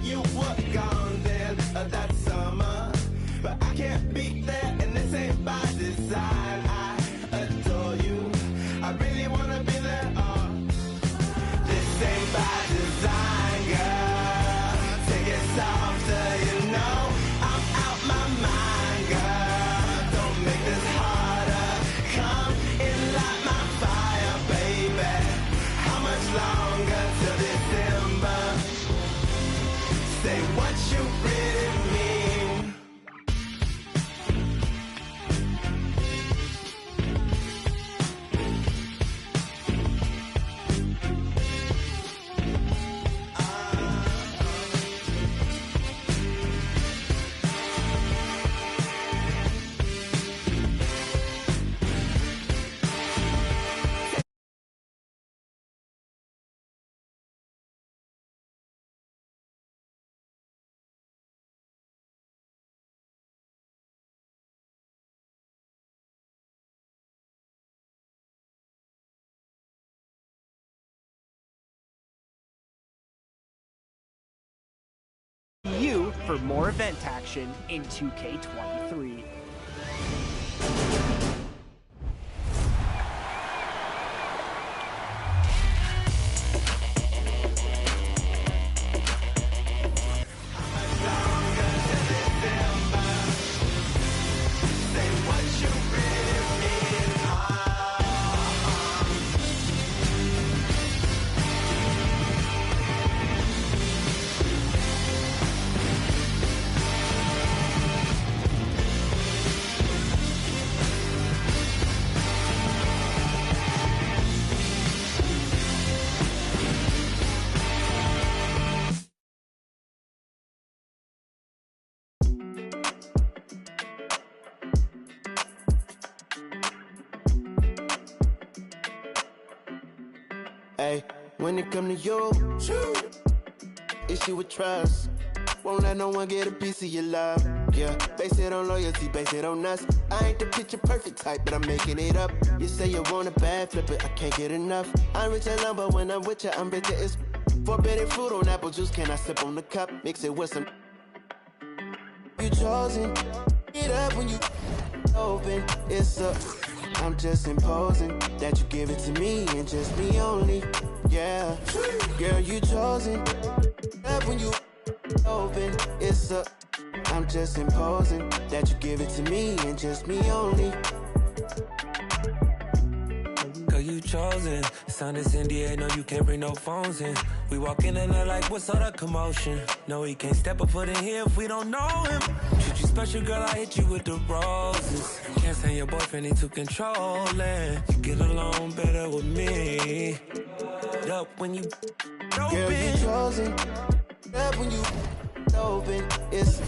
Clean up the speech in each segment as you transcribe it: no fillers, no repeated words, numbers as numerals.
you were gone then that summer, but I can't beat that, and this ain't by design. I adore you, I really wanna be there. This ain't by design, girl. Take it softer, you know I'm out my mind, girl. Don't make this harder. Come in, light my fire, baby. How much longer till December? Say what you really mean. You for more event action in 2K23. Hey, when it come to you, issue with trust. Won't let no one get a piece of your love. Yeah, base it on loyalty, base it on us. I ain't the picture perfect type, but I'm making it up. You say you want a bad flip it, I can't get enough. I'm rich alone, but when I'm with you, I'm bitter. It's forbidden fruit on apple juice. Can I sip on the cup? Mix it with some. You chosen. Get up when you open. It's a. I'm just imposing that you give it to me and just me only. Yeah, girl, you chosen. Up when you open. It's a. I'm just imposing that you give it to me and just me only. Girl, you chosen. Sign this NDA, no, you can't bring no phones in. We walk in and they're like, what's all that commotion? No, he can't step a foot in here if we don't know him. Treat you special, girl, I hit you with the roses. Can't stand your boyfriend, he too controlling. You get along better with me. Up when you open. Girl, you chosen. Up when you open. It's.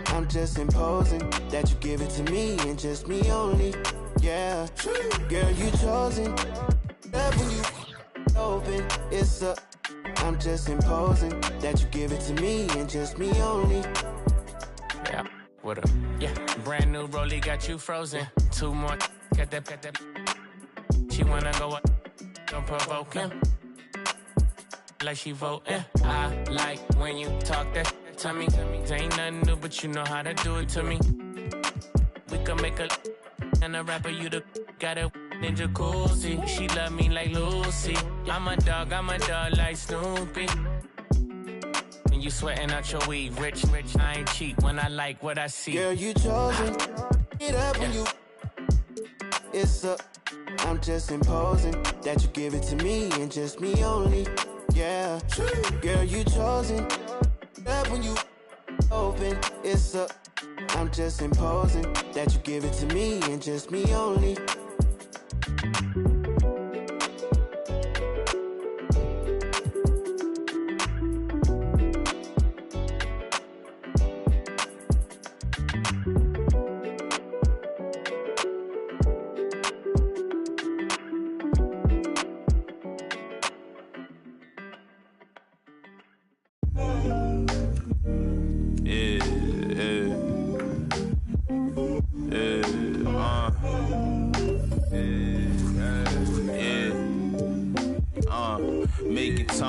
I'm just imposing that you give it to me and just me only. Yeah, girl, you chosen. Love when you open. It's a. I'm just imposing that you give it to me and just me only. Yeah, what up? Yeah, brand new rollie got you frozen. Two more, got that. She wanna go up, don't provoke him. Like she voting. I like when you talk that to me. Ain't nothing new, but you know how to do it to me. We can make a and a rapper, you the got a ninja jacuzzi. She love me like Lucy. I'm a dog like Snoopy. And you sweating out your weed, rich, I ain't cheap when I like what I see. Girl, you chosen. Get up when you. It's a. I'm just imposing that you give it to me and just me only. Yeah, girl, you chosen. Up when you open. It's a. I'm just imposing that you give it to me and just me only.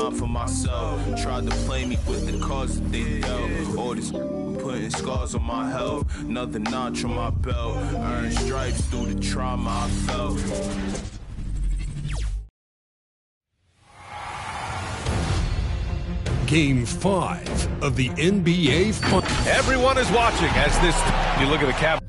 time for myself. Tried to play me with the cards that they dealt. All this putting scars on my health. Another notch on my belt. Earned stripes through the trauma I felt. Game 5 of the NBA Finals. Everyone is watching as this. You look at the cap.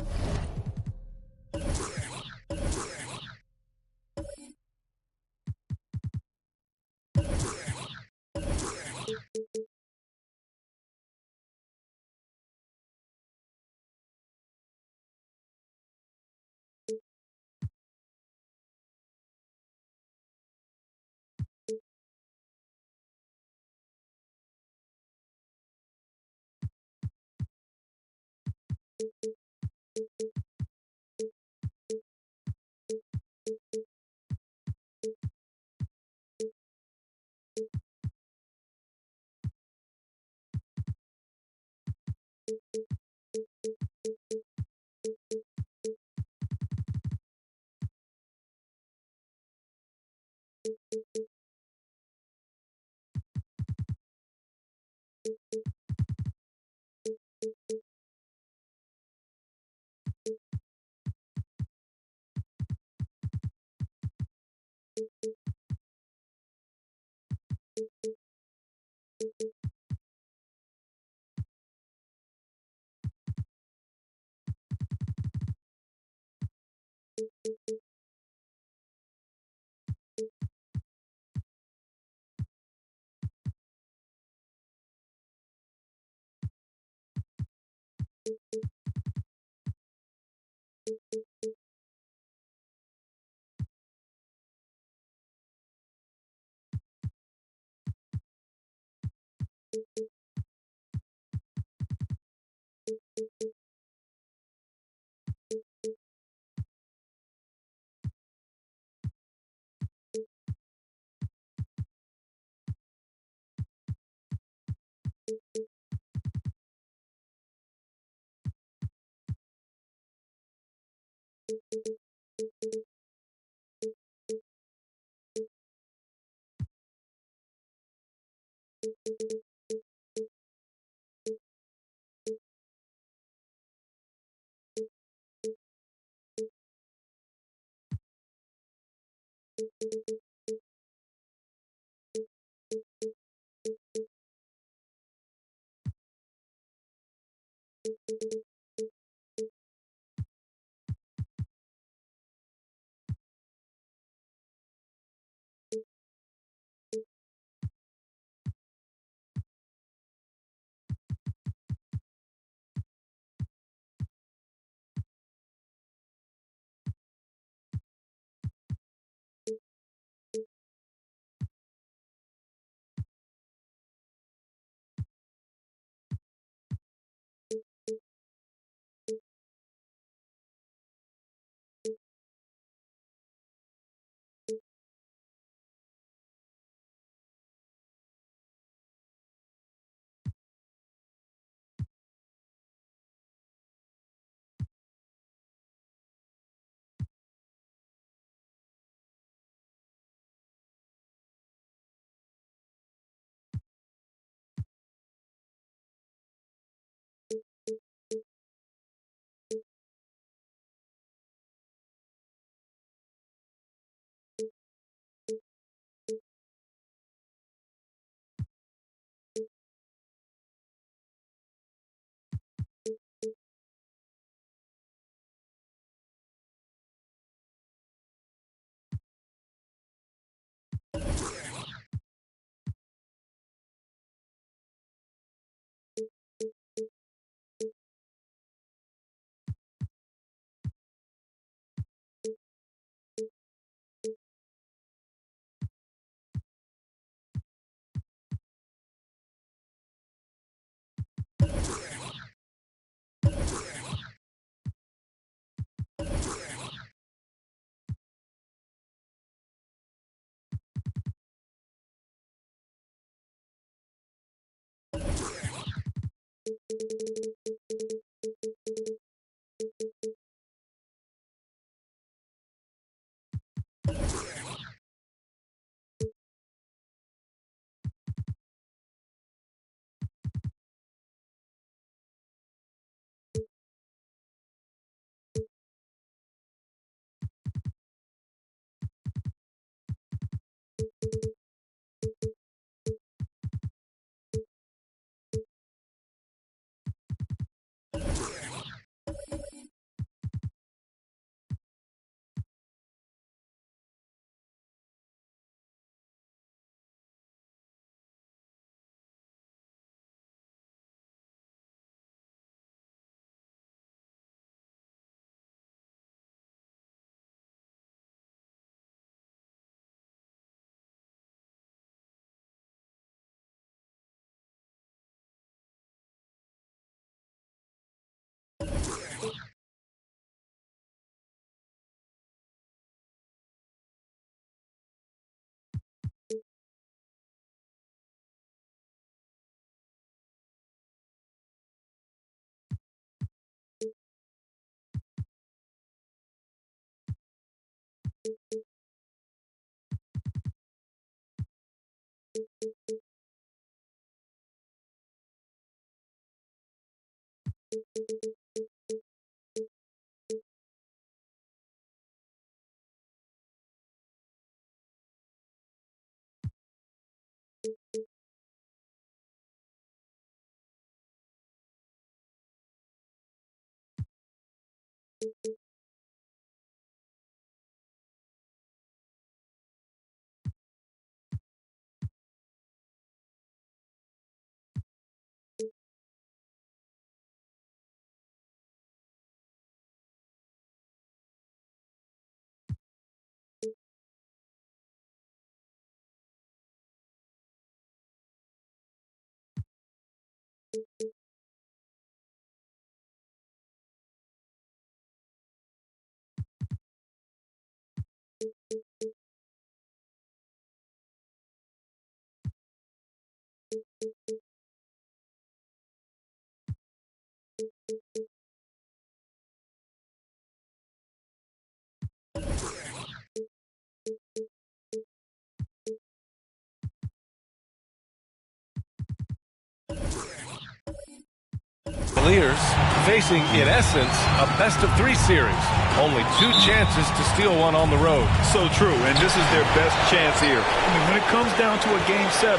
Cavaliers facing, in essence, a best-of-3 series. Only 2 chances to steal one on the road. So true, and this is their best chance here. I mean, when it comes down to a Game 7,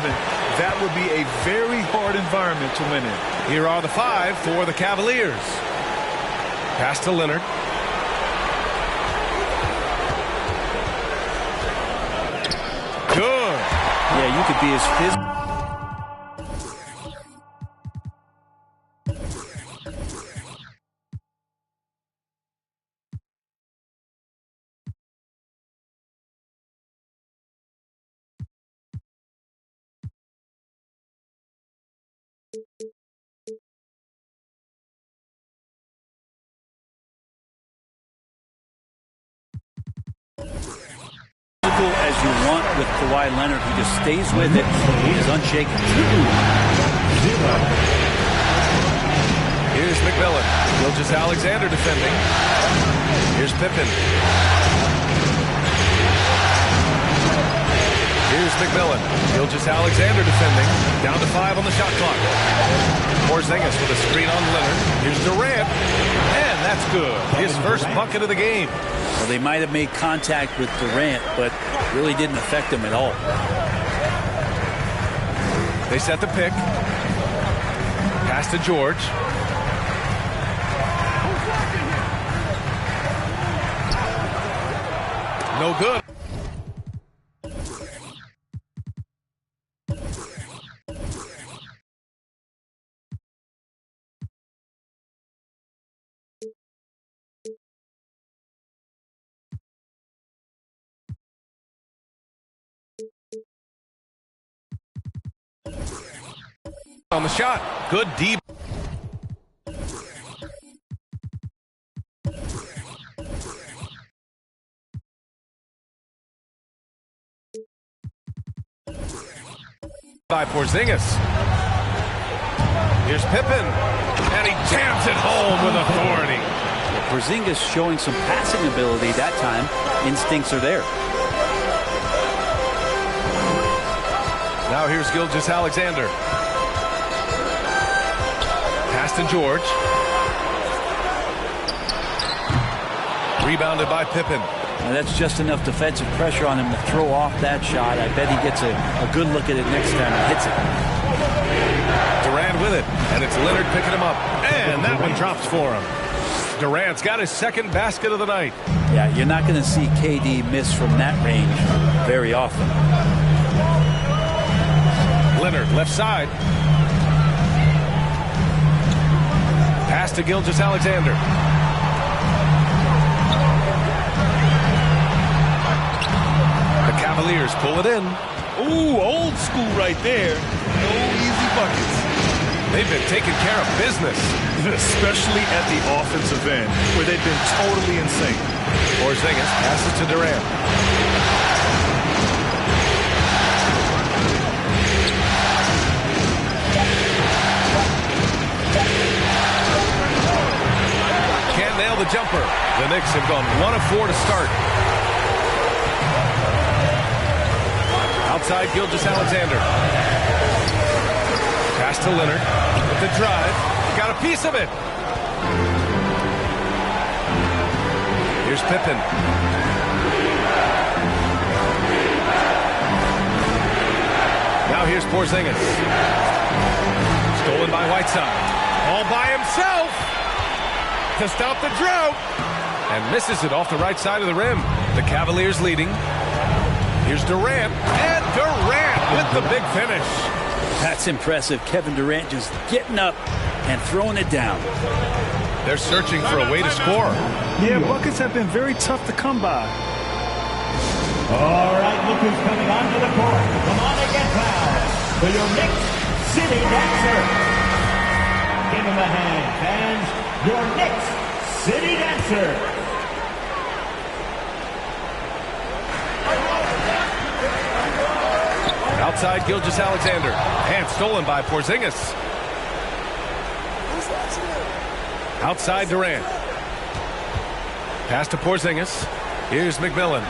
that would be a very hard environment to win in. Here are the 5 for the Cavaliers. Pass to Leonard. Good. Yeah, you could be as physical. As you want with Kawhi Leonard, he just stays with it. He is unshaken. Here's McMillan. Gilgeous-Alexander defending. Here's Pippen. Here's McMillan. Gilgeous-Alexander defending. Down to 5 on the shot clock. Porzingis with a screen on Leonard. Here's Durant. And that's good. His first bucket of the game. Well, they might have made contact with Durant, but really didn't affect him at all. They set the pick. Pass to George. No good. On the shot. Good deep. By Porzingis. Here's Pippen. And he jams it home with authority. Well, Porzingis showing some passing ability that time. Instincts are there. Now here's Gilgeous-Alexander. Pass to George. Rebounded by Pippen. Now that's just enough defensive pressure on him to throw off that shot. I bet he gets a good look at it next time and hits it. Durant with it, and it's Leonard picking him up. And that one drops for him. Durant's got his second basket of the night. Yeah, you're not going to see KD miss from that range very often. Leonard, left side. Pass to Gilgeous-Alexander. The Cavaliers pull it in. Ooh, old school right there. No easy buckets. They've been taking care of business. Especially at the offensive end, where they've been totally in sync. Porzingis passes to Durant. Can't nail the jumper. The Knicks have gone 1 of 4 to start. Outside Gilgeous-Alexander. Pass to Leonard with the drive. Got a piece of it. Here's Pippen. Now here's Porzingis. Stolen by Whiteside. All by himself to stop the drought. And misses it off the right side of the rim. The Cavaliers leading. Here's Durant. And Durant with the big finish. That's impressive. Kevin Durant just getting up and throwing it down. They're searching for a way to score. Yeah, buckets have been very tough to come by. All right, look who's coming onto the court. Come on and get fouled for your Knicks City Dancer. Give him a hand, fans. Your Knicks City Dancer. Outside Gilgeous-Alexander. And stolen by Porzingis. Outside Durant. Pass to Porzingis. Here's McMillan.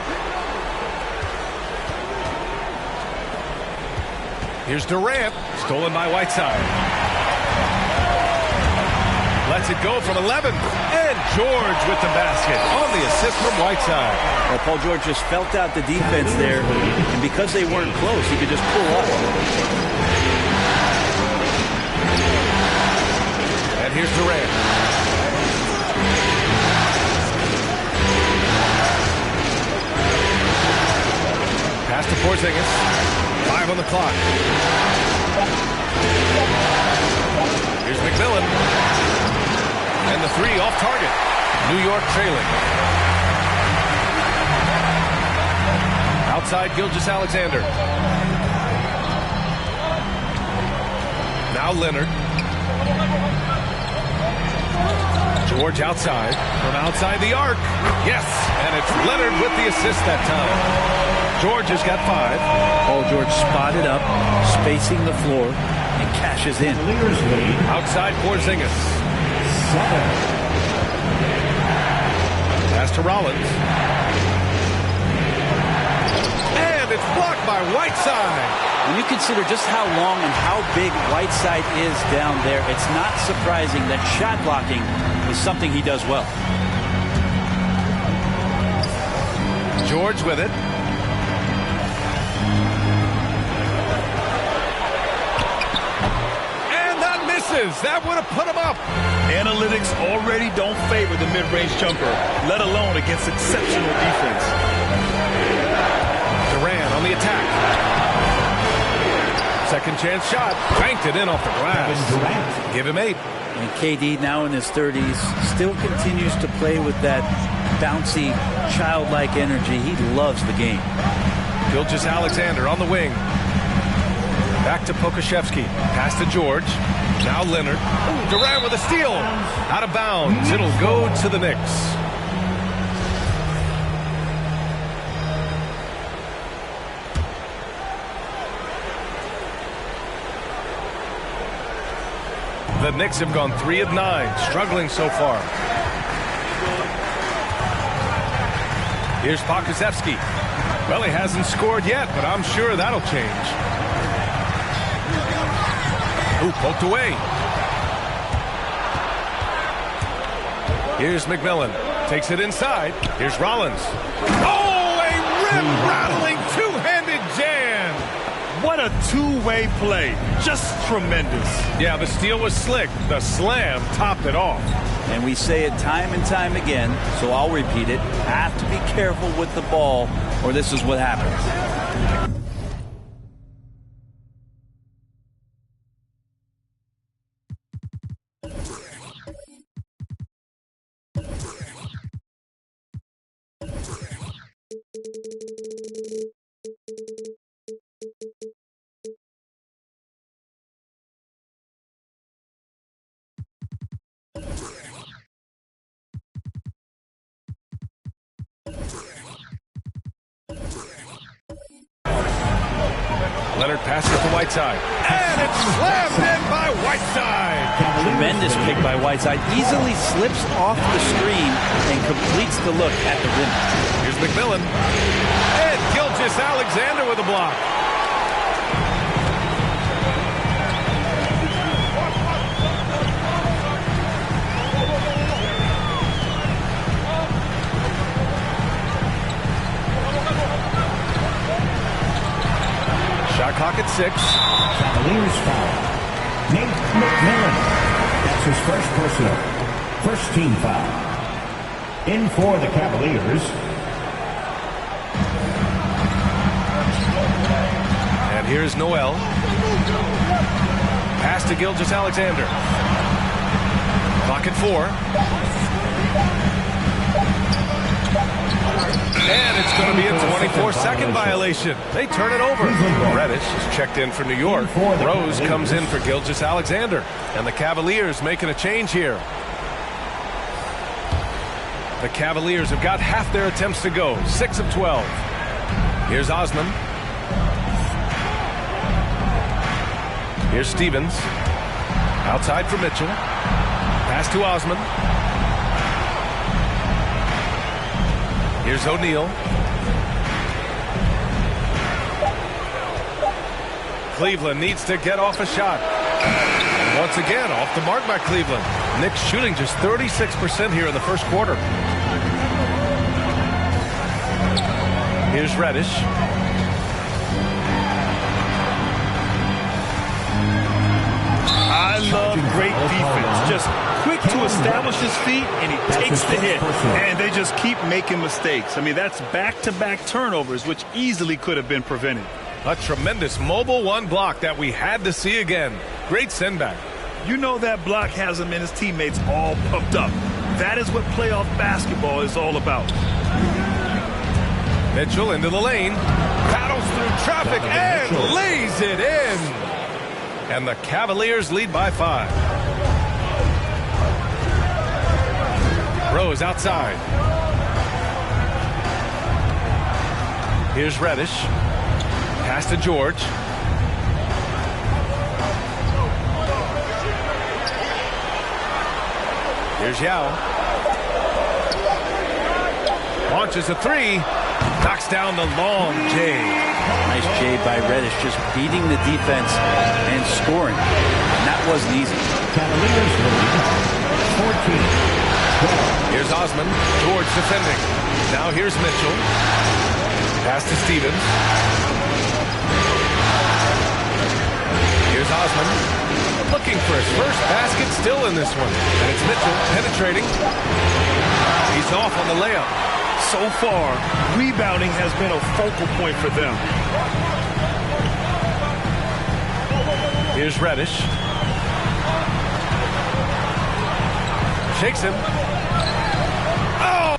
Here's Durant. Stolen by Whiteside. Lets it go from 11. And George with the basket on the assist from Whiteside. Well, Paul George just felt out the defense there. And because they weren't close, he could just pull up. And here's Durant. Pass to Porzingis. 5 on the clock. Here's McMillan. And the 3 off target. New York trailing. Outside Gilgeous-Alexander. Now Leonard. George outside. From outside the arc. Yes. And it's Leonard with the assist that time. George has got 5. Paul George spotted up, spacing the floor, and cashes in. Outside Porzingis. 7. Pass to Rollins. And it's blocked by Whiteside. When you consider just how long and how big Whiteside is down there, it's not surprising that shot blocking is something he does well. George with it. That would have put him up. Analytics already don't favor the mid-range jumper, let alone against exceptional defense. Durant on the attack. Second chance shot. Banked it in off the glass. Give him 8. And KD, now in his 30s, still continues to play with that bouncy, childlike energy. He loves the game. Gilgeous-Alexander on the wing. Back to Pokusevski. Pass to George. Now Leonard. Ooh, Durant with a steal. Out of bounds. It'll go to the Knicks. The Knicks have gone 3 of 9, struggling so far. Here's Pokusevski. Well, he hasn't scored yet, but I'm sure that'll change. Ooh, poked away. Here's McMillan. Takes it inside. Here's Rollins. Oh, a rim-rattling two-handed jam. What a two-way play. Just tremendous. Yeah, the steal was slick. The slam topped it off. And we say it time and time again, so I'll repeat it. Have to be careful with the ball, or this is what happens. Leonard passes to Whiteside. And it's slammed in by Whiteside. Tremendous pick by Whiteside. Easily slips off the screen and completes the look at the rim. Here's McMillan. And Gilgeous-Alexander with a block. Shot clock at 6. Cavaliers foul. Nate McMillan. That's his first personal. First team foul. In for the Cavaliers. And here's Noel. Pass to Gilgeous-Alexander. Clock at 4. And it's going to be a 24-second violation. They turn it over. Reddish is checked in for New York. Rose comes in for Gilgeous-Alexander. And the Cavaliers making a change here. The Cavaliers have got half their attempts to go. 6 of 12. Here's Osman. Here's Stevens. Outside for Mitchell. Pass to Osman. Here's O'Neal. Cleveland needs to get off a shot. And once again, off the mark by Cleveland. Knicks shooting just 36% here in the first quarter. Here's Reddish. I love great defense. Just quick to establish his feet, and he takes the hit. And they just keep making mistakes. I mean, that's back-to-back turnovers, which easily could have been prevented. A tremendous mobile one block that we had to see again. Great send back. You know that block has him and his teammates all pumped up. That is what playoff basketball is all about. Mitchell into the lane. Paddles through traffic and lays it in. And the Cavaliers lead by 5. Rose outside. Here's Reddish. Pass to George. Here's Yao. Launches a 3. Knocks down the long J. Nice J by Reddish, just beating the defense and scoring. And that wasn't easy. Cavaliers lead 14. Here's Osman. George defending. Now here's Mitchell. Pass to Stevens. Here's Osman. Looking for his first basket still in this one. And it's Mitchell penetrating. He's off on the layup. So far, rebounding has been a focal point for them. Here's Reddish. Shakes him. Oh!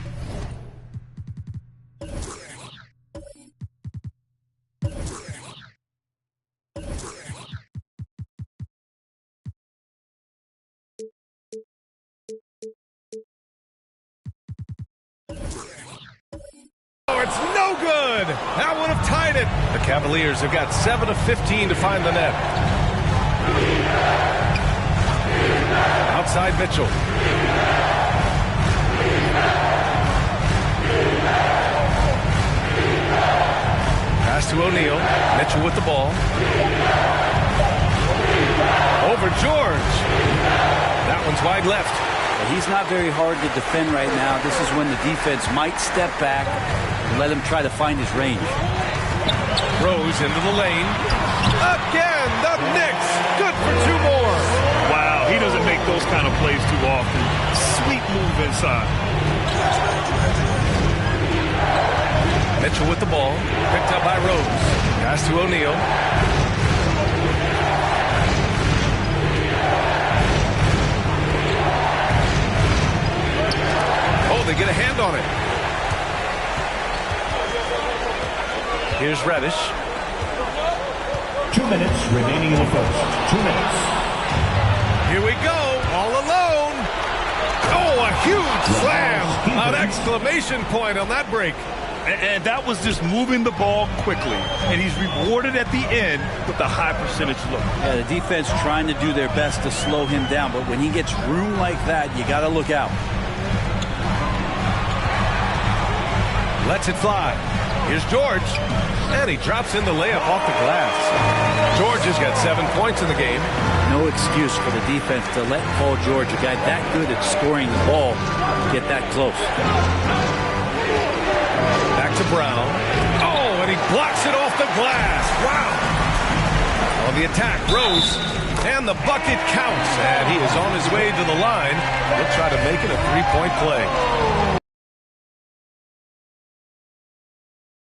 It's no good. That would have tied it. The Cavaliers have got 7 of 15 to find the net. Outside Mitchell. Pass to O'Neal. Mitchell with the ball. Over George. That one's wide left. He's not very hard to defend right now. This is when the defense might step back and let him try to find his range. Rose into the lane. Again, the Knicks. Good for 2 more. Wow, he doesn't make those kind of plays too often. Sweet move inside. Mitchell with the ball. Picked up by Rose. Pass to O'Neal. They get a hand on it. Here's Reddish. 2 minutes remaining in the first. 2 minutes. Here we go. All alone. Oh, a huge slam. An exclamation point on that break. And that was just moving the ball quickly. And he's rewarded at the end with the high percentage look. Yeah, the defense trying to do their best to slow him down. But when he gets room like that, you got to look out. Lets it fly. Here's George. And he drops in the layup off the glass. George has got 7 points in the game. No excuse for the defense to let Paul George, a guy that good at scoring the ball, get that close. Back to Brown. Oh, and he blocks it off the glass. Wow. On the attack, Rose. And the bucket counts. And he is on his way to the line. He'll try to make it a three-point play.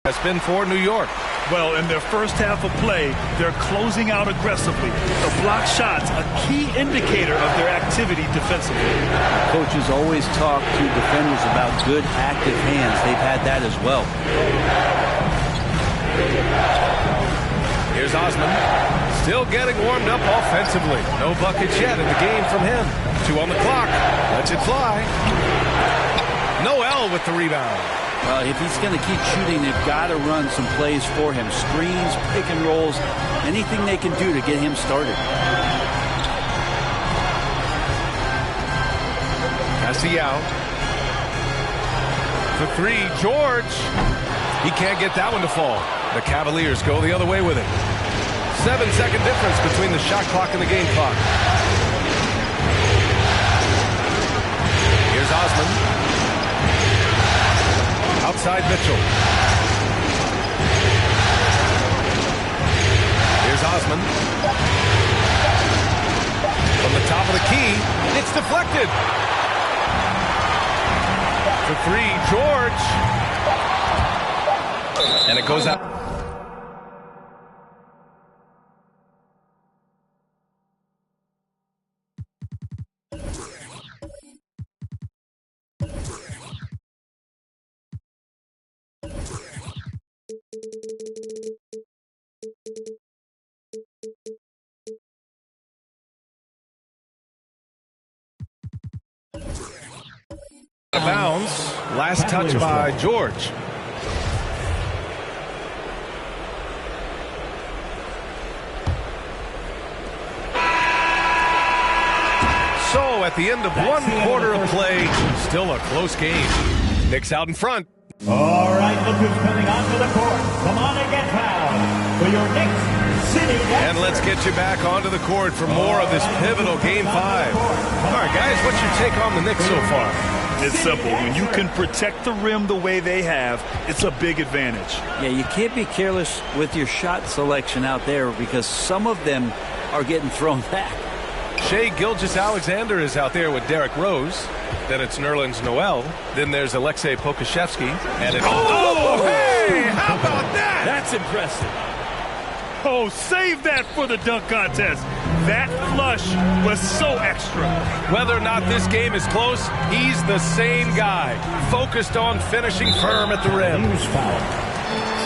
Has been for New York. Well, in their first half of play, they're closing out aggressively. The block shots, a key indicator of their activity defensively. Coaches always talk to defenders about good active hands. They've had that as well. Here's Osman. Still getting warmed up offensively. No buckets yet in the game from him. 2 on the clock. Lets it fly. Noel with the rebound. Well, if he's going to keep shooting, they've got to run some plays for him. Screens, pick and rolls, anything they can do to get him started. Cassiel. For 3, George. He can't get that one to fall. The Cavaliers go the other way with it. 7-second difference between the shot clock and the game clock. Here's Osman. Outside Mitchell. Here's Osman. From the top of the key, it's deflected. For 3, George. And it goes out. Out of bounds. Last touch by George. So at the end of 1 quarter of play, still a close game. Knicks out in front. All right, look who's coming onto the court. Come on and get fouled for your Knicks City Dancer. And let's get you back onto the court for more of this pivotal Game 5. All right, guys, what's your take on the Knicks so far? It's simple. When you can protect the rim the way they have, it's a big advantage. Yeah, you can't be careless with your shot selection out there because some of them are getting thrown back. Shai Gilgeous-Alexander is out there with Derrick Rose. Then it's Nerlens Noel. Then there's Aleksej Pokusevski. And it's... Oh, hey! How about that? That's impressive. Oh, save that for the dunk contest. That flush was so extra. Whether or not this game is close, he's the same guy. Focused on finishing firm at the rim. Here's foul.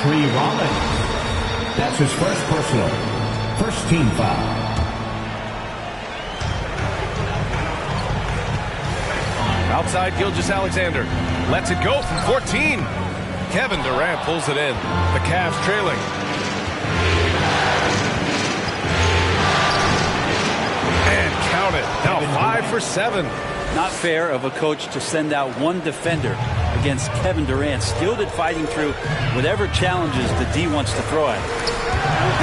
Tree Rollins. That's his first personal. First team foul. Outside Gilgeous-Alexander. Lets it go from 14. Kevin Durant pulls it in. The Cavs trailing. And count it. Now 5 for 7. Not fair of a coach to send out one defender against Kevin Durant, skilled at fighting through whatever challenges the D wants to throw at him.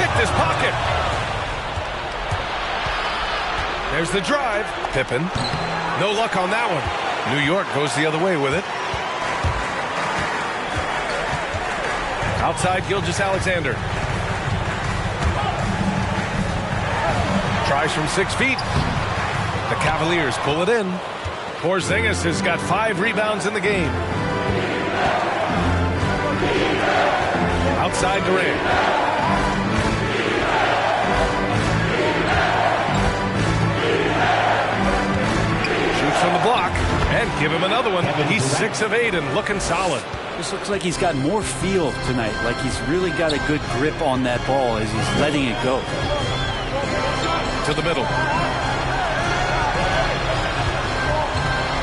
Picked his pocket. There's the drive. Pippen. No luck on that one. New York goes the other way with it. Outside Gilgeous-Alexander. Tries from 6 feet. The Cavaliers pull it in. Porzingis has got 5 rebounds in the game. Outside Durant. Shoots from the block. And give him another one. He's 6 of 8 and looking solid. This looks like he's got more feel tonight, like he's really got a good grip on that ball as he's letting it go. To the middle.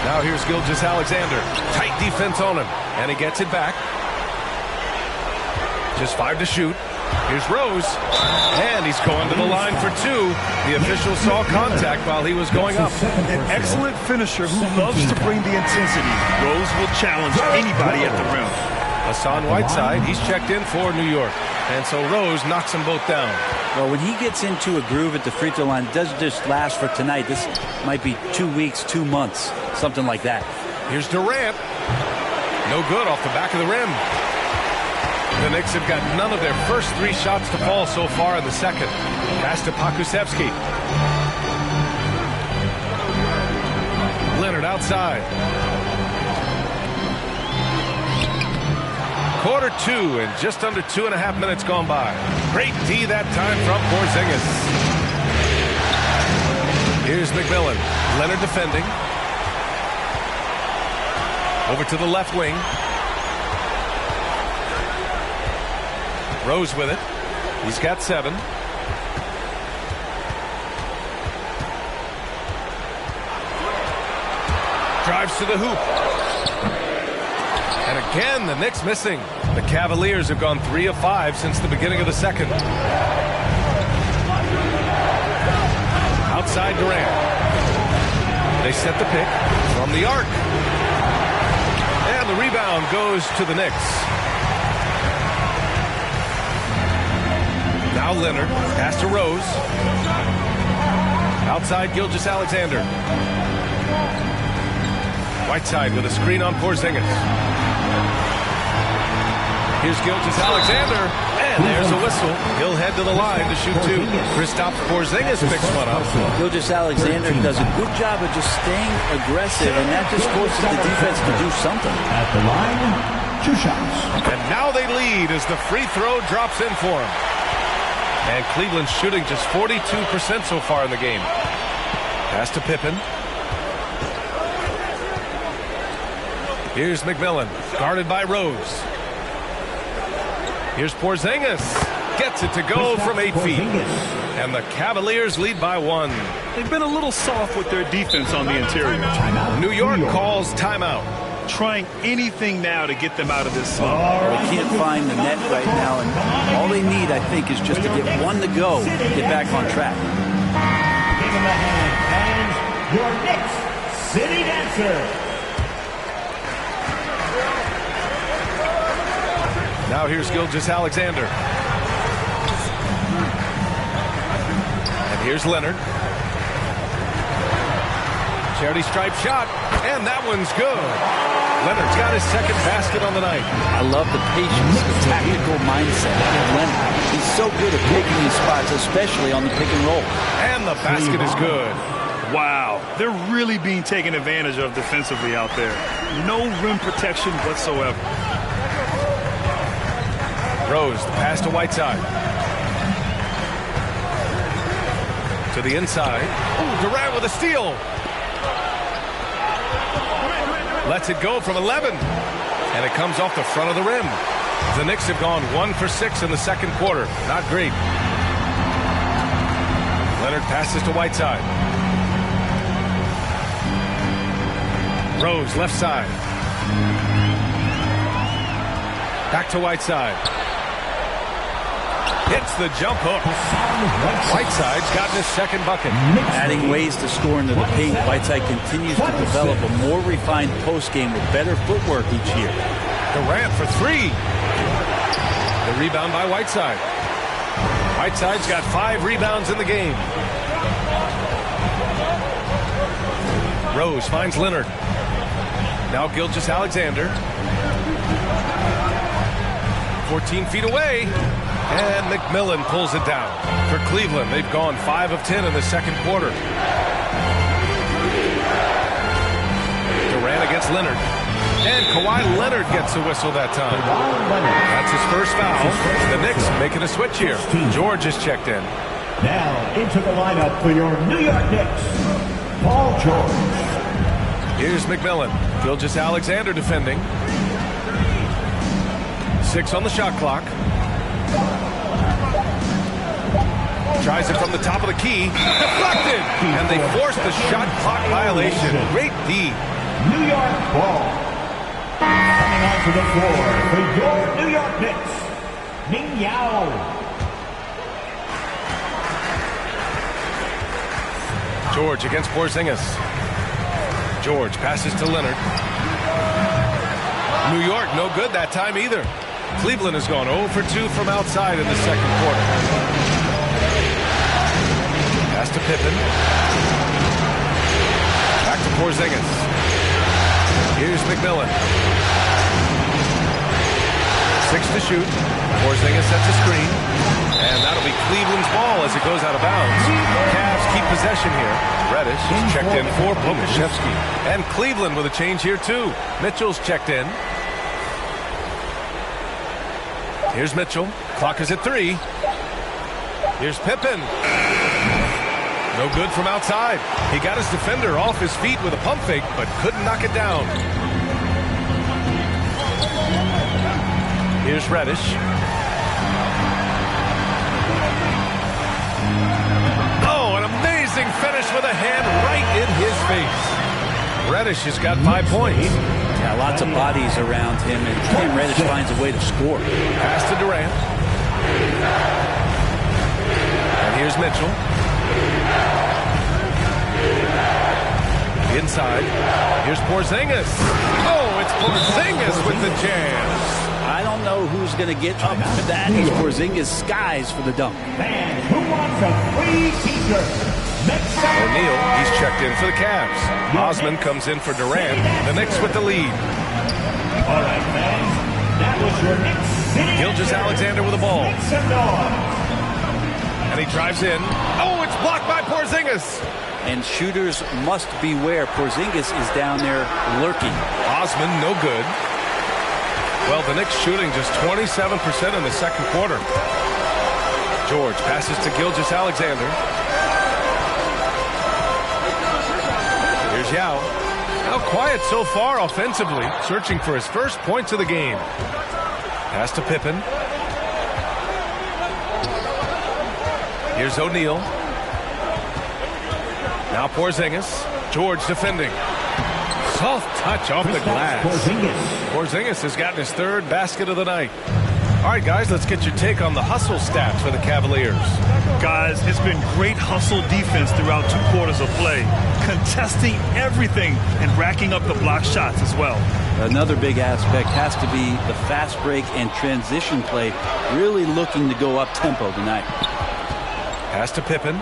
Now here's Gilgeous-Alexander. Tight defense on him. And he gets it back. Just 5 to shoot. Here's Rose. And he's going to the line for 2. The official saw contact while he was going up. An excellent finisher who loves to bring the intensity. Rose will challenge anybody at the rim. Hassan Whiteside, he's checked in for New York. And so Rose knocks them both down. Well, when he gets into a groove at the free throw line, it doesn't just last for tonight. This might be 2 weeks, 2 months, something like that. Here's Durant. No good off the back of the rim. The Knicks Knicks have got none of their first 3 shots to fall so far in the second. Pass to Pokusevski. Leonard outside. Quarter 2 and just under 2.5 minutes gone by. Great D that time from Porzingis. Here's McMillan. Leonard defending. Over to the left wing. Rose with it. He's got 7. Drives to the hoop. And again, the Knicks missing. The Cavaliers have gone 3 of 5 since the beginning of the second. Outside Durant. They set the pick from the arc. And the rebound goes to the Knicks. Now Leonard. Pass to Rose. Outside Gilgeous-Alexander. Whiteside with a screen on Porzingis. Here's Gilgeous-Alexander, and there's a whistle. He'll head to the line to shoot 2. Kristaps Porzingis picks one up. Gilgeous-Alexander does a good job of just staying aggressive, and that just forces the defense to do something. At the line, 2 shots. And now they lead as the free throw drops in for him. And Cleveland's shooting just 42% so far in the game. Pass to Pippen. Here's McMillan, guarded by Rose. Here's Porzingis. Gets it to go from 8 feet. And the Cavaliers lead by 1. They've been a little soft with their defense on the interior. New York calls timeout. Trying anything now to get them out of this slump. They can't find the net right now, and all they need, I think, is just to get 1 to go to get back on track. Give him a hand, fans. Your Knicks City Dancer. Now here's Gilgeous-Alexander. And here's Leonard. Charity stripe shot, and that one's good. Leonard's got his second basket on the night. I love the patience, the tactical mindset of Leonard. He's so good at picking these spots, especially on the pick and roll. And the basket is good. Wow, they're really being taken advantage of defensively out there. No rim protection whatsoever. Rose, the pass to Whiteside. To the inside. Ooh, Durant with a steal. Lets it go from 11. And it comes off the front of the rim. The Knicks have gone 1 for 6 in the second quarter. Not great. Leonard passes to Whiteside. Rose, left side. Back to Whiteside. Hits the jump hook. Whiteside's gotten his second bucket. Adding ways to score into the paint, Whiteside continues to develop a more refined post game with better footwork each year. Durant for 3. The rebound by Whiteside. Whiteside's got 5 rebounds in the game. Rose finds Leonard. Now Gilgeous-Alexander. 14 feet away. And McMillan pulls it down. For Cleveland, they've gone 5 of 10 in the second quarter. Durant against Leonard. And Kawhi Leonard gets a whistle that time. That's his first foul. The Knicks making a switch here. George is checked in. Now into the lineup for your New York Knicks, Paul George. Here's McMillan. Gilgeous-Alexander defending. 6 on the shot clock. Tries it from the top of the key. Deflected! And they forced the shot clock violation. Great D. New York ball. Coming onto the floor for your New York Knicks, Ming Yao. George against Porzingis. George passes to Leonard. New York no good that time either. Cleveland has gone 0 for 2 from outside in the second quarter. Pass to Pippen. Back to Porzingis. Here's McMillan. 6 to shoot. Porzingis sets a screen. And that'll be Cleveland's ball as it goes out of bounds. Cavs keep possession here. Reddish is checked in for Pokusevski. And Cleveland with a change here too. Mitchell's checked in. Here's Mitchell. Clock is at 3. Here's Pippen. No good from outside. He got his defender off his feet with a pump fake, but couldn't knock it down. Here's Reddish. Oh, an amazing finish with a hand right in his face. Reddish has got 5 points. Yeah, lots of bodies around him, and Cam Reddish finds a way to score. Pass to Durant. And here's Mitchell. Inside. Here's Porzingis. Oh, it's Porzingis with the jam. I don't know who's going to get up to that. It's Porzingis skies for the dunk. And who wants a free t-shirt? O'Neal, he's checked in for the Cavs. Osman comes in for Durant. The Knicks with the lead. All right, fans. That was your Knicks City. Gilgeous-Alexander with the ball. Make some noise. And he drives in. Oh, it's blocked by Porzingis. And shooters must beware. Porzingis is down there lurking. Osman, no good. Well, the Knicks shooting just 27% in the second quarter. George passes to Gilgeous-Alexander. Here's Yao. How quiet so far offensively, searching for his first points of the game. Pass to Pippen. Here's O'Neal. Now Porzingis. George defending. Soft touch off the glass. Porzingis has gotten his 3rd basket of the night. All right, guys, let's get your take on the hustle stats for the Cavaliers. Guys, it's been great hustle defense throughout 2 quarters of play, contesting everything and racking up the block shots as well. Another big aspect has to be the fast break and transition play, really looking to go up tempo tonight. Pass to Pippen.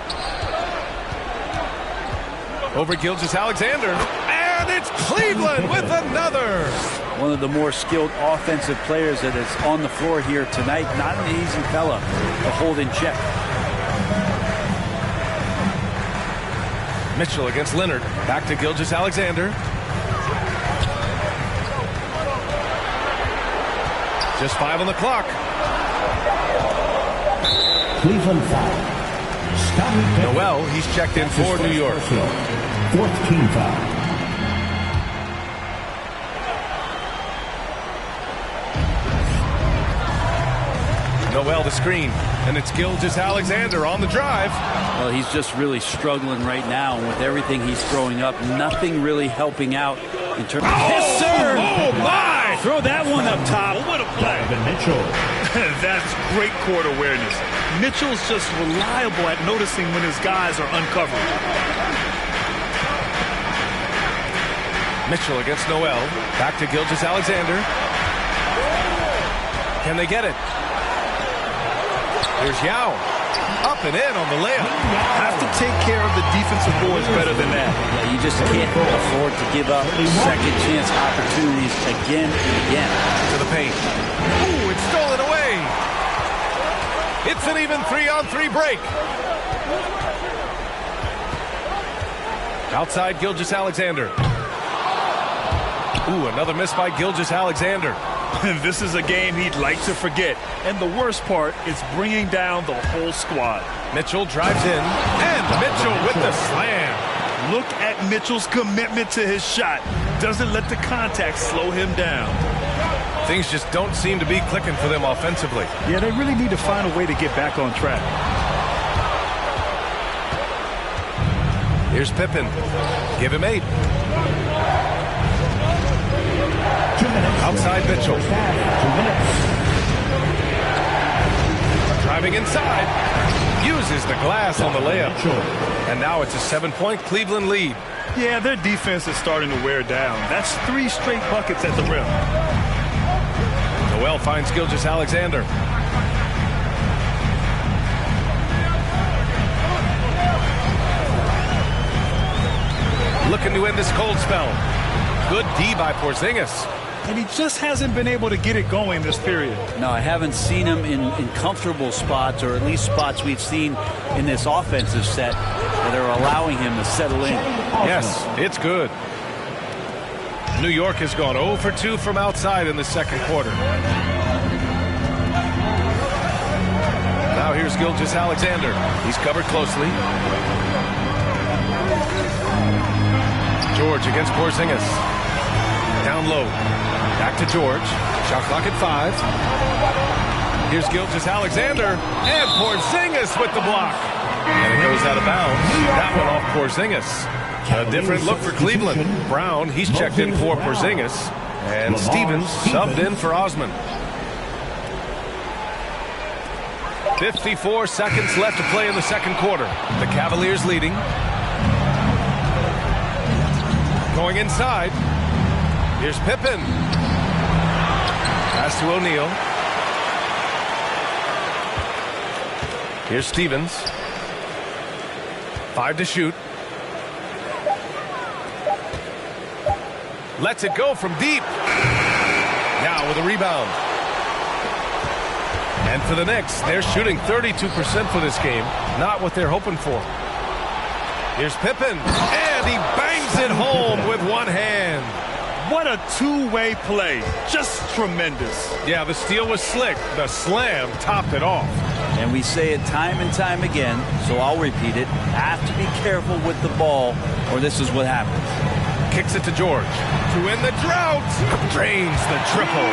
Over Gilgeous-Alexander. And it's Cleveland with another. One of the more skilled offensive players that is on the floor here tonight. Not an easy fella to hold in check. Mitchell against Leonard. Back to Gilgeous-Alexander. Just 5 on the clock. Cleveland foul. Noel, he's checked in for New York. 4th team foul. Noel the screen, and it's Gilgeous-Alexander on the drive. Well, he's just really struggling right now, and with everything he's throwing up, nothing really helping out in terms of... Yes, sir! Oh, my! Throw that one up top. What a play. Mitchell. That's great court awareness. Mitchell's just reliable at noticing when his guys are uncovered. Mitchell against Noel. Back to Gilgeous-Alexander. Can they get it? Here's Yao. Up and in on the layup. Have to take care of the defensive boards better than that. Yeah, you just can't afford to give up second chance opportunities again and again. To the paint. Ooh, it's stolen away. It's an even 3-on-3 break. Outside Gilgeous-Alexander. Ooh, another miss by Gilgeous-Alexander. This is a game he'd like to forget. And the worst part is bringing down the whole squad. Mitchell drives in. And Mitchell with the slam. Look at Mitchell's commitment to his shot. Doesn't let the contact slow him down. Things just don't seem to be clicking for them offensively. Yeah, they really need to find a way to get back on track. Here's Pippen. Give him 8. Outside Mitchell. 2 minutes. Driving inside. Uses the glass on the layup. And now it's a 7-point Cleveland lead. Yeah, their defense is starting to wear down. That's 3 straight buckets at the rim. Noel finds Gilgeous-Alexander. Looking to end this cold spell. Good D by Porzingis. and he just hasn't been able to get it going this period. No, I haven't seen him in comfortable spots, or at least spots we've seen in this offensive set that are allowing him to settle in. Yes, it's good. New York has gone 0 for 2 from outside in the second quarter. Now here's Gilgeous-Alexander. He's covered closely. George against Porzingis. Down low. Back to George. Shot clock at 5. Here's Gilgeous-Alexander. And Porzingis with the block. And it goes out of bounds. That one off Porzingis. A different look for Cleveland. Brown, he's checked in for Porzingis. And Stevens subbed in for Osman. 54 seconds left to play in the second quarter. The Cavaliers leading. Going inside. Here's Pippen. Pass to O'Neal. Here's Stevens. 5 to shoot. Lets it go from deep. Now with a rebound. And for the Knicks, they're shooting 32% for this game. Not what they're hoping for. Here's Pippen. And he bangs it home with one hand. What a two-way play. Just tremendous. Yeah, the steal was slick. The slam topped it off. And we say it time and time again, so I'll repeat it. Have to be careful with the ball, or this is what happens. Kicks it to George. To end the drought. Drains the triple.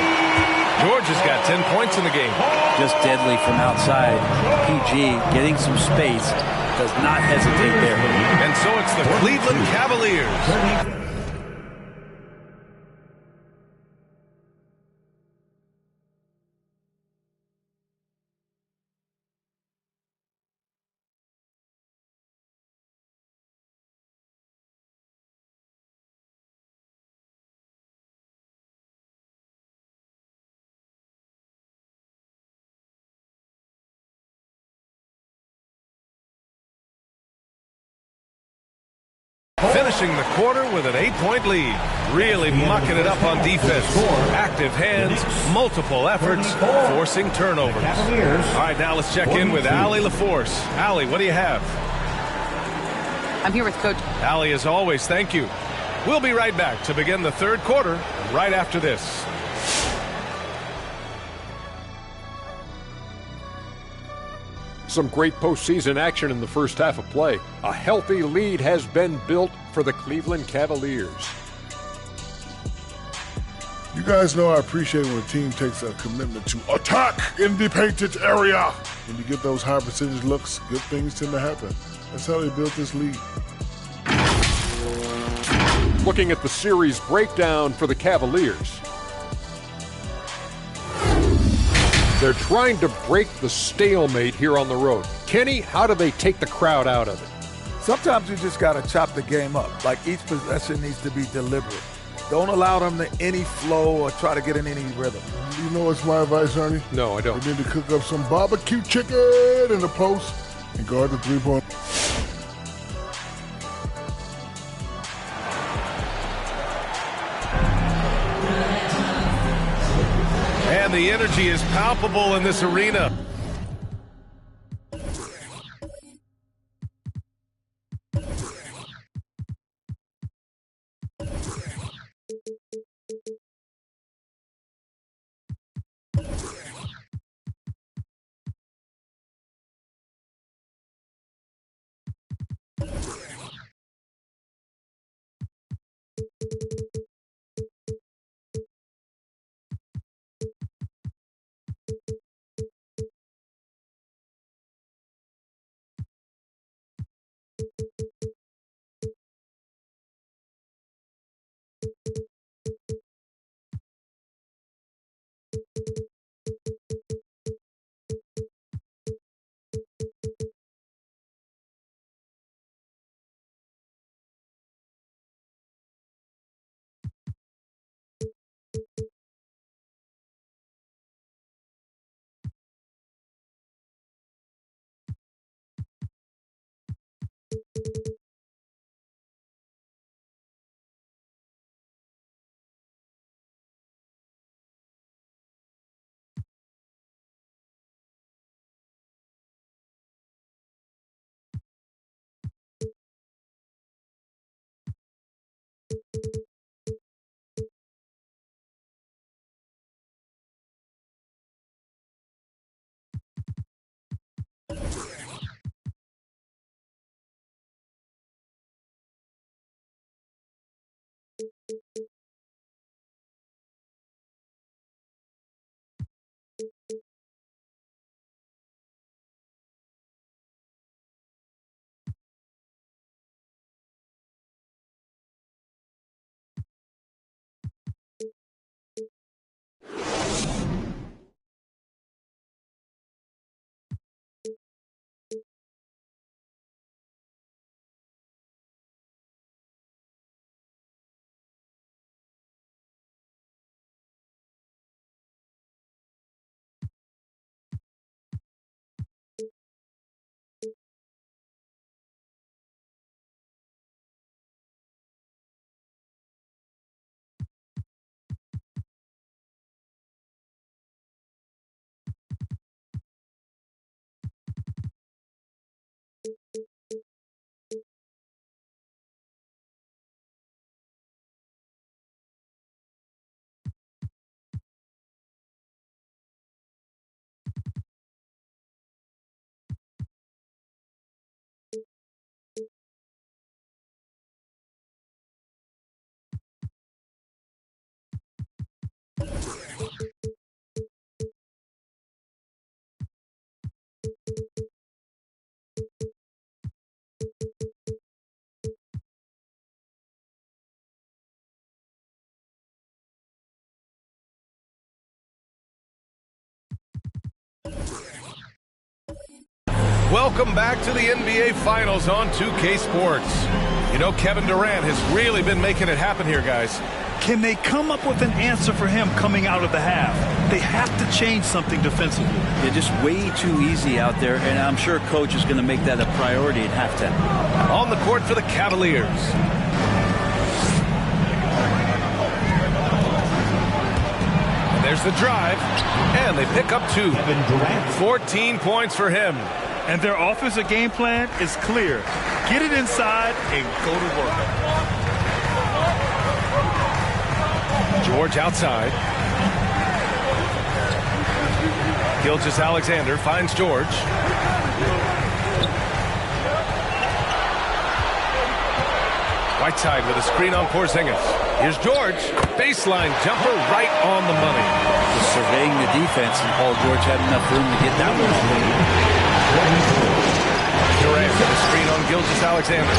George has got 10 points in the game. Just deadly from outside. PG getting some space. Does not hesitate there. And so it's the Cleveland Cavaliers. Finishing the quarter with an 8-point lead. Really mucking it up on defense. Active hands, multiple efforts, forcing turnovers. All right, now let's check in with Allie LaForce. Allie, what do you have? I'm here with Coach. Allie, as always, thank you. We'll be right back to begin the third quarter right after this. Some great postseason action in the first half of play. A healthy lead has been built for the Cleveland Cavaliers. You guys know I appreciate when a team takes a commitment to attack in the painted area. When you get those high percentage looks, good things tend to happen. That's how they built this lead. Looking at the series breakdown for the Cavaliers. They're trying to break the stalemate here on the road. Kenny, how do they take the crowd out of it? Sometimes you just got to chop the game up. Like each possession needs to be deliberate. Don't allow them to any flow or try to get in any rhythm. You know what's my advice, Ernie? No, I don't. You need to cook up some barbecue chicken in the post and guard the three-point. And the energy is palpable in this arena. Welcome back to the NBA Finals on 2K Sports. You know, Kevin Durant has really been making it happen here, guys. Can they come up with an answer for him coming out of the half? They have to change something defensively. They're just way too easy out there, and I'm sure Coach is going to make that a priority at halftime. On the court for the Cavaliers. And there's the drive, and they pick up 2. 14 points for him. And their offensive game plan is clear. Get it inside and go to work. George outside. Gilgeous-Alexander finds George. Whiteside with a screen on Porzingis. Here's George. Baseline jumper right on the money. Just surveying the defense, and Paul George had enough room to get that one. Durant with a screen on Gilgeous-Alexander.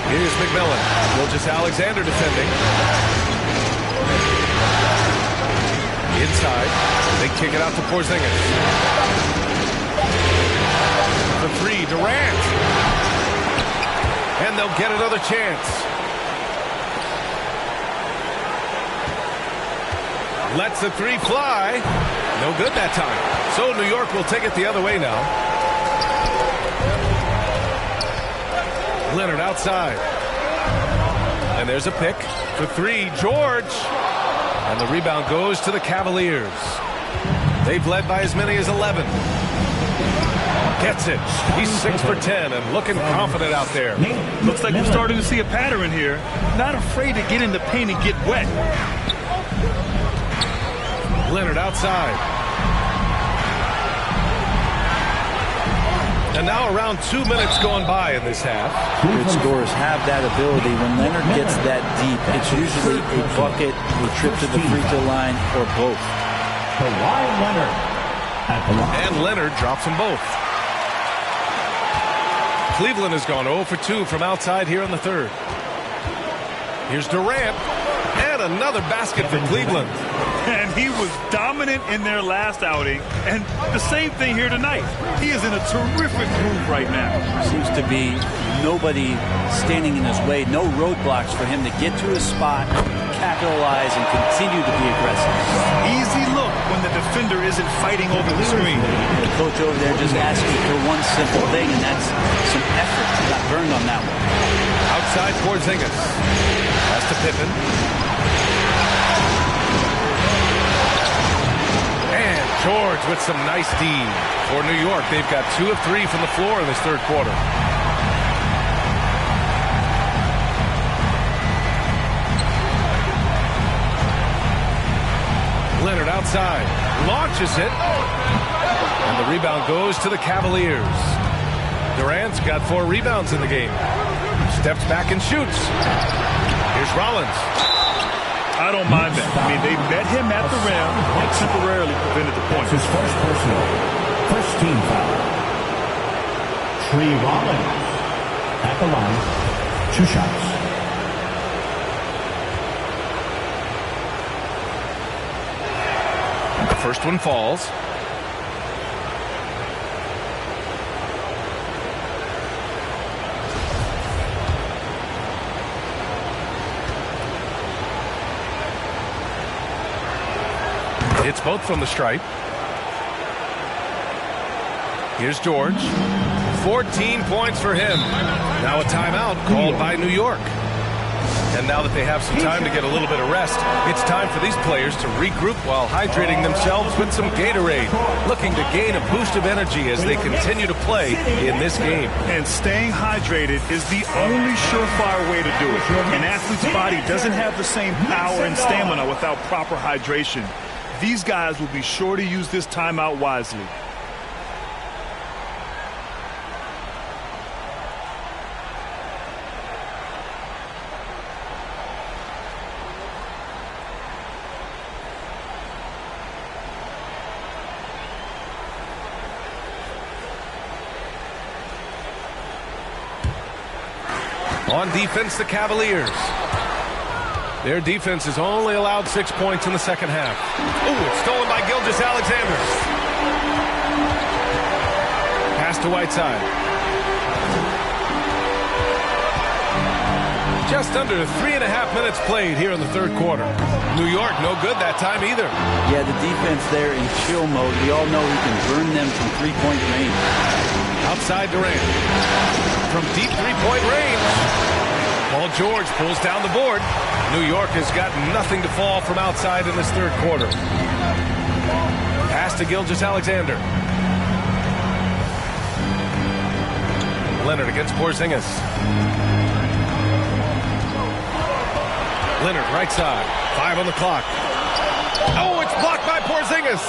Here's McMillan. Gilgeous-Alexander defending. Inside. They kick it out to Porzingis. The 3, Durant. And they'll get another chance. Lets the 3 fly. No good that time. So New York will take it the other way now. Leonard outside. And there's a pick. For 3, George. And the rebound goes to the Cavaliers. They've led by as many as 11. Gets it. He's 6 for 10 and looking confident out there. Looks like we're starting to see a pattern here. Not afraid to get in the paint and get wet. Leonard outside. And now around 2 minutes gone by in this half. Good scorers have that ability. When Leonard gets that deep, it's usually a bucket, a trip to the free throw line, or both. Kawhi Leonard. And Leonard drops them both. Cleveland has gone 0 for 2 from outside here in the third. Here's Durant. And another basket for Cleveland. And he was dominant in their last outing. And the same thing here tonight. He is in a terrific groove right now. Seems to be nobody standing in his way. No roadblocks for him to get to his spot, capitalize, and continue to be aggressive. Easy look when the defender isn't fighting over the screen. The coach over there just asking for one simple thing, and that's some effort. Got burned on that one. Outside Porzingis. Pass to Pippen. And George with some nice D. For New York, they've got 2 of 3 from the floor in this third quarter. outside. Launches it. And the rebound goes to the Cavaliers. Durant's got 4 rebounds in the game. Steps back and shoots. Here's Rollins. I don't mind that. I mean, they met him at the rim and temporarily prevented the point. His first personal. First team foul. Tree Rollins at the line. 2 shots. The first one falls. Hits both from the stripe. Here's George. 14 points for him. Now a timeout called by New York. And now that they have some time to get a little bit of rest, it's time for these players to regroup while hydrating themselves with some Gatorade, looking to gain a boost of energy as they continue to play in this game. And staying hydrated is the only surefire way to do it. An athlete's body doesn't have the same power and stamina without proper hydration. These guys will be sure to use this timeout wisely. On defense, the Cavaliers. Their defense has only allowed 6 points in the second half. Ooh, it's stolen by Gilgeous-Alexander. Pass to Whiteside. Just under 3.5 minutes played here in the third quarter. New York, no good that time either. Yeah, the defense there in chill mode. We all know he can burn them from three-point range. Outside Durant. From deep three-point range. Paul George pulls down the board. New York has got nothing to fall from outside in this third quarter. Pass to Gilgeous-Alexander. Leonard against Porzingis. Leonard, right side. 5 on the clock. Oh, it's blocked by Porzingis.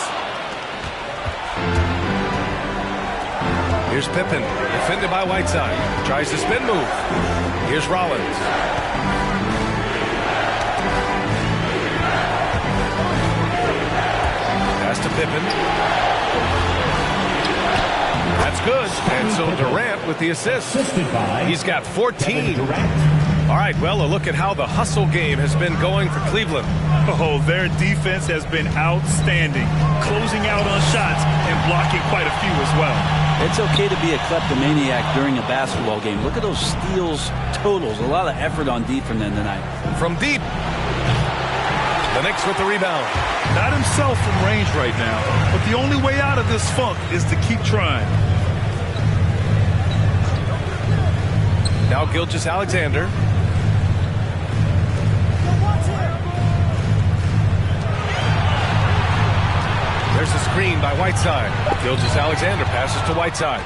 Here's Pippen, defended by Whiteside. Tries the spin move. Here's Rollins. Pass to Pippen. That's good. And so Durant with the assist. He's got 14. All right, well, a look at how the hustle game has been going for Cleveland. Oh, their defense has been outstanding, closing out on shots and blocking quite a few as well. It's okay to be a kleptomaniac during a basketball game. Look at those steals totals. A lot of effort on deep from them tonight. From deep. The Knicks with the rebound. Not himself from range right now, but the only way out of this funk is to keep trying. Now Gilgeous-Alexander. There's a screen by Whiteside. Gilgeous-Alexander passes to Whiteside.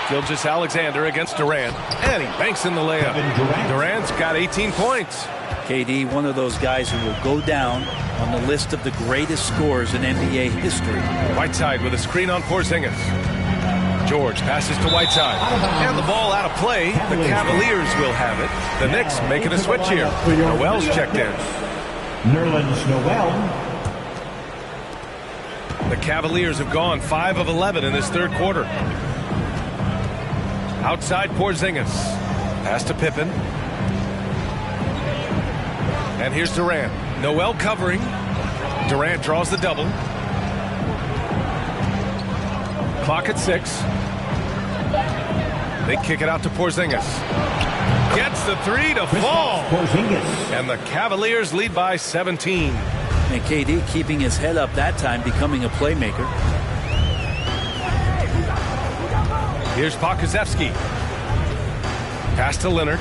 Gilgeous-Alexander against Durant. And he banks in the layup. Durant's got 18 points. KD, one of those guys who will go down on the list of the greatest scorers in NBA history. Whiteside with a screen on Porzingis. George passes to Whiteside. And the ball out of play. The Cavaliers will have it. The Knicks making a switch here. Noel's checked in. Nerlens Noel. The Cavaliers have gone 5 of 11 in this third quarter. Outside Porzingis. Pass to Pippen. And here's Durant. Noel covering. Durant draws the double. Clock at 6. They kick it out to Porzingis. Gets the 3 to fall. And the Cavaliers lead by 17. And KD keeping his head up that time, becoming a playmaker. Here's Pokusevski. Pass to Leonard.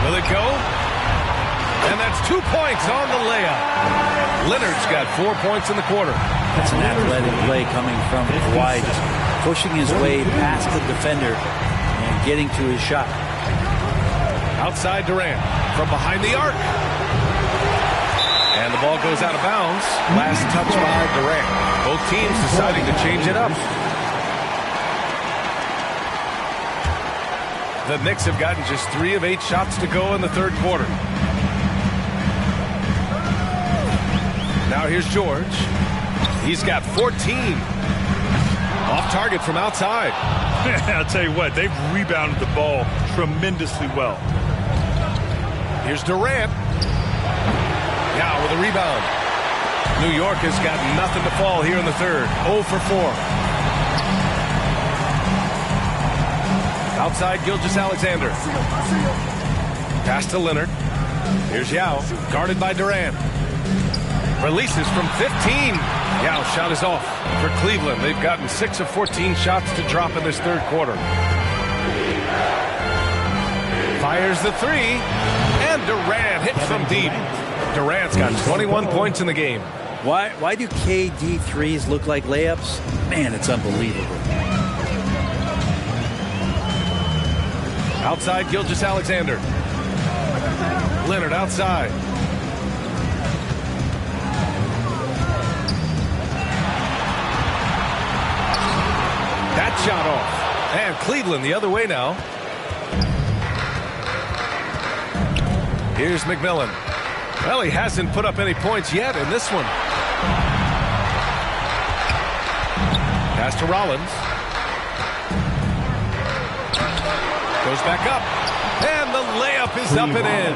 Will it go? And that's 2 points on the layup. Leonard's got 4 points in the quarter. That's an athletic play coming from Kawhi, just pushing his way past the defender and getting to his shot. Outside Durant from behind the arc. And the ball goes out of bounds. Last touch by Durant. Both teams deciding to change it up. The Knicks have gotten just 3 of 8 shots to go in the third quarter. Now here's George. He's got 14. Off target from outside. I'll tell you what, they've rebounded the ball tremendously well. Here's Durant. Now with a rebound. New York has got nothing to fall here in the third. 0 for 4. Outside Gilgeous-Alexander. Pass to Leonard. Here's Yao, guarded by Durant. Releases from 15. Yao shot is off for Cleveland. They've gotten 6 of 14 shots to drop in this third quarter. Fires the 3. And Durant hits from deep. Durant's got 21 points in the game. Why do KD threes look like layups? Man, it's unbelievable. Outside Gilgeous-Alexander. Leonard outside. That shot off. And Cleveland the other way now. Here's McMillan. Well, he hasn't put up any points yet in this one. Pass to Rollins. Goes back up. And the layup is up and in.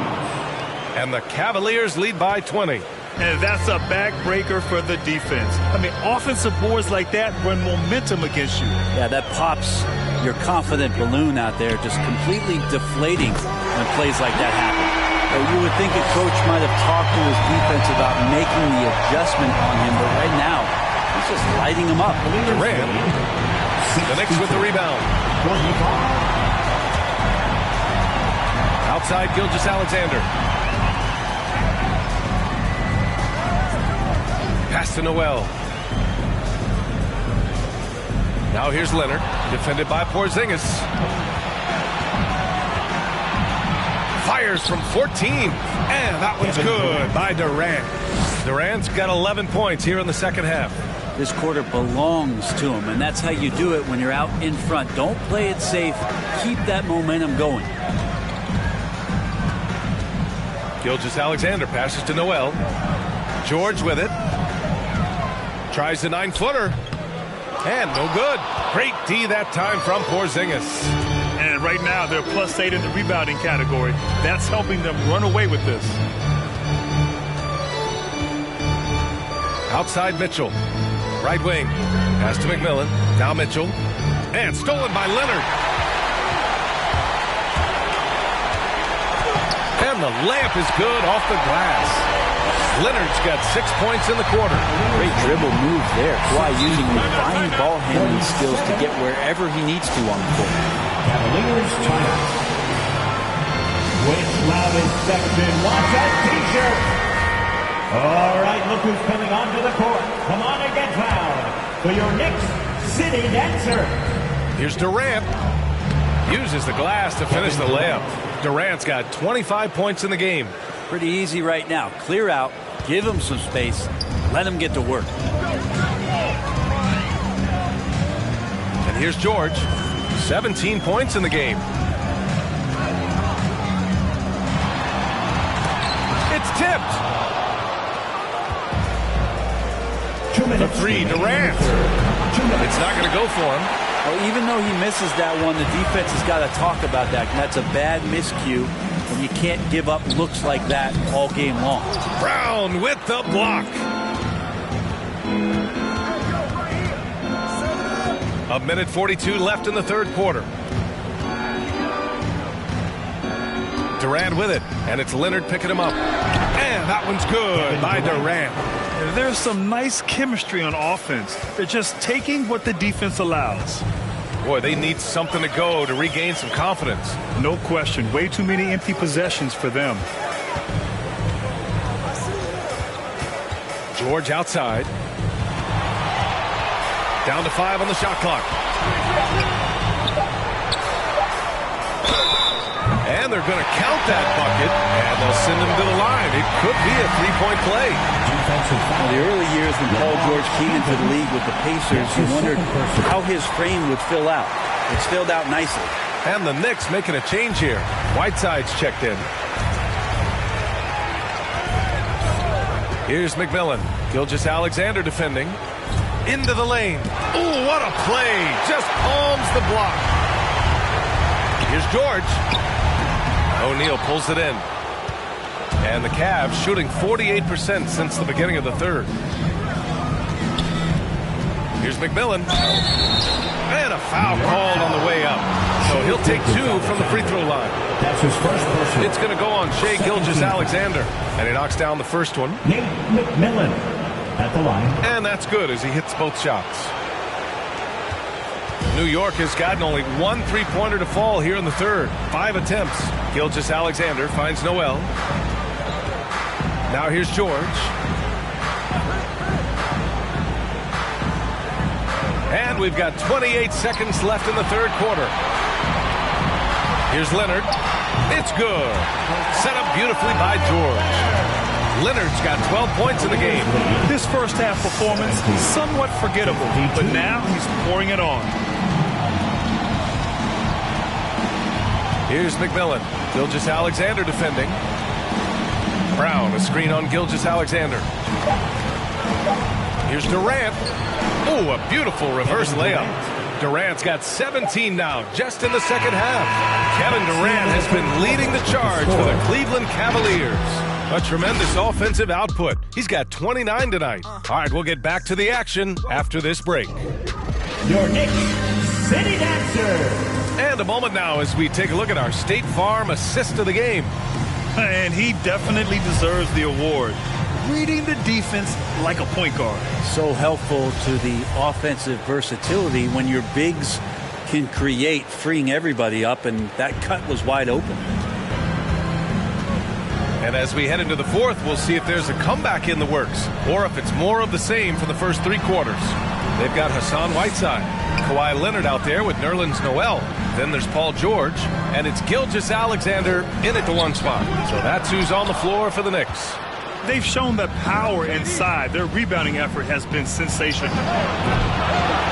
And the Cavaliers lead by 20. And that's a backbreaker for the defense. I mean, offensive boards like that run momentum against you. Yeah, that pops your confident balloon out there, just completely deflating when plays like that happen. You would think a coach might have talked to his defense about making the adjustment on him, but right now, he's just lighting him up. Durant. The Knicks with the rebound. Outside Gilgeous-Alexander. Pass to Noel. Now here's Leonard, defended by Porzingis. Fires from 14, and that one's good by Durant. Durant's got 11 points here in the second half. This quarter belongs to him, and that's how you do it when you're out in front. Don't play it safe. Keep that momentum going. Gilgeous-Alexander passes to Noel. George with it. Tries the 9-footer. And no good. Great D that time from Porzingis. And right now, they're +8 in the rebounding category. That's helping them run away with this. Outside Mitchell. Right wing. Pass to McMillan. Now Mitchell. And stolen by Leonard. And the layup is good off the glass. Leonard's got 6 points in the quarter. Great dribble move there. Kawhi using refined ball handling skills to get wherever he needs to on the court. Cavaliers timeout. With loudest section, watch that t-shirt. All right, look who's coming onto the court. Come on and get fouled for your Knicks City Dancer. Here's Durant. Uses the glass to finish the layup. Durant's got 25 points in the game. Pretty easy right now. Clear out, give him some space, let him get to work. And here's George. 17 points in the game. It's tipped. The 3, Durant. It's not going to go for him. Well, even though he misses that one, the defense has got to talk about that. And that's a bad miscue. And you can't give up looks like that all game long. Brown with the block. A minute 42 left in the third quarter. Durant with it, and it's Leonard picking him up. And that one's good by Durant. There's some nice chemistry on offense. They're just taking what the defense allows. Boy, they need something to go to regain some confidence. No question. Way too many empty possessions for them. George outside. Down to 5 on the shot clock. And they're going to count that bucket, and they'll send him to the line. It could be a three-point play. Well, the early years when Paul George came into the league with the Pacers, you wondered how his frame would fill out. It's filled out nicely. And the Knicks making a change here. Whiteside's checked in. Here's McMillan. Gilgeous-Alexander defending. Into the lane. Ooh, what a play. Just palms the block. Here's George. O'Neal pulls it in. And the Cavs shooting 48% since the beginning of the third. Here's McMillan. And a foul called on the way up. So he'll take 2 from the free throw line. That's his first personal. It's going to go on Shai Gilgeous-Alexander. And he knocks down the first one. Nate McMillan at the line. And that's good as he hits both shots. New York has gotten only 1 3-pointer to fall here in the third. 5 attempts. Gilgeous-Alexander finds Noel. Now here's George. And we've got 28 seconds left in the third quarter. Here's Leonard. It's good. Set up beautifully by George. Leonard's got 12 points in the game. This first half performance is somewhat forgettable, but now he's pouring it on. Here's McMillan. Gilgeous-Alexander defending. Brown, a screen on Gilgeous-Alexander. Here's Durant. Oh, a beautiful reverse layup. Durant's got 17 now, just in the second half. Kevin Durant has been leading the charge for the Cleveland Cavaliers. A tremendous offensive output. He's got 29 tonight. All right, we'll get back to the action after this break. Your Knicks City Dancer. And a moment now as we take a look at our State Farm assist of the game. And he definitely deserves the award. Reading the defense like a point guard. So helpful to the offensive versatility when your bigs can create, freeing everybody up, and that cut was wide open. And as we head into the fourth, we'll see if there's a comeback in the works or if it's more of the same for the first 3 quarters. They've got Hassan Whiteside, Kawhi Leonard out there with Nerlens Noel. Then there's Paul George, and it's Gilgeous-Alexander in at the 1 spot. So that's who's on the floor for the Knicks. They've shown that power inside. Their rebounding effort has been sensational.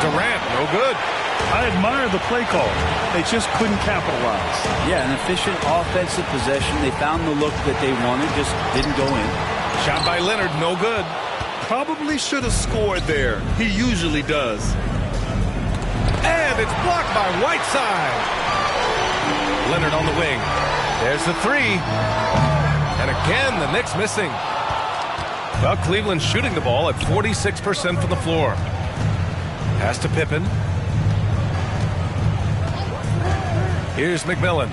Durant, no good. I admire the play call. They just couldn't capitalize. Yeah, an efficient offensive possession. They found the look that they wanted, just didn't go in. Shot by Leonard, no good. Probably should have scored there. He usually does. And it's blocked by Whiteside. Leonard on the wing. There's the 3. And again, the Knicks missing. Well, Cleveland shooting the ball at 46% from the floor. Pass to Pippen. Here's McMillan.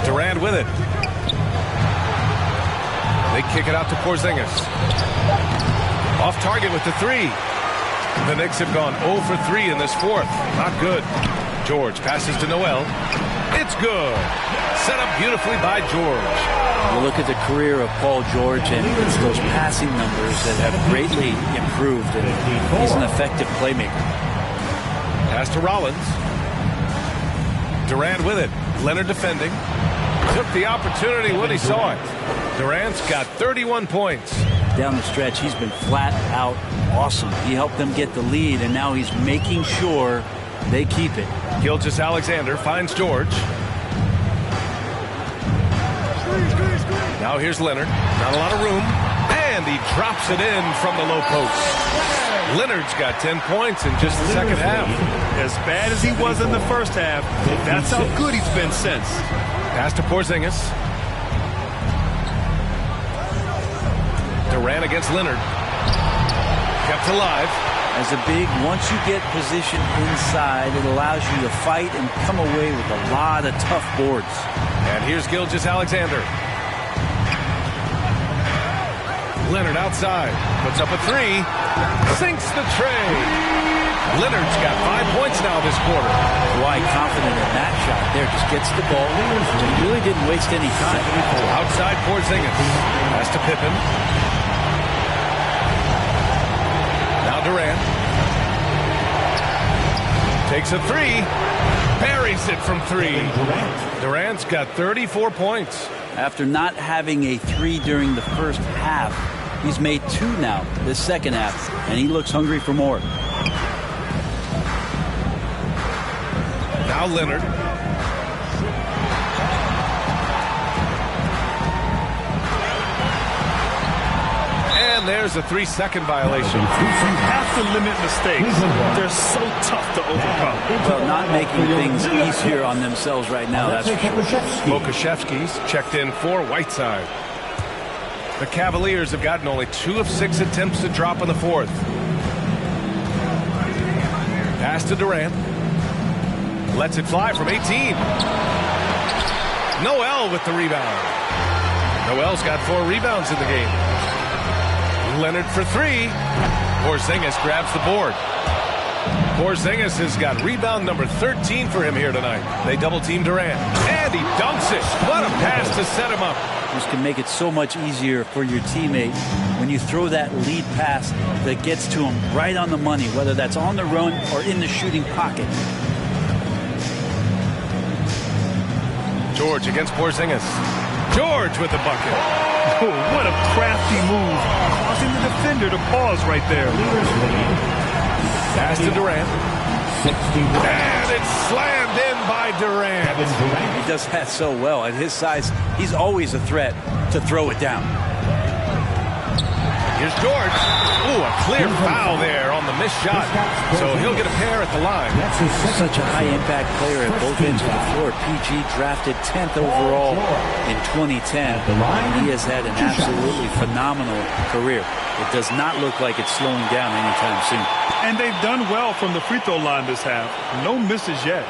Durant with it. They kick it out to Porzingis. Off target with the 3. The Knicks have gone 0 for 3 in this fourth. Not good. George passes to Noel. It's good. Set up beautifully by George. You look at the career of Paul George, and it's those passing numbers that have greatly improved. And he's an effective playmaker. Pass to Rollins. Durant with it. Leonard defending. Took the opportunity when he saw it. Durant's got 31 points. Down the stretch, he's been flat out awesome. He helped them get the lead, and now he's making sure they keep it. Gilgeous-Alexander finds George. Now here's Leonard. Not a lot of room. And he drops it in from the low post. Leonard's got 10 points in just the second half. As bad as he was in the first half, that's how good he's been since. Pass to Porzingis. Durant against Leonard. Kept alive. As a big, once you get position inside, it allows you to fight and come away with a lot of tough boards. And here's Gilgeous-Alexander. Leonard outside. Puts up a 3. Sinks the tray. Leonard's got 5 points now this quarter. Kawhi confident in that shot there. Just gets the ball. He really didn't waste any time. Outside Porzingis. Pass to Pippen. Now Durant. Takes a three. Buries it from three. Durant's got 34 points. After not having a three during the first half, he's made two now this second half, and he looks hungry for more. Now Leonard. And there's a 3-second violation. You have to limit mistakes. They're so tough to overcome. Well, not making things easier on themselves right now, that's for sure. Mokashevsky's checked in for Whiteside. The Cavaliers have gotten only 2 of 6 attempts to drop in the fourth. Pass to Durant. Lets it fly from 18. Noel with the rebound. Noel's got 4 rebounds in the game. Leonard for 3. Porzingis grabs the board. Porzingis has got rebound number 13 for him here tonight. They double team Durant. And he dunks it. What a pass to set him up. This can make it so much easier for your teammate when you throw that lead pass that gets to him right on the money, whether that's on the run or in the shooting pocket. George against Porzingis. George with the bucket. Oh, what a crafty move, causing the defender to pause right there. Pass to Durant. And it's slammed in by Durant. He does that so well. At his size, he's always a threat to throw it down. Here's George. Ooh, a clear foul there on the missed shot. So he'll get a pair at the line. Such a high-impact player at both ends of the floor. PG drafted 10th overall in 2010. He has had an absolutely phenomenal career. It does not look like it's slowing down anytime soon. And they've done well from the free throw line this half. No misses yet.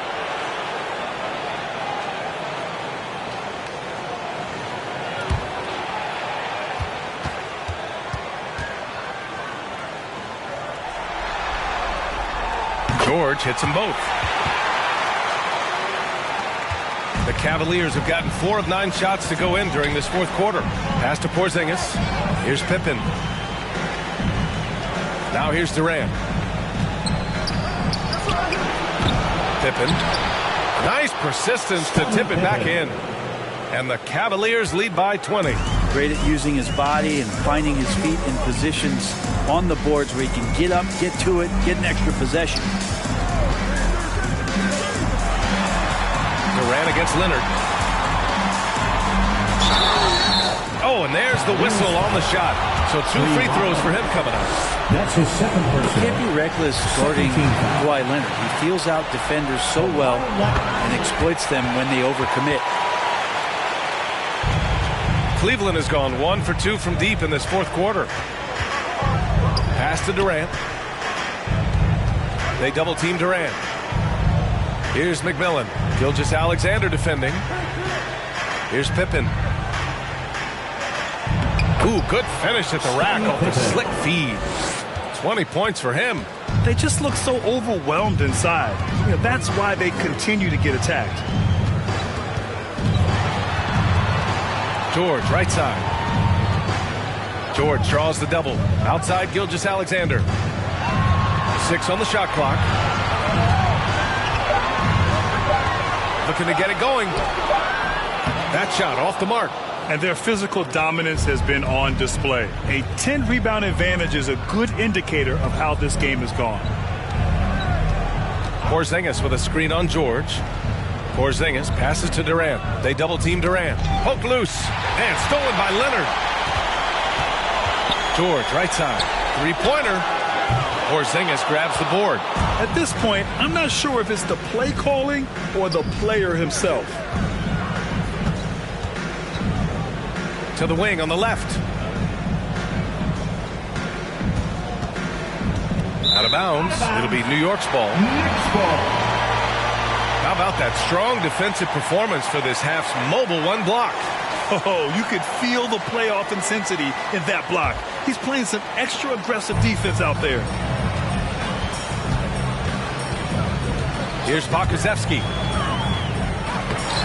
George hits them both. The Cavaliers have gotten 4 of 9 shots to go in during this fourth quarter. Pass to Porzingis. Here's Pippen. Now here's Durant. Pippen. Nice persistence to tip it back in. And the Cavaliers lead by 20. Great at using his body and finding his feet in positions on the boards where he can get up, get to it, get an extra possession. Durant against Leonard. Oh, and there's the whistle on the shot. So 2 free throws for him coming up. That's his second person. Can't be reckless guarding Kawhi Leonard. He feels out defenders so well and exploits them when they overcommit. Cleveland has gone 1 for 2 from deep in this fourth quarter. Pass to Durant. They double team Durant. Here's McMillan. Gilgeous-Alexander defending. Here's Pippen. Ooh, good finish at the rack off the slick feed. 20 points for him. They just look so overwhelmed inside. You know, that's why they continue to get attacked. George, right side. George draws the double. Outside, Gilgeous-Alexander. 6 on the shot clock. Looking to get it going. That shot off the mark. And their physical dominance has been on display. A 10-rebound advantage is a good indicator of how this game has gone. Porzingis with a screen on George. Porzingis passes to Durant. They double team Durant. Poked loose. And stolen by Leonard. George, right side. 3-pointer. Porzingis grabs the board. At this point, I'm not sure if it's the play calling or the player himself. To the wing on the left. Out of bounds. It'll be New York's ball. How about that strong defensive performance for this half's mobile 1 block? Oh, you could feel the playoff intensity in that block. He's playing some extra aggressive defense out there. Here's Pokusevski.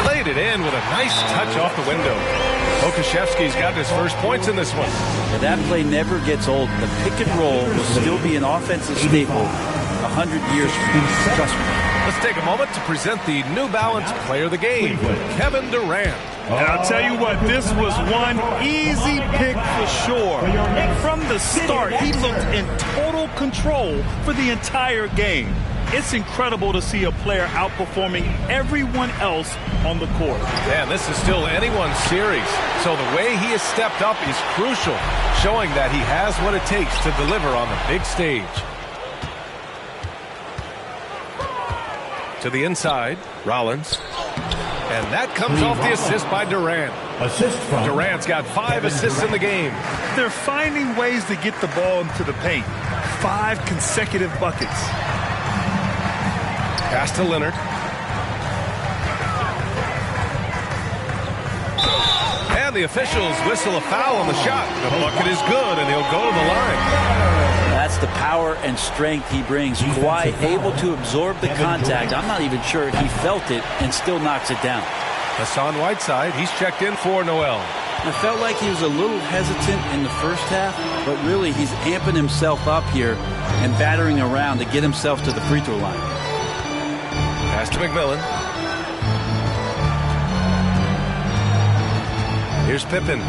Laid it in with a nice touch off the window. Pokusevski's got his first points in this one. Yeah, that play never gets old. The pick and roll will still be an offensive staple 100 years from now. Trust me. Let's take a moment to present the New Balance Player of the Game, Kevin Durant. And I'll tell you what, this was one easy pick for sure. From the start, he looked in total control for the entire game. It's incredible to see a player outperforming everyone else on the court. Yeah, this is still anyone's series. So the way he has stepped up is crucial, showing that he has what it takes to deliver on the big stage. To the inside, Rollins. And that comes off the assist by Durant. Durant's got 5 assists in the game. They're finding ways to get the ball into the paint. 5 consecutive buckets. Pass to Leonard. And the officials whistle a foul on the shot. The bucket is good, and he'll go to the line. That's the power and strength he brings. Kawhi able to absorb the contact. I'm not even sure he felt it and still knocks it down. Hassan Whiteside, he's checked in for Noel. I felt like he was a little hesitant in the first half, but really he's amping himself up here and battering around to get himself to the free throw line. Pass to McMillan. Here's Pippen.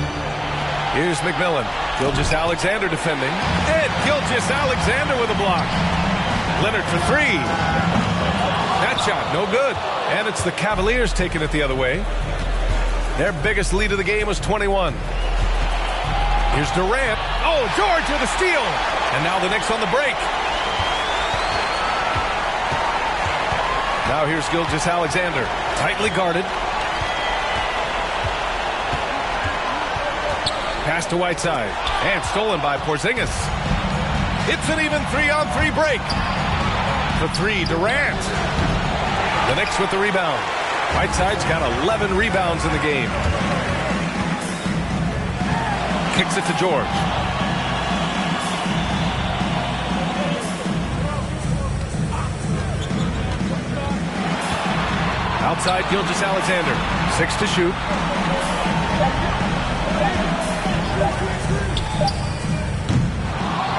Here's McMillan. Gilgeous-Alexander defending. And Gilgeous-Alexander with a block. Leonard for 3. That shot, no good. And it's the Cavaliers taking it the other way. Their biggest lead of the game was 21. Here's Durant. Oh, George with a steal. And now the Knicks on the break. Now here's Gilgeous-Alexander. Tightly guarded. Pass to Whiteside. And stolen by Porzingis. It's an even 3-on-3 break. For 3, Durant. The Knicks with the rebound. Whiteside's got 11 rebounds in the game. Kicks it to George. Outside Gilgeous-Alexander. 6 to shoot.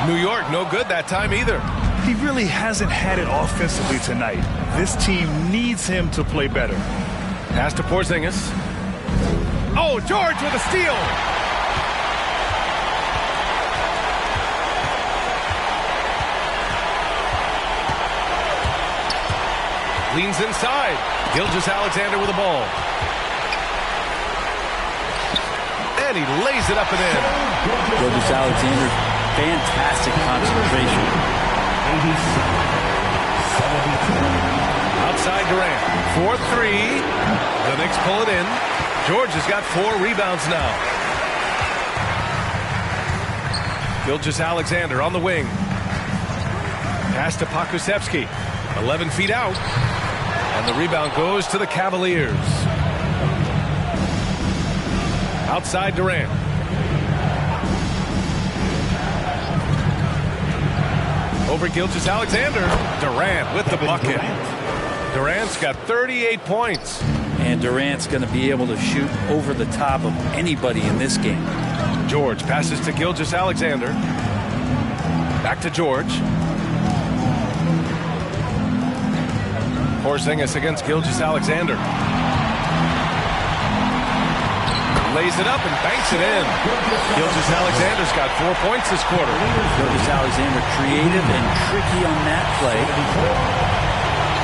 New York, no good that time either. He really hasn't had it offensively tonight. This team needs him to play better. Pass to Porzingis. Oh, George with a steal. Leans inside. Gilgeous-Alexander with the ball. And he lays it up and in. Gilgeous-Alexander, fantastic concentration. Outside Durant. 4-3. The Knicks pull it in. George has got 4 rebounds now. Gilgeous-Alexander on the wing. Pass to Pokusevski. 11 feet out. And the rebound goes to the Cavaliers. Outside Durant. Over Gilgeous-Alexander. Durant with the bucket. Durant's got 38 points. And Durant's going to be able to shoot over the top of anybody in this game. George passes to Gilgeous-Alexander. Back to George. Porzingis against Gilgeous-Alexander. Lays it up and banks it in. Gilgeous-Alexander's got 4 points this quarter. Gilgeous-Alexander creative and tricky on that play.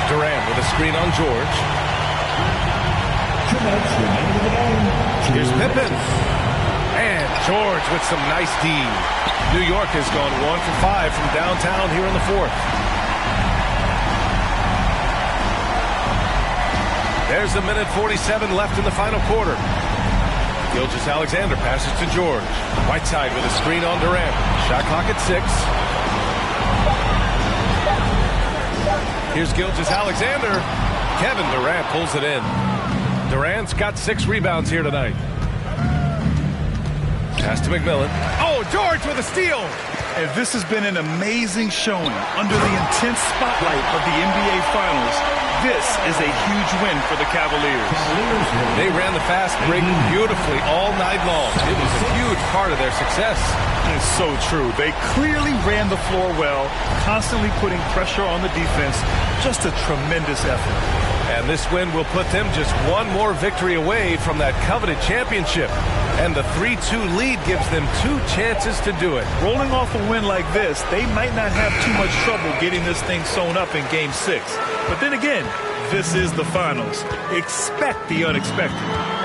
Durant with a screen on George. Here's Pippen. And George with some nice D. New York has gone 1 for 5 from downtown here in the 4th. There's a minute 47 left in the final quarter. Gilgeous-Alexander passes to George. Whiteside with a screen on Durant. Shot clock at 6. Here's Gilgeous-Alexander. Kevin Durant pulls it in. Durant's got 6 rebounds here tonight. Pass to McMillan. Oh, George with a steal. And this has been an amazing showing under the intense spotlight of the NBA Finals. This is a huge win for the Cavaliers. They ran the fast break beautifully all night long. It was a huge part of their success. It's so true. They clearly ran the floor well, constantly putting pressure on the defense. Just a tremendous effort. And this win will put them just one more victory away from that coveted championship. And the 3-2 lead gives them 2 chances to do it. Rolling off a win like this, they might not have too much trouble getting this thing sewn up in Game 6. But then again, this is the finals. Expect the unexpected.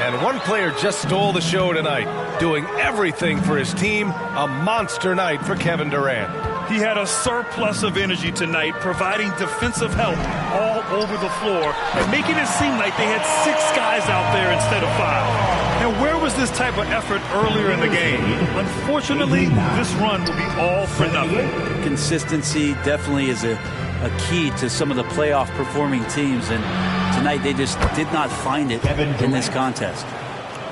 And one player just stole the show tonight, doing everything for his team. A monster night for Kevin Durant. He had a surplus of energy tonight, providing defensive help all over the floor and making it seem like they had 6 guys out there instead of 5. And where was this type of effort earlier in the game? Unfortunately, this run will be all for nothing. Consistency definitely is a key to some of the playoff performing teams, and tonight they just did not find it in this contest.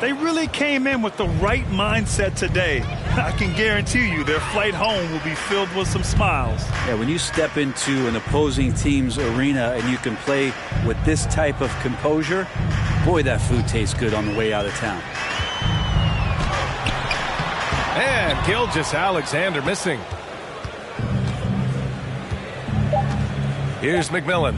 They really came in with the right mindset today. I can guarantee you their flight home will be filled with some smiles. Yeah, when you step into an opposing team's arena and you can play with this type of composure, boy, that food tastes good on the way out of town. And Gilgeous-Alexander missing. Here's McMillan.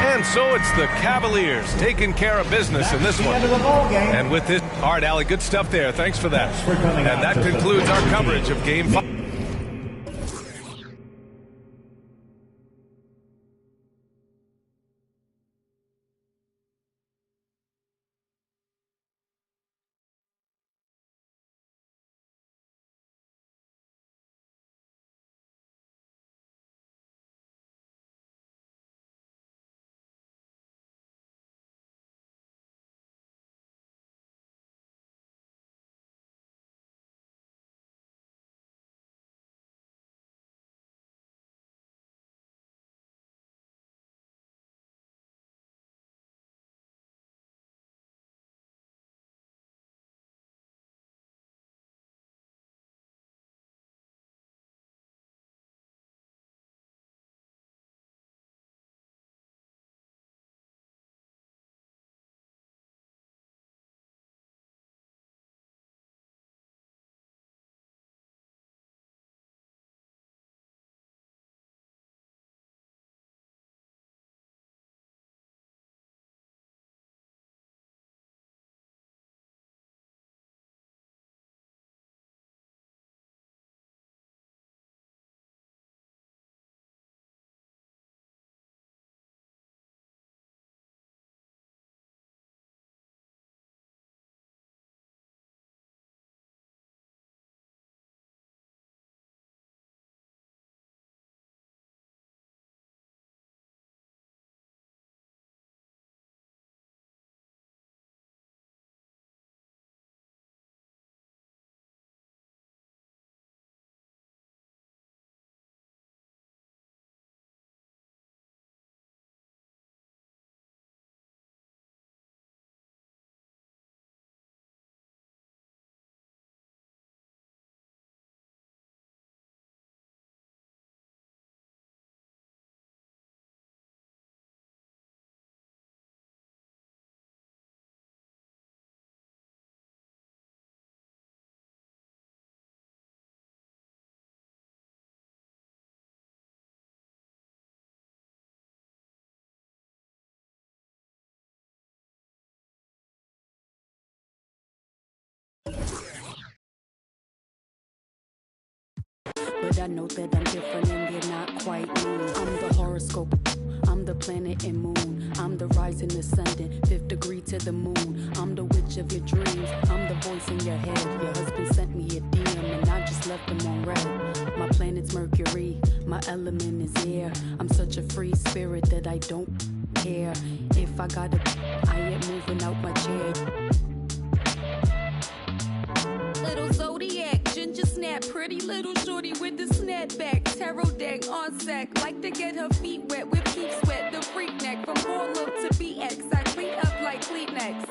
And so it's the Cavaliers taking care of business in this one. And with this, all right, Allie, good stuff there. Thanks for that. And that concludes our coverage of Game 5. But I know that I'm different and they're not quite me. I'm the horoscope, I'm the planet and moon. I'm the rising ascendant, 5th degree to the moon. I'm the witch of your dreams, I'm the voice in your head. Your husband sent me a DM and I just left him on red. My planet's Mercury, my element is air. I'm such a free spirit that I don't care. If I gotta, I ain't moving out my chair. Little Zodiac, ginger snap, pretty little shorty with the snapback, tarot deck on sack, like to get her feet wet with peep sweat, the freak neck from Harlem to BX, I clean up like Kleenex.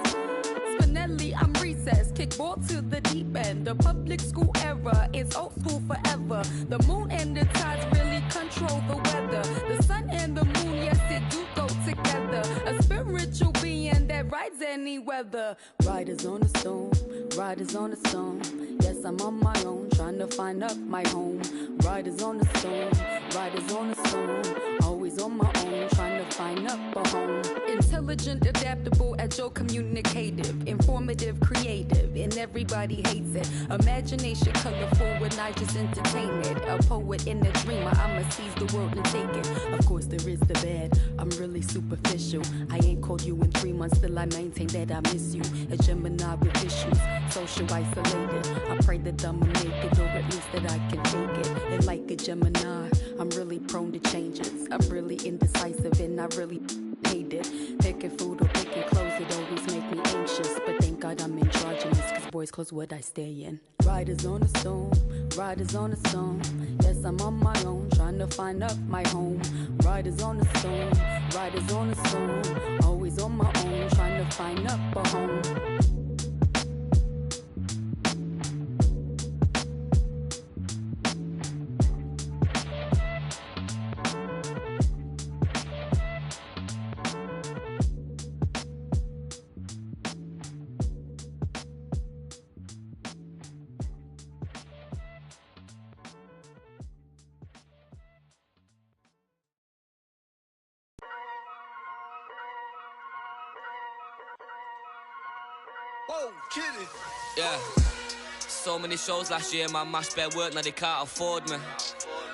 Spinelli, I'm recessed, kick ball to the deep end, the public school era. It's old school forever. The moon and the tides really control the weather. The sun and the moon, yes, it do go together. A spiritual being that rides any weather. Riders on the stone, riders on the stone. Yes, I'm on my own, trying to find up my home. Riders on the stone, riders on the stone. Always on my own, trying to find up a home. Intelligent, adaptable, agile, communicative, informative, creative, and everybody hates it. Imagination colorful when I just entertain it. A poet and a dreamer, I'ma seize the world and take it. Of course there is the bad, I'm really superficial. I ain't called you in 3 months, still I maintain that I miss you. A Gemini with issues, social isolated. I pray that I'ma make it, or at least that I can fake it. And like a Gemini, I'm really prone to changes. I'm really indecisive and I really hate it. Picking food or picking clothes, it always make me anxious. But thank God I'm androgynous, cause boys clothes what I stay in. Riders on the stone, riders on the stone. Yes, I'm on my own, trying to find up my home. Riders on the stone, riders on the stone. Always on my own, trying to find up a home. Whoa, kid it. Yeah. So many shows last year, man, mashed bare work, now they can't afford me.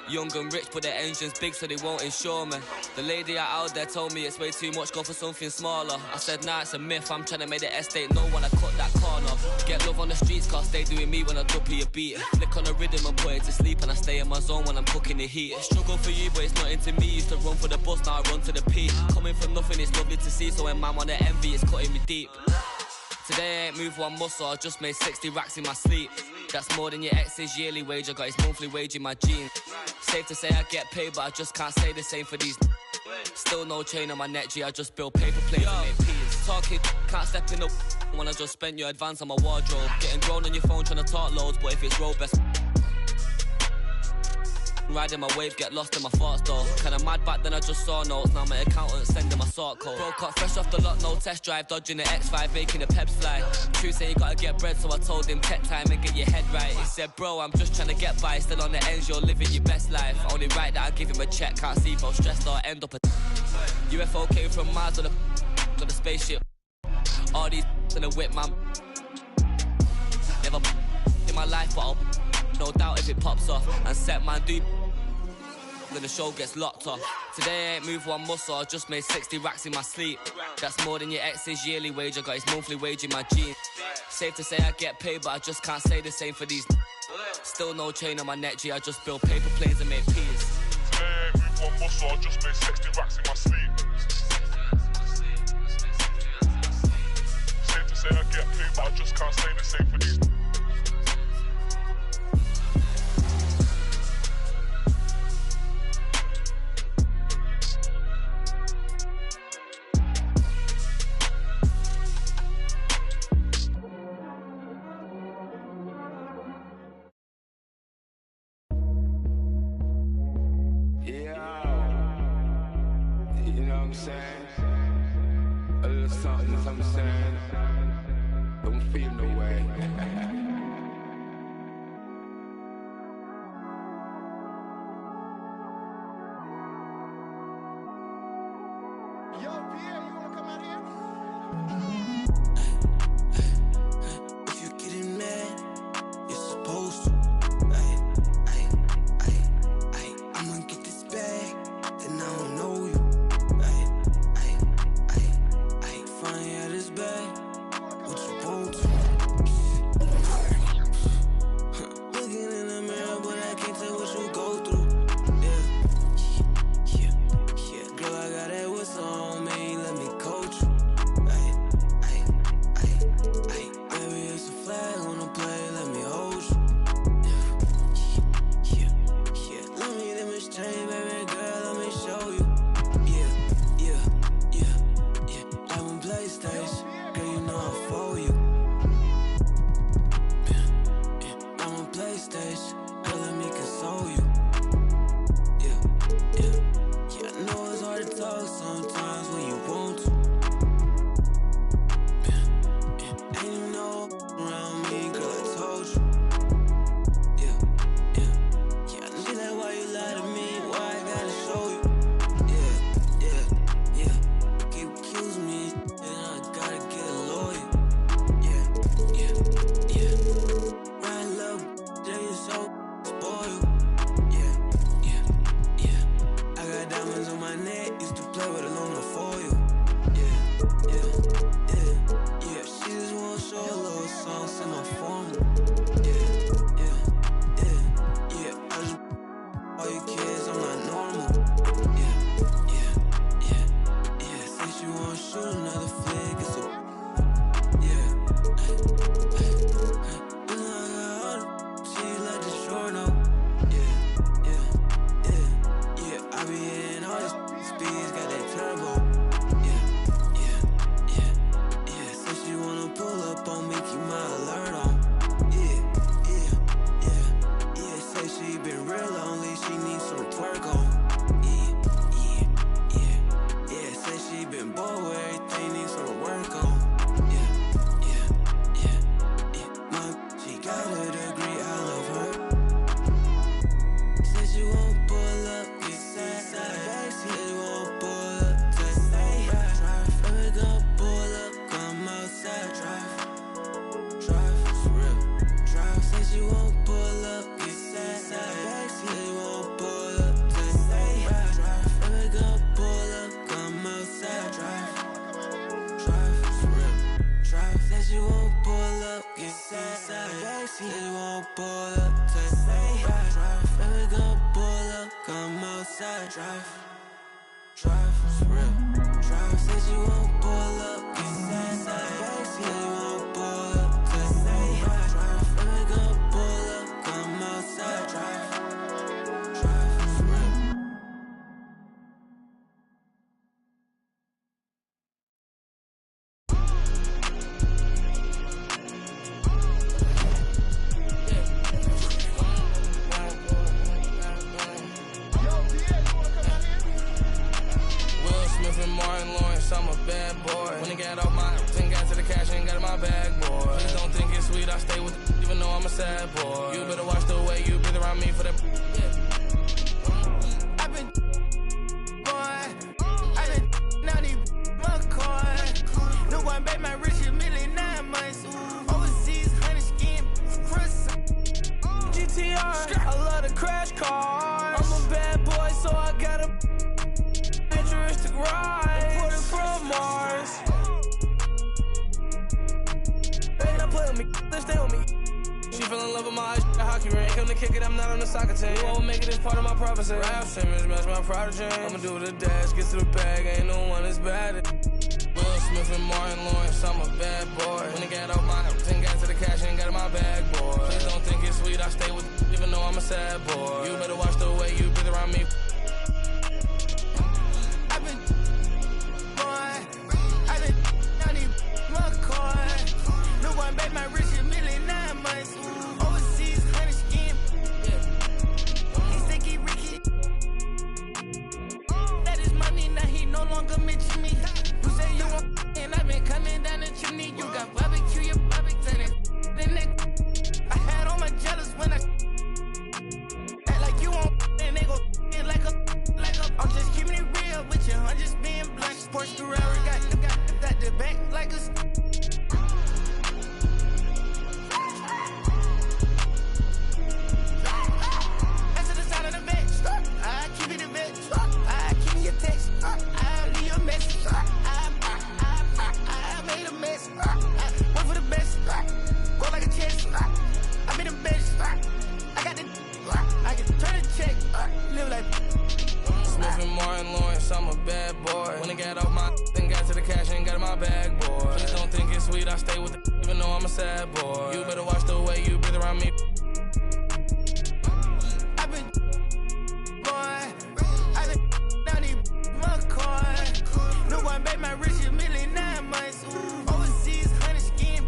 Young and rich, but their engine's big, so they won't insure me. The lady out there told me it's way too much, go for something smaller. I said, nah, it's a myth, I'm trying to make the estate know when I cut that corner. Get love on the streets, cause they doing me when I duppy a beat. Flick on the rhythm and put it to sleep, and I stay in my zone when I'm cooking the heat. Struggle for you, but it's nothing to me. Used to run for the bus, now I run to the peak. Coming from nothing, it's lovely to see, so when man wanna envy, it's cutting me deep. Today I ain't moved one muscle, I just made 60 racks in my sleep. That's more than your ex's yearly wage, I got his monthly wage in my jeans. Safe to say I get paid, but I just can't say the same for these. Still no chain on my neck, G, I just build paper planes and make peas. Talking, can't step in up when I just spent your advance on my wardrobe. Getting grown on your phone trying to talk loads, but if it's road best. Riding my wave, get lost in my thoughts though. Kinda mad back then I just saw notes, now my accountant sending my sort code. Broke up fresh off the lot, no test drive, dodging the X5, making the peps fly. True say you gotta get bread, so I told him tech time and get your head right. He said, bro, I'm just trying to get by, still on the ends, you're living your best life. Only right that I give him a check, can't see if I'm stressed or end up a UFO came from Mars on the spaceship. All these in the whip, man. Never in my life, but I'll no doubt if it pops off. And set man do then the show gets locked off. Today I ain't moved one muscle, I just made 60 racks in my sleep. That's more than your ex's yearly wage, I got his monthly wage in my jeans. Safe to say I get paid, but I just can't say the same for these. Still no chain on my neck, G, I just build paper planes and make peas. Today I ain't moved one muscle, I just made 60 racks in my sleep. Safe to say I get paid, but I just can't say the same for these. A little something saying. Don't feel no way. Yo, Pierre, you wanna come out here? If you're getting mad, you're supposed to. I'ma get this bag, then I don't know you. Find out this bag, what you want to. Looking in the mirror, but I can't tell what you go through. Yeah. Girl, I got that whistle on me, let me aluminum foil. Yeah, she just wanna show a little song, send no formula. Yeah, I just all you kids, I'm not normal. Yeah, say she wanna shoot another flick, it's a she let the short up. Yeah, I be in all this speeds, got that turbo. Yeah, say she wanna pull up on me, keep my alert on. Yeah, say she been real lonely, she needs some twerk on. Yeah, say she been bored with everything, needs some work on. She got a degree, I love her. Said she won't pull up, get sad. Said she won't pull up, just say drive. We're gon' pull up, come outside, drive, for real, drive. Said she won't pull up, get sad. Said she won't pull up, just say drive. We're gon' pull up, come outside, drive, for real, drive. Said she won't pull up, get sad. She won't pull up to say drive. We gon' pull up, come outside, drive, for real, drive. Say she won't pull up, get sad. She won't pull up to say drive. We gon' pull up, come outside, drive, for real. Martin Lawrence, I'm a bad boy. When I got off my thing, got to the cash and got in my bag, boy. Please don't think it's sweet, I stay with it, even though I'm a sad boy. You better watch the way you breathe around me for that. I've been now need my car. No one bet my rich a million 9 months. Overseas, honey skin, Chris. GTR, I love the crash cars. I'm a bad boy, so I got a futuristic ride, imported from Mars. They not play with me, they stay with me. She fell in love with my hockey ring. Come to kick it, I'm not on the soccer team. You won't make it as part of my prophecy. Ralph Simmons, match my prodigy. I'ma do the dash, get to the bag, ain't no one as bad as Will Smith and Martin Lawrence, I'm a bad boy. When I got off my thing, got to the cash and got in my bag, boy. Please don't think it's sweet, I stay with it, even though I'm a sad boy. You better watch the way you breathe around me. Bet my rich a million 9 months. Overseas, honey skin. He think he Ricky. That is money, now he no longer mention me. You say you want and I've been coming down the chimney. You got barbecue, your barbecue. Then I had all my jealous when I act like you want and they go like a. I'm just keeping it real with you. I'm just being blunt. Sports Ferrari got the back like a. I keep it a bitch. I keep me a text. I leave a message. I made a mess. Work for the best. Go like a chest. I made the best. I got the. I can turn the check. Live like. Smith and Martin Lawrence, I'm a bad boy. When I got off my thing, got to the cash and got in my bag, boy. Please don't think it's sweet, I stay with it, even though I'm a sad boy. You better watch the way you breathe around me. No one bet my rich a million 9 months. Overseas, honey skin.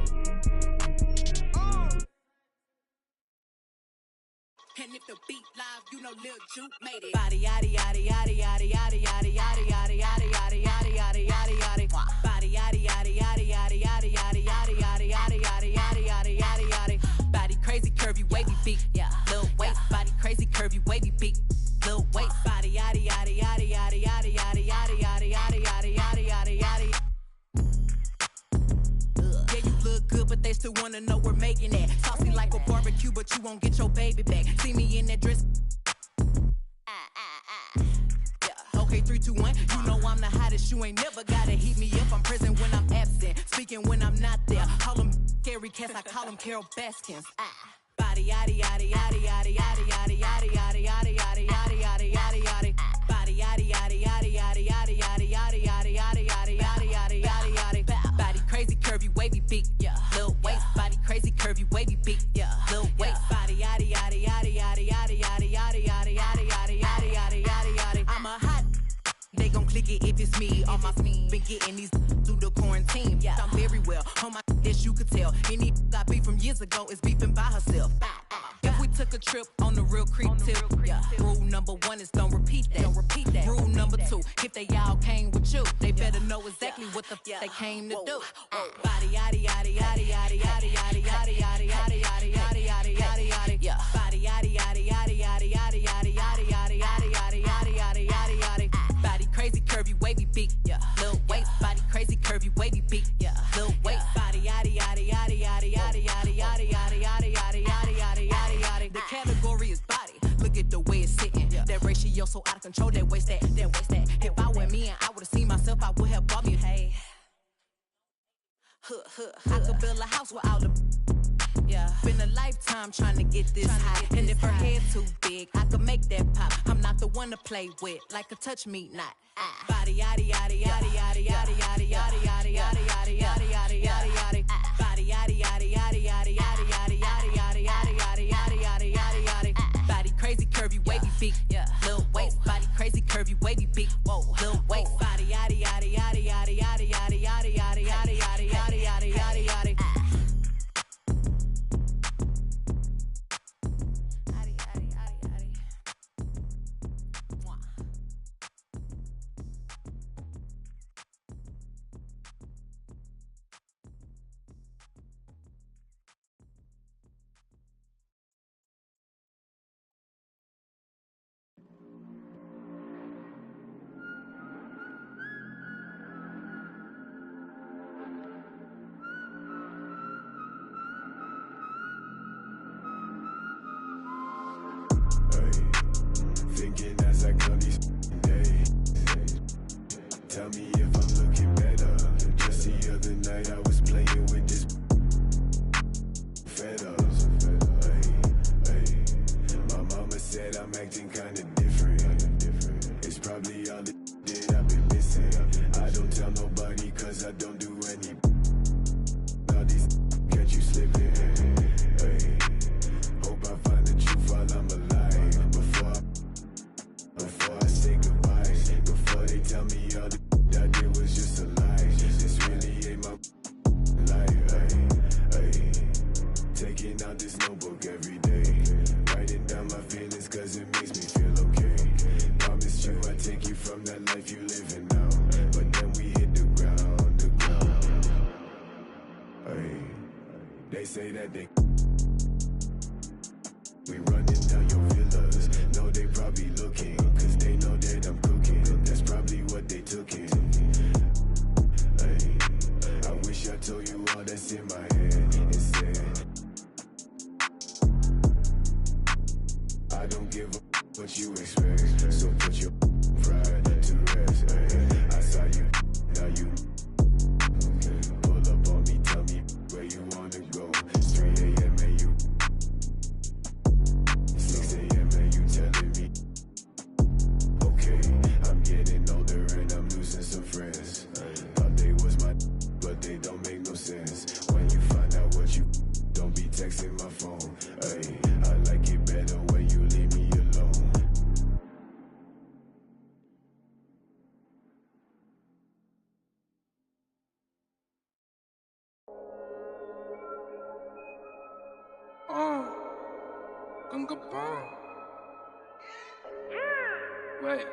And if the beat live, you know Lil Juke made it. Body yaddy yaddy yaddy yaddy yaddy yaddy yaddy yaddy yaddy yaddy yaddy yaddy yaddy yaddy. Body yaddy yaddy yaddy yaddy yaddy yaddy yaddy yaddy yaddy yaddy yaddy yaddy yaddy yaddy. Body crazy, curvy, wavy beat. Yeah, Lil waist. Body crazy, curvy, wavy beat. Lil waist. Body yaddy yaddy yaddy yaddy yaddy yaddy yaddy yaddy yaddy yaddy yaddy yaddy yaddy. Yeah, you look good, but they still wanna know we're making it. Saucy like a barbecue, but you won't get your baby back. See me in that dress. Yeah. Okay, 3, 2, 1. You know I'm the hottest. You ain't never gotta heat me up. I'm present when I'm absent, speaking when I'm not there. Call them scary cats. I call them Carol Baskins. Body yaddy yaddy yaddy yaddy yaddy yaddy yaddy yaddy yaddy yaddy yaddy yaddy yaddy yaddy. Body yaddy yaddy yaddy yaddy yaddy yaddy yaddy yaddy yaddy yaddy yaddy yaddy yaddy yaddy. Body crazy curvy wavy big, yeah. Lil waist. Body crazy curvy wavy big, yeah. Lil waist. Body yaddy yaddy yaddy yaddy yaddy yaddy yaddy yaddy yaddy yaddy yaddy yaddy yaddy yaddy. I'm a hot. They gon' click it if it's me. All my been getting these through the quarantine. Yeah, I'm very well on my as you could tell. Any got beef from years ago is beefing by herself. If we took a trip on the real creep tip, yeah. Rule number 1 is don't repeat that. Don't repeat that. Rule number 2, if they all came with you, they better know exactly what the they came to do. Body yaddy yaddy yaddy yaddy yaddy yaddy yaddy yaddy yaddy yaddy yaddy yaddy yaddy yaddy. Yeah. Body yaddy yaddy yaddy yaddy yaddy yaddy yaddy yaddy yaddy yaddy yaddy yaddy yaddy yaddy. Body crazy curvy wavy big, yeah. Lil waist. Body crazy curvy wavy big, yeah. Lil waist. Body yaddy yaddy yaddy yaddy yaddy yaddy yaddy yaddy yaddy yaddy yaddy yaddy yaddy yaddy. The category is body. Look at the way it's sitting. That ratio so out of control. That waist that. If I were me and I would've seen myself, I would have bought me. Hey. I could build a house with all the. Yeah, been a lifetime trying to get this high. And if her head too big, I could make that pop. I'm not the one to play with, like a touch me not. Body yaddy yaddy yaddy yaddy yaddy yaddy yaddy yaddy yaddy yaddy yaddy yaddy yaddy yaddy. Body yaddy yaddy yaddy yaddy yaddy yaddy yaddy yaddy yaddy yaddy yaddy yaddy yaddy yaddy. Body crazy curvy wavy big, yeah. Lil waist. Body crazy curvy wavy big, whoa. Lil waist. Body yaddy yaddy yaddy yaddy yaddy yaddy yaddy yaddy yaddy yaddy yaddy yaddy yaddy yaddy. Thinking as I count these days. Tell me if I'm looking better. Just the other night I was playing with this fed up. My mama said I'm acting kinda different. It's probably all the that I've been missing. I don't tell nobody cause I don't do any. All these catch you slipping. Hope I find the truth while I'm alive. Before I say goodbye, before they tell me all the I did was just a lie. This really ain't my life. Taking out this notebook every day, writing down my feelings cause it makes me feel okay. Promised you I'd take you from that life you living now, but then we hit the ground. They say that they we running down your villas. No, they probably looking, cause they know that I'm cooking. That's probably what they took in. I wish I told you all that's in my head instead. I don't give a what you expect, so put your pride to rest. I saw you, now you pull up on me, tell me where you wanna go. It's 3 a.m. and you 6 a.m. and you telling me okay, I'm getting older and I'm losing some friends. Thought they was my but they don't make no sense. When you find out what you don't be texting my phone. I like it better when you leave me alone. Gunga bomb. Wait.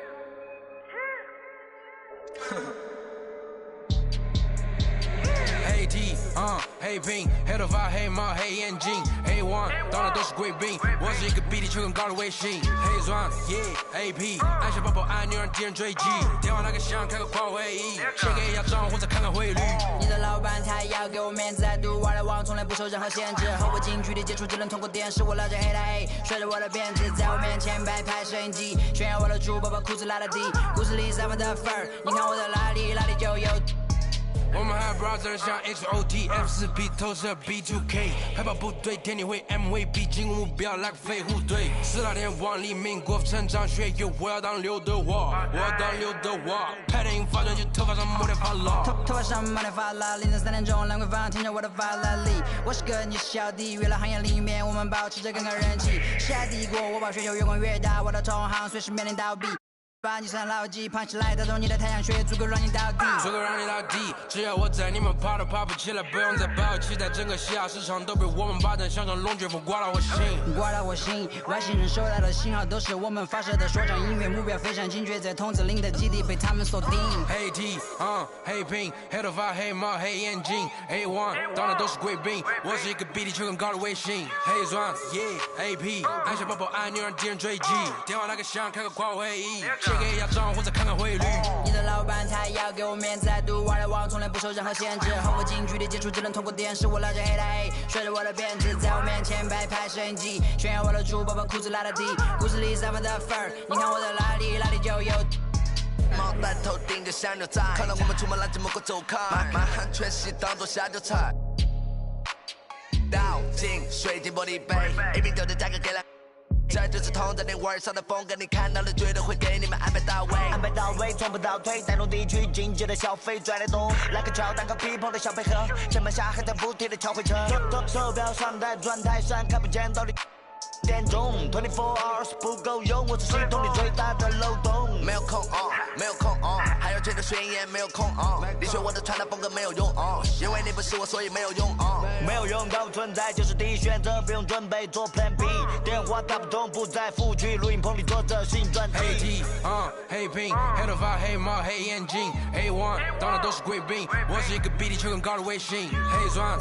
T，黑屏，黑头发，黑猫，黑眼睛 ，A1，当然都是贵宾。我是一个比地球更高的卫星，黑钻，AP， 按下抱抱按钮让敌人追击。电话那个响，开个跨会议，先给压账或者看看汇率。你的老板他要给我面子，I do what I want，从来不受任何限制。和我近距离接触，只能通过电视。我拉着黑的 A， 甩着我的辫子，在我面前摆拍摄影机，炫耀我的猪宝宝裤子拉得低，故事里散发的粉儿，你看我的哪里就有。我们还 brother 像 XOTF4B 投射 B2K， 派跑部队天地会 MVP 进攻目标来个飞虎队。4大天王黎明国成长学院，我要当刘德华，我要当刘德华。拍电影发专辑，头发上抹点发蜡，头发上抹点发蜡。凌晨3点钟，兰桂坊听着我的法拉利。我是个你是小弟，娱乐行业里面我们保持着更高人气。下帝国，我把雪球越滚越大，我的同行随时面临倒闭。把你算牢记，胖起来打中你的太阳穴，足够让你倒地，足够让你倒地。只要我在，你们爬都爬不起来，不用再抱期待，整个西亚市场都被我们霸占，像场龙卷风刮到我心，刮到我心。外星人收到的信号都是我们发射的说唱音乐，目标非常精确，在筒子林的基地被他们锁定。黑 T， 黑屏，黑头发，黑猫，黑眼睛 ，A1， 当然都是贵宾。我是一个比地球更高的卫星，黑钻，AP， 按下抱抱按钮让敌人追击，电话那个响，开个跨会议。先给压账或者看看汇率。你的老板他要给我面子，I do what I want，从来不受任何限制。和我近距离接触，只能通过电视。我拉着黑的 A， 甩着我的辫子，在我面前摆拍摄影机，炫耀我的猪宝宝裤子拉得低，故事里散发的粉儿，你看我的哪里就有。毛带头顶个香牛仔，看到我们出门拦着门口走开，满汉全席当做下酒菜。倒进水晶玻璃杯，一瓶酒的价格给了。这就是同在你玩上的风格，你看到了绝对会给你们安排到位，安排到位，从不倒退，带动地区经济的消费，赚得多。来个跳蛋和皮蓬的小配合，城门下还在不停的敲回车，手表上戴转台上看不见到底。点钟24 hours 不够用，我是系统里最大的漏洞。没有空没有空还要接着宣言，没有空你学我的传达风格没有用因为你不是我，所以没有用没有用到存在就是第一选择，不用准备做 Plan B。电话打不通，不在副局，录音棚里做着新专辑。黑 T， 黑屏，黑头发，黑猫，黑眼睛 ，A1， 当然都是贵宾。我是一个比地球更高的卫星，黑钻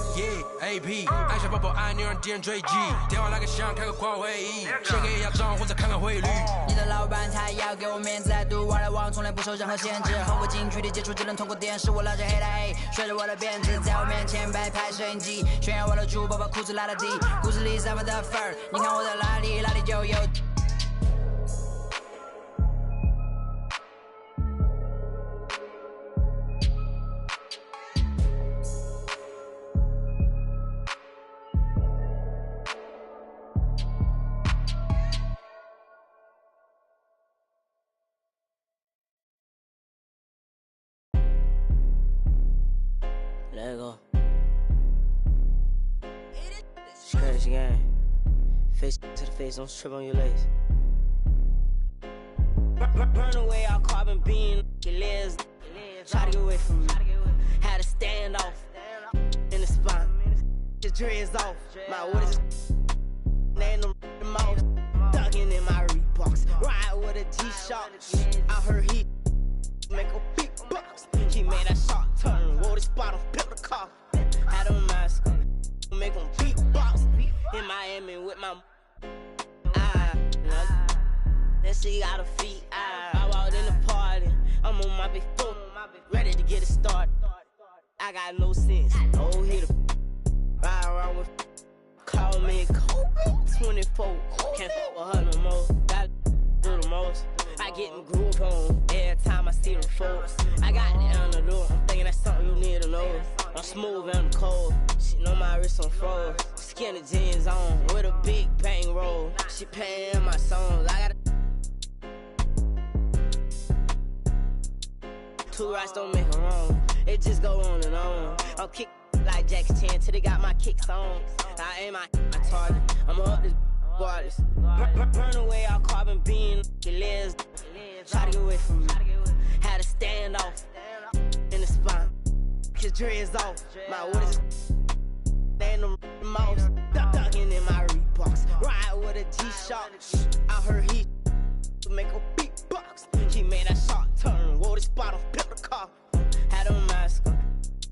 ，AP， 按下抱抱按钮让敌人追击，电话那个响，开个跨会议，先给压账或者看看汇率。你的老板他要给我面子，I do what I want，从来不受任何限制。和我近距离接触，只能通过电视。我拉着黑的 A， 甩着我的辫子，在我面前摆拍摄影机，炫耀我的猪宝宝裤子拉得低，故事里散发的粉儿，你看我的哪里就有。Let it go. Crazy game. Face to the face, don't trip on your legs. Burn away all carbon beam, your legs. Try to get away from me. Had to stand off in the spine. Your dreads off. My what is laying them mouth. Ducking in my Reeboks. Ride with a G-Shock. I heard he make a beatbox. He made that shot turn. Wore the spot on, pimp the car. Had a mask on. Make him beatbox. In Miami with my that shit got a feet. I walked in the party. I'm on my big foot, ready to get it started. I got no sense. Oh, hit a ride around with. Call me Kobe 24. Can't fuck with her no more. Gotta do the most. I get in groove on every time I see them folks. I got it on the door. I'm thinking that's something you need to know. I'm smooth and I'm cold. She know my wrist on froze. Skinny jeans on with a big bang roll. She paying my songs. I got two rights don't make a wrong. It just go on and on. I'm kick like Jackie Chan till they got my kicks on. I aim my target. I'm up this waters. Burn away all carbon beam. Your legs. Try to get away from me. Had to stand off in the spine. His dreads off. My what is laying them mouse. Ducking in my Reeboks. Ride with a G-Shock. I heard he make a beatbox. He made that shot turn. Wore the spot on, pimp the car. Had a mask on.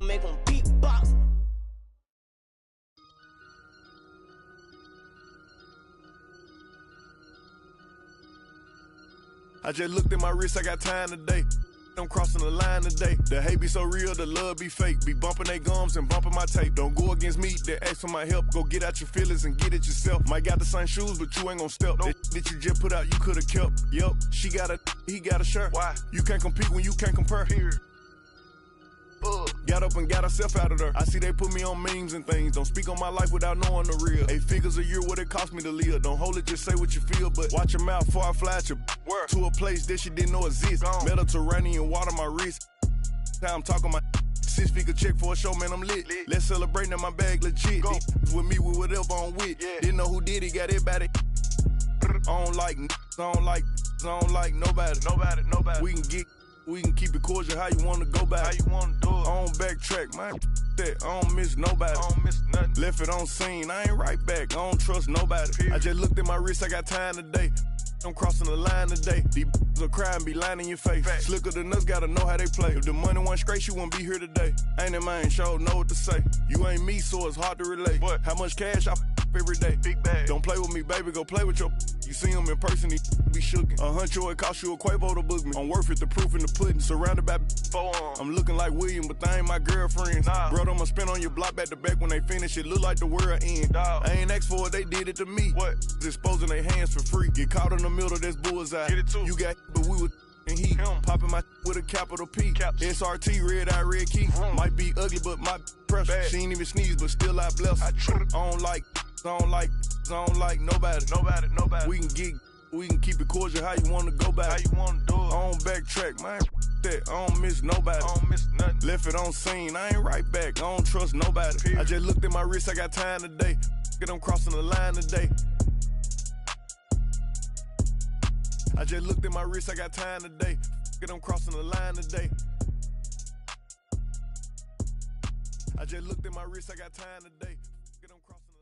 Make him beatbox. I just looked at my wrist, I got time today. I'm crossing the line today. The hate be so real, the love be fake. Be bumping they gums and bumping my tape. Don't go against me, they ask for my help. Go get out your feelings and get it yourself. Might got the same shoes, but you ain't gon' step. That you just put out, you could've kept. Yup, she got a, he got a shirt. Why? You can't compete when you can't compare. Period. Got up and got herself out of there. I see they put me on memes and things. Don't speak on my life without knowing the real. 8 figures a year, what it cost me to live. Don't hold it, just say what you feel. But watch your mouth before I fly at your word. To a place that she didn't know exists. Mediterranean water my wrist. Time I'm talking my 6-figure check for a show, man, I'm lit. Let's celebrate in my bag, legit. With me, with whatever I'm with. Didn't know who did it, got it, it. I don't like nobody. We can keep it cordial how you wanna go back. How you wanna do it? I don't backtrack, man. That I don't miss nobody. I don't miss nothing. Left it on scene, I ain't right back. I don't trust nobody. Period. I just looked at my wrist, I got time today. I'm crossing the line today. These will cry and be lying in your face. Fact. Slicker than us, gotta know how they play. If the money wasn't straight, you wouldn't be here today. Ain't in mind, sure know what to say. You ain't me, so it's hard to relate. What? How much cash I every day? Big bag. Don't play with me, baby, go play with your. You see him in person, he be shookin'. $100, it cost you a Quavo to book me. I'm worth it, the proof in the pudding. Surrounded by forearms. I'm looking like William, but they ain't my girlfriends. Nah. Bro, I'ma spin on your block back to back when they finish. It look like the world end. Dog. I ain't asked for it, they did it to me. What? Exposing their hands for free. Get caught in the middle, that's bullseye. Get it too. You got, but we was and he popping my with a capital P. SRT, red eye, red key. Might be ugly, but my pressure. She ain't even sneeze, but still I bless her. I don't like nobody. We can keep it cordial how you wanna go back. How you wanna do it? I don't backtrack, man. That I don't miss nobody. I don't miss nothing. Left it on scene, I ain't right back. I don't trust nobody. Period. I just looked at my wrist, I got time today. I'm crossing the line today. I just looked at my wrist, I got time today. I'm crossing the line today. I just looked at my wrist, I got time today. I'm crossing the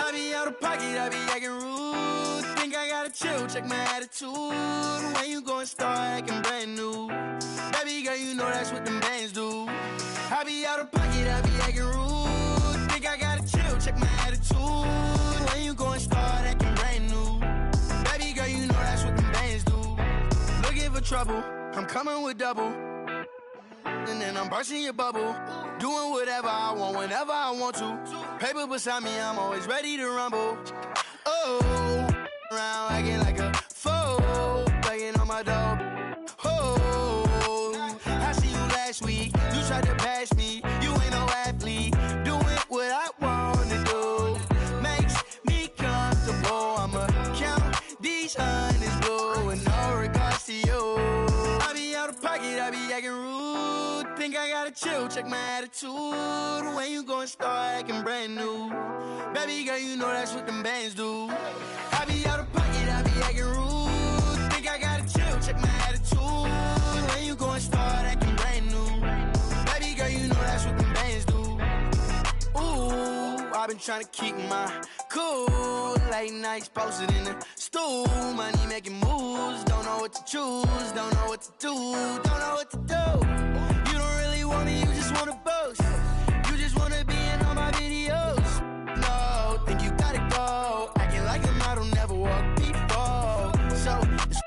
I be out of pocket, I be acting rude. Think I gotta chill, check my attitude. When you gon' start acting brand new? Baby girl, you know that's what them bands do. I be out of pocket, I be acting rude. Think I gotta chill, check my attitude. When you gon' start acting brand new? Baby girl, you know that's what them bands do. Looking for trouble, I'm coming with double. And then I'm bursting your bubble. Doing whatever I want, whenever I want to. Paper beside me, I'm always ready to rumble. Oh, around acting like a fool, begging on my dope. Oh, I see you last week. You tried to pass me. You ain't no athlete. Doing what I want to do makes me comfortable. I'ma count these hundreds blue with no regards to you. I be out of pocket, I be acting rude. Think I gotta chill, check my attitude. When you gon' start acting brand new? Baby girl, you know that's what them bands do. I be out of pocket, I be acting rude. Think I gotta chill, check my attitude. When you gon' start acting brand new? Baby girl, you know that's what them bands do. Ooh, I've been trying to keep my cool. Late nights posted in the stool. Money making moves. Don't know what to choose. Don't know what to do. Don't know what to do. You don't really want me, you just wanna boast. You just wanna be in all my videos. No, think you gotta go. Acting like a model, never walk before. So, it's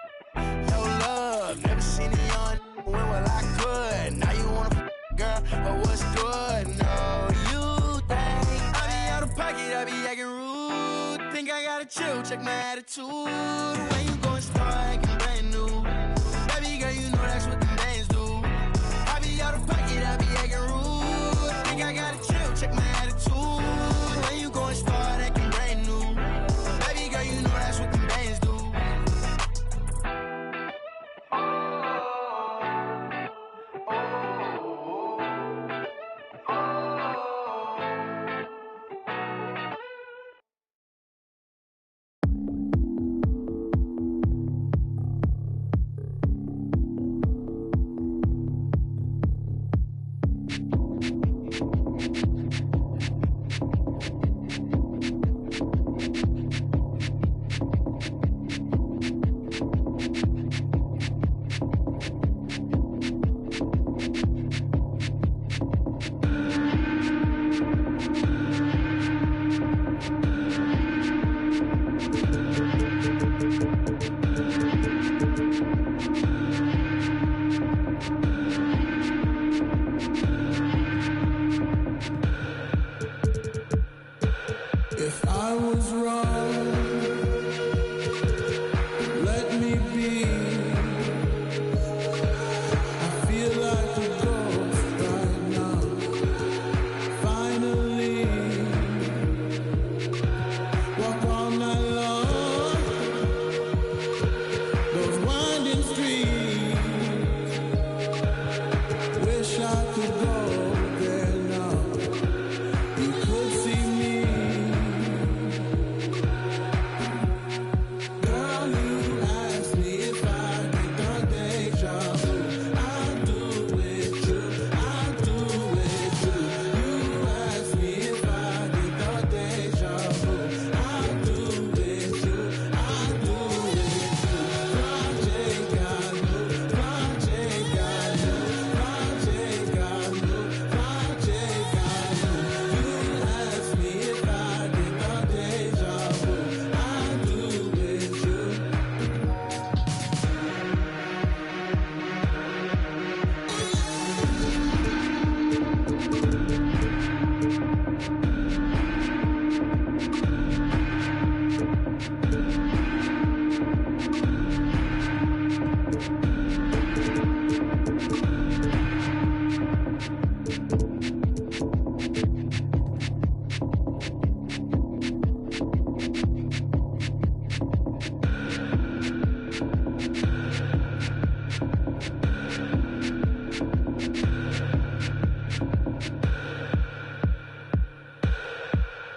no love. Never seen a young when well I could. Now you wanna girl, but what's good? No, you think I be out of pocket, I be acting rude. Think I gotta chill, check my attitude. When you gon' start acting brand new? Baby girl, you know that's what them bands do. I be out of pocket, I be acting rude. Think I gotta chill, check my attitude. When you gon' start acting brand new? Baby girl, you know that's what them bands do. If I was wrong, let me be. I feel like a ghost right now. Finally, walk all night long. Those winding streets. Wish I could go there now. You could see me. Girl, you asked me if I get the deja vu. I do with you, I do with you. You asked me if I get the deja vu. I do with you, I do with you. Project got new, project got new, project got new, project got new. You asked me if I get the deja vu. I do with you.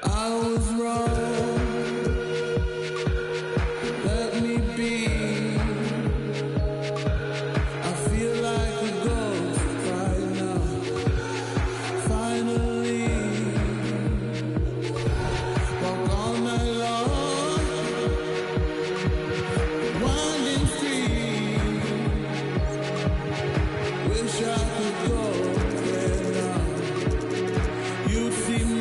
I was wrong. Let me be. I feel like a ghost right now. Finally, walk all night long. Winding streets. Wish I could go there now. You'd see me.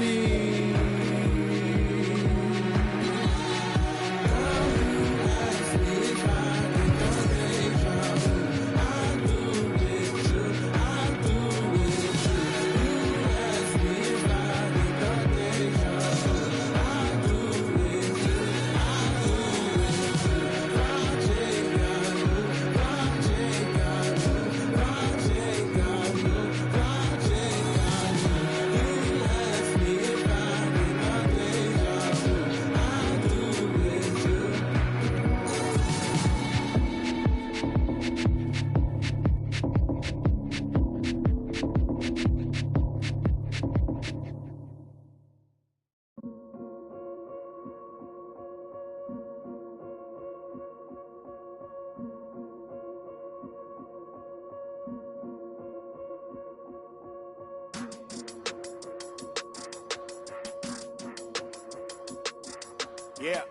Yeah.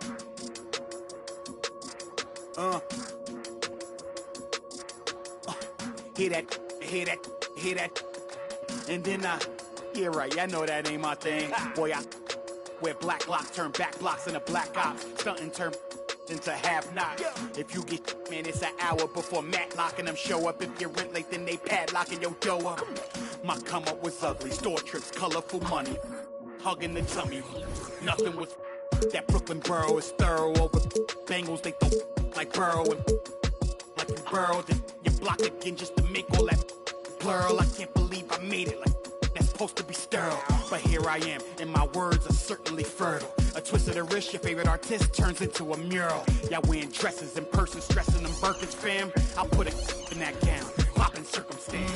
Hear that, hear that, hear that. And then yeah, right, I know that ain't my thing. Boy, I wear black locks, turn back blocks into black ops. Stunting turn into half knocks. If you get, man, it's an hour before Matlock and them show up. If you're rent late, then they padlocking your dough up. My come up was ugly, store trips, colorful money. Hugging the tummy, nothing was that Brooklyn borough is thorough over Bengals. They throw like Burrow and like you burrowed and you block again just to make all that plural. I can't believe I made it like that's supposed to be sterile. But here I am, and my words are certainly fertile. A twist of the wrist, your favorite artist turns into a mural. Y'all wearing dresses in person, stressing them Birkins, fam. I'll put a in that gown, popping circumstance.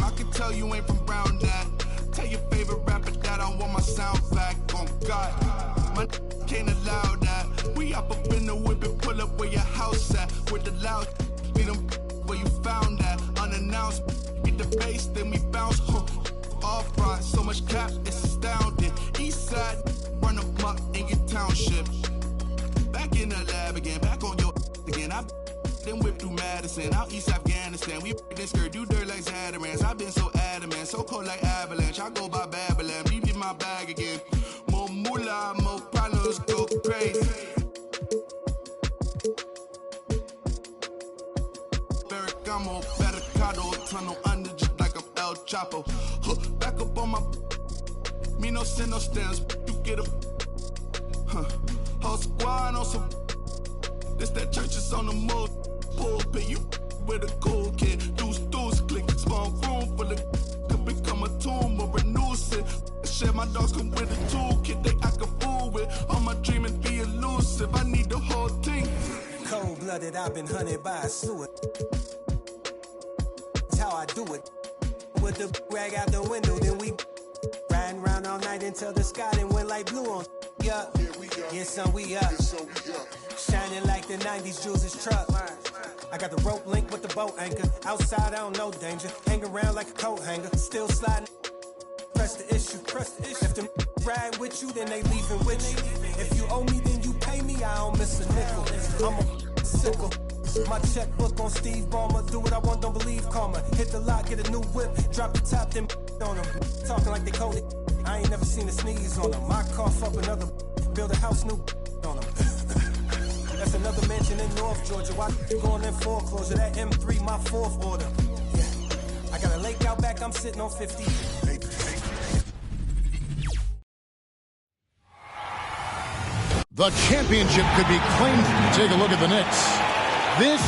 I can tell you ain't from Brown, Dad. Tell your favorite rapper that I want my sound back. On God, my can't allow that. We up in the whip and pull up where your house at. With the loud, beat them where you found that. Unannounced, get the bass, then we bounce. Off right, so much cap, it's astounding. East side, run them up in your township. Back in the lab again, back on your again. I then whip through Madison, out East Afghanistan. We this skirt, do dirt like Zatarans. I've been so adamant, so cold like avalanche. I go by Babylon, leave in my bag again. More moolah, more problems, go crazy. Ferragamo, Barricado, tunnel under just like I'm El Chapo. Back up on my, me no send no stems. You get a Whole squad on some. This that churches on the mud. Pulpit, you with a cool kid. Deuce, click. Small room full of. Could become a tomb or a nuisance. Share my dogs come with a toolkit they I can fool with. All my dreaming be elusive. I need the whole thing. Cold-blooded, I've been hunted by a sewer. That's how I do it. With the rag out the window, then we riding around all night until the sky then went like blue on. Up. Yeah, son, we up. Shining like the 90s Jules' truck. I got the rope link with the boat anchor. Outside, I don't know danger. Hang around like a coat hanger. Still sliding. Press the issue. If them ride with you, then they leaving with you. If you owe me, then you pay me. I don't miss a nickel. I'm a sickle. My checkbook on Steve Ballmer. Do what I want, don't believe karma. Hit the lot, get a new whip. Drop the top, then on them. Talking like they coded. I ain't never seen a sneeze on them. I cough up another. Build a house new on them. That's another mansion in North Georgia. Why you going in foreclosure? That M3, my fourth order. Yeah. I got a lake out back, I'm sitting on 50. The championship could be claimed. Take a look at the Knicks. This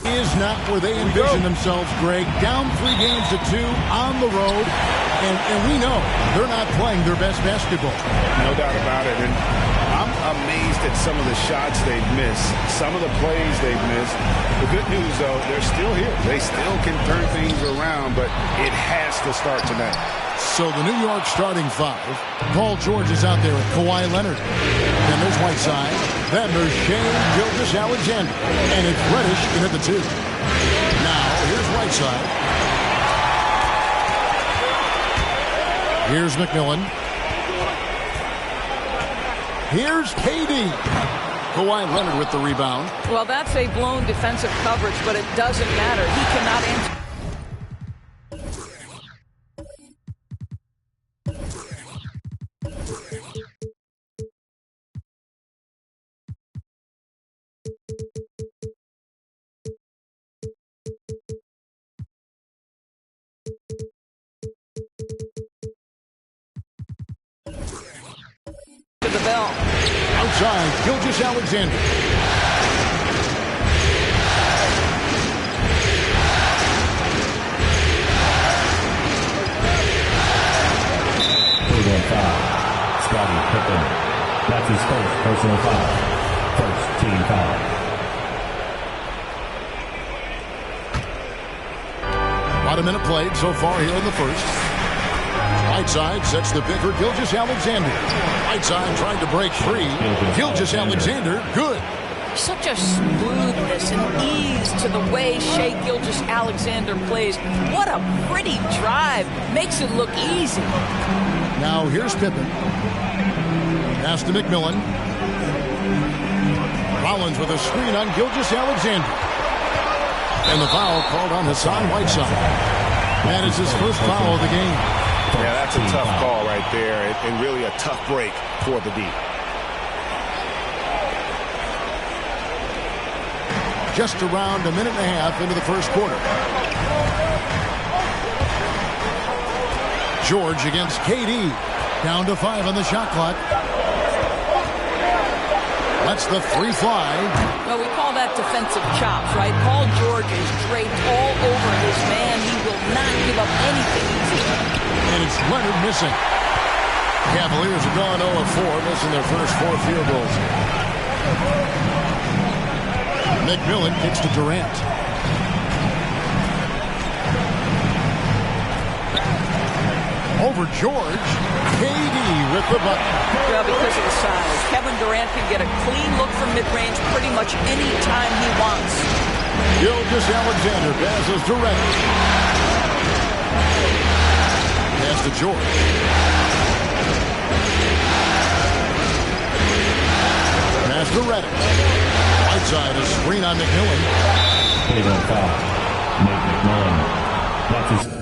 Is not where they envision themselves, Greg. Down 3 games to 2 on the road, and we know they're not playing their best basketball. No doubt about it. And I'm amazed at some of the shots they've missed, some of the plays they've missed. The good news, though, they're still here. They still can turn things around, but it has to start tonight. So the New York starting 5. Paul George is out there with Kawhi Leonard. Then there's Whiteside. Then there's Shea Gilgeous-Alexander. And it's Reddish in at the 2. Now, here's Whiteside. Here's McMillan. Here's KD. Kawhi Leonard with the rebound. Well, that's a blown defensive coverage, but it doesn't matter. He cannot answer. To the bell. Outside, Gilgeous-Alexander. Personal foul. Scottie Pippen. That's his first personal foul. First team foul. About a minute played so far here in the first. Whiteside sets the pick for Gilgeous-Alexander. Whiteside trying to break free. Gilgeous-Alexander, good. Such a smoothness and ease to the way Shea Gilgeous-Alexander plays. What a pretty drive. Makes it look easy. Now here's Pippen. Pass to McMillan. Rollins with a screen on Gilgeous-Alexander. And the foul called on Hassan Whiteside. That is his first foul of the game. Yeah, that's a tough call right there, and really a tough break for the D. Just around a minute and a half into the first quarter. George against KD. Down to 5 on the shot clock. Lets the 3 fly. Well, we call that defensive chops, right? Paul George is draped all over his man. He will not give up anything easy. And it's Leonard missing. Cavaliers have gone 0 of 4, missing their first 4 field goals. McMillan kicks to Durant. Over George. KD with the bucket. Well, because of the size, Kevin Durant can get a clean look from mid-range pretty much any time he wants. Gilgeous-Alexander passes to Reddish. Pass to George. Pass to Reddish. Whiteside, a screen on McMillan. They don't foul. Nate McMillan. That's his.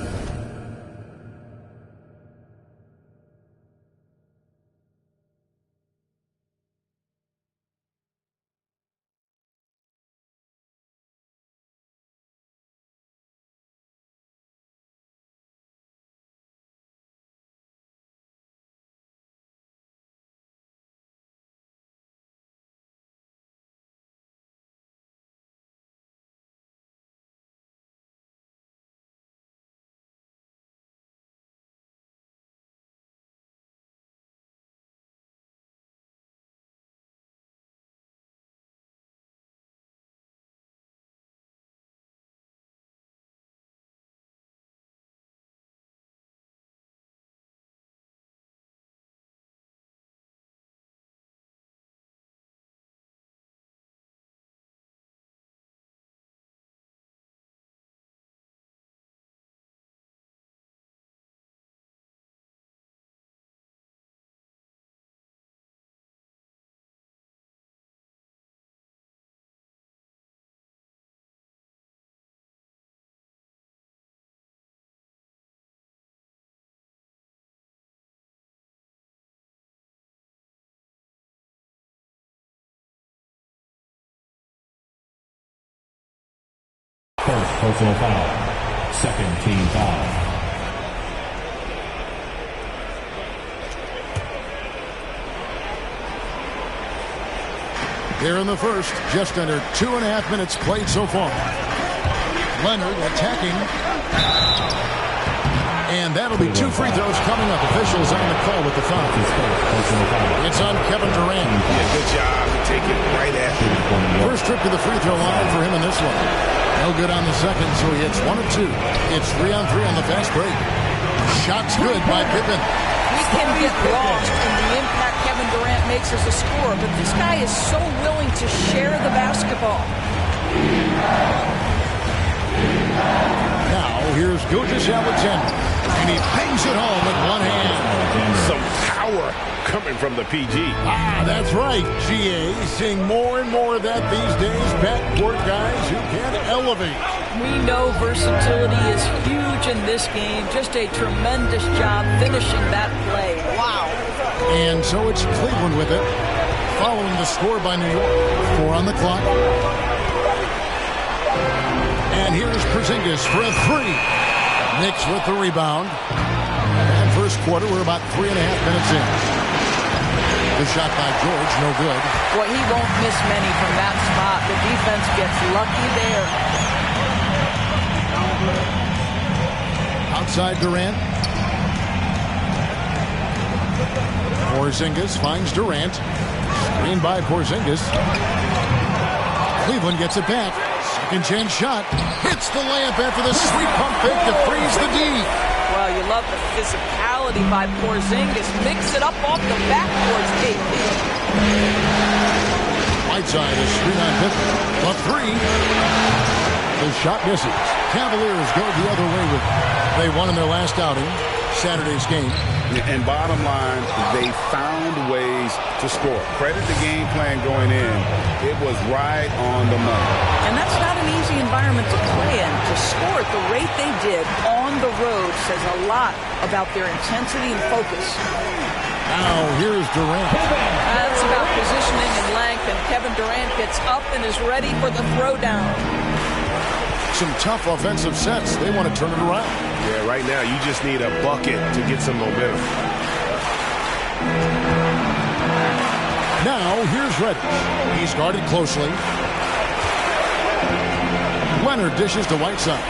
First personal foul. Second team foul. Here in the first, just under 2.5 minutes played so far. Leonard attacking. And that'll be 2 free throws coming up. Officials on the call with the foul. It's on Kevin Durant. Yeah, good job to take it right at him. First trip to the free throw line for him in this one. No good on the second, so he hits 1 of 2. It's 3-on-3 on the fast break. Shot's good by Pippen. We can get lost in the impact Kevin Durant makes as a scorer, but this guy is so willing to share the basketball. Now, here's Gilgeous-Alexander, and he bangs it home with one hand. Some power coming from the PG. That's right, GA. Seeing more and more of that these days. Backcourt guys who can elevate. We know versatility is huge in this game. Just a tremendous job finishing that play. Wow. And so it's Cleveland with it, following the score by New York. 4 on the clock. And here's Porzingis for a 3. Knicks with the rebound. And first quarter, we're about 3.5 minutes in. The shot by George, no good. Boy, he won't miss many from that spot. The defense gets lucky there. Outside Durant. Porzingis finds Durant. Screen by Porzingis. Cleveland gets it back. Second chance shot. Hits the layup after the sweet pump fake to freeze the D. Well, you love the physicality by Porzingis. Mix it up off the backboards, KP. Whiteside is screen on Pippen. The 3. The shot misses. Cavaliers go the other way with it. They won in their last outing, Saturday's game. And bottom line, they found ways to score. Credit the game plan going in. It was right on the money. And that's not an easy environment to play in. To score at the rate they did on the road says a lot about their intensity and focus. Now, here's Durant. That's about positioning and length, and Kevin Durant gets up and is ready for the throwdown. Some tough offensive sets. They want to turn it around. Yeah, right now you just need a bucket to get some momentum. Now, here's Reddish. He's guarded closely. Leonard dishes to Whiteside.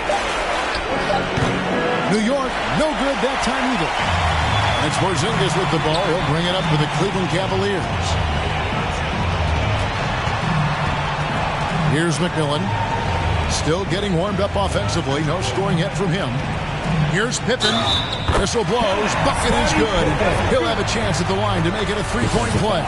New York, no good that time either. It's Porzingis with the ball. He'll bring it up for the Cleveland Cavaliers. Here's McMillan. Still getting warmed up offensively. No scoring yet from him. Here's Pippen. Whistle blows. Bucket is good. He'll have a chance at the line to make it a 3-point play.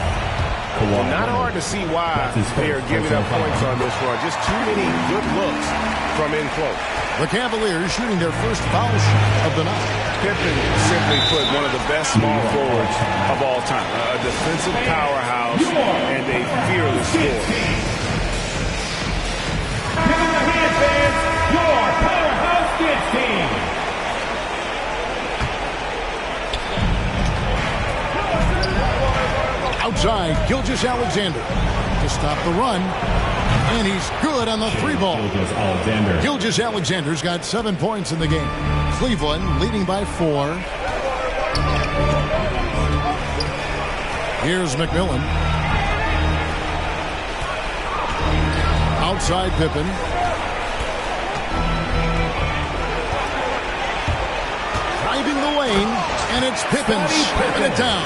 Not hard to see why they are giving up points on this run. Just too many good looks from in close. The Cavaliers shooting their first foul shot of the night. Pippen, simply put, one of the best small forwards of all time. A defensive powerhouse and a fearless scorer. Give it a hand, fans. Your Powerhouse Kids team. Outside, Gilgeous-Alexander to stop the run. And he's good on the 3 ball. Gilgeous-Alexander's got 7 points in the game. Cleveland leading by 4. Here's McMillan. Outside Pippen. Driving the lane, and it's Pippen stripping it down.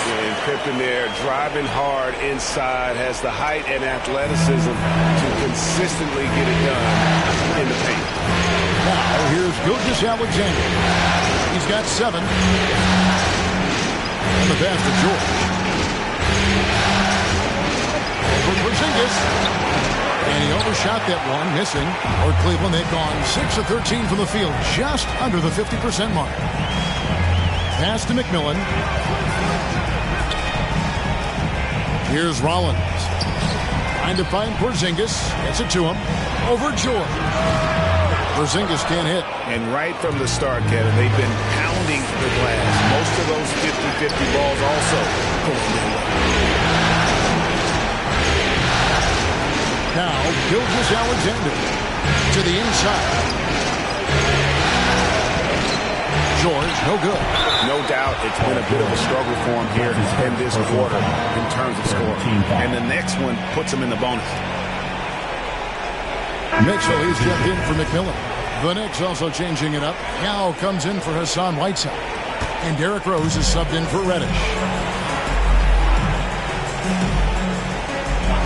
And Pippen there driving hard inside, has the height and athleticism to consistently get it done in the paint. Now here's Gilgeous-Alexander. He's got 7. And the pass to George. Over Porzingis. And he overshot that one, missing. For Cleveland, they've gone 6 of 13 from the field, just under the 50% mark. Pass to McMillan. Here's Rollins. Trying to find Porzingis. Gets it to him. Over George. Porzingis can't hit. And right from the start, Kevin, they've been pounding the glass. Most of those 50-50 balls also going their way. Now, Gilgeous-Alexander to the inside. George, no good. No doubt it's been a bit of a struggle for him here in this quarter in terms of scoring. And the next one puts him in the bonus. Mitchell, he's checked in for McMillan. The Knicks also changing it up. Now comes in for Hassan Whiteside. And Derrick Rose is subbed in for Reddish.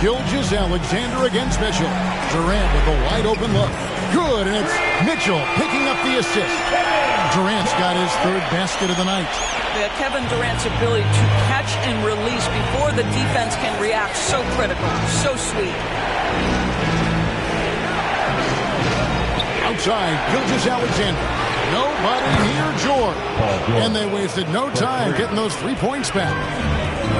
Gilgeous-Alexander against Mitchell. Durant with a wide open look. Good, and it's Mitchell picking up the assist. Durant's got his third basket of the night. Kevin Durant's ability to catch and release before the defense can react, so critical, so sweet. Outside, Gilgeous-Alexander. Nobody near George. And they wasted no time getting those 3 points back.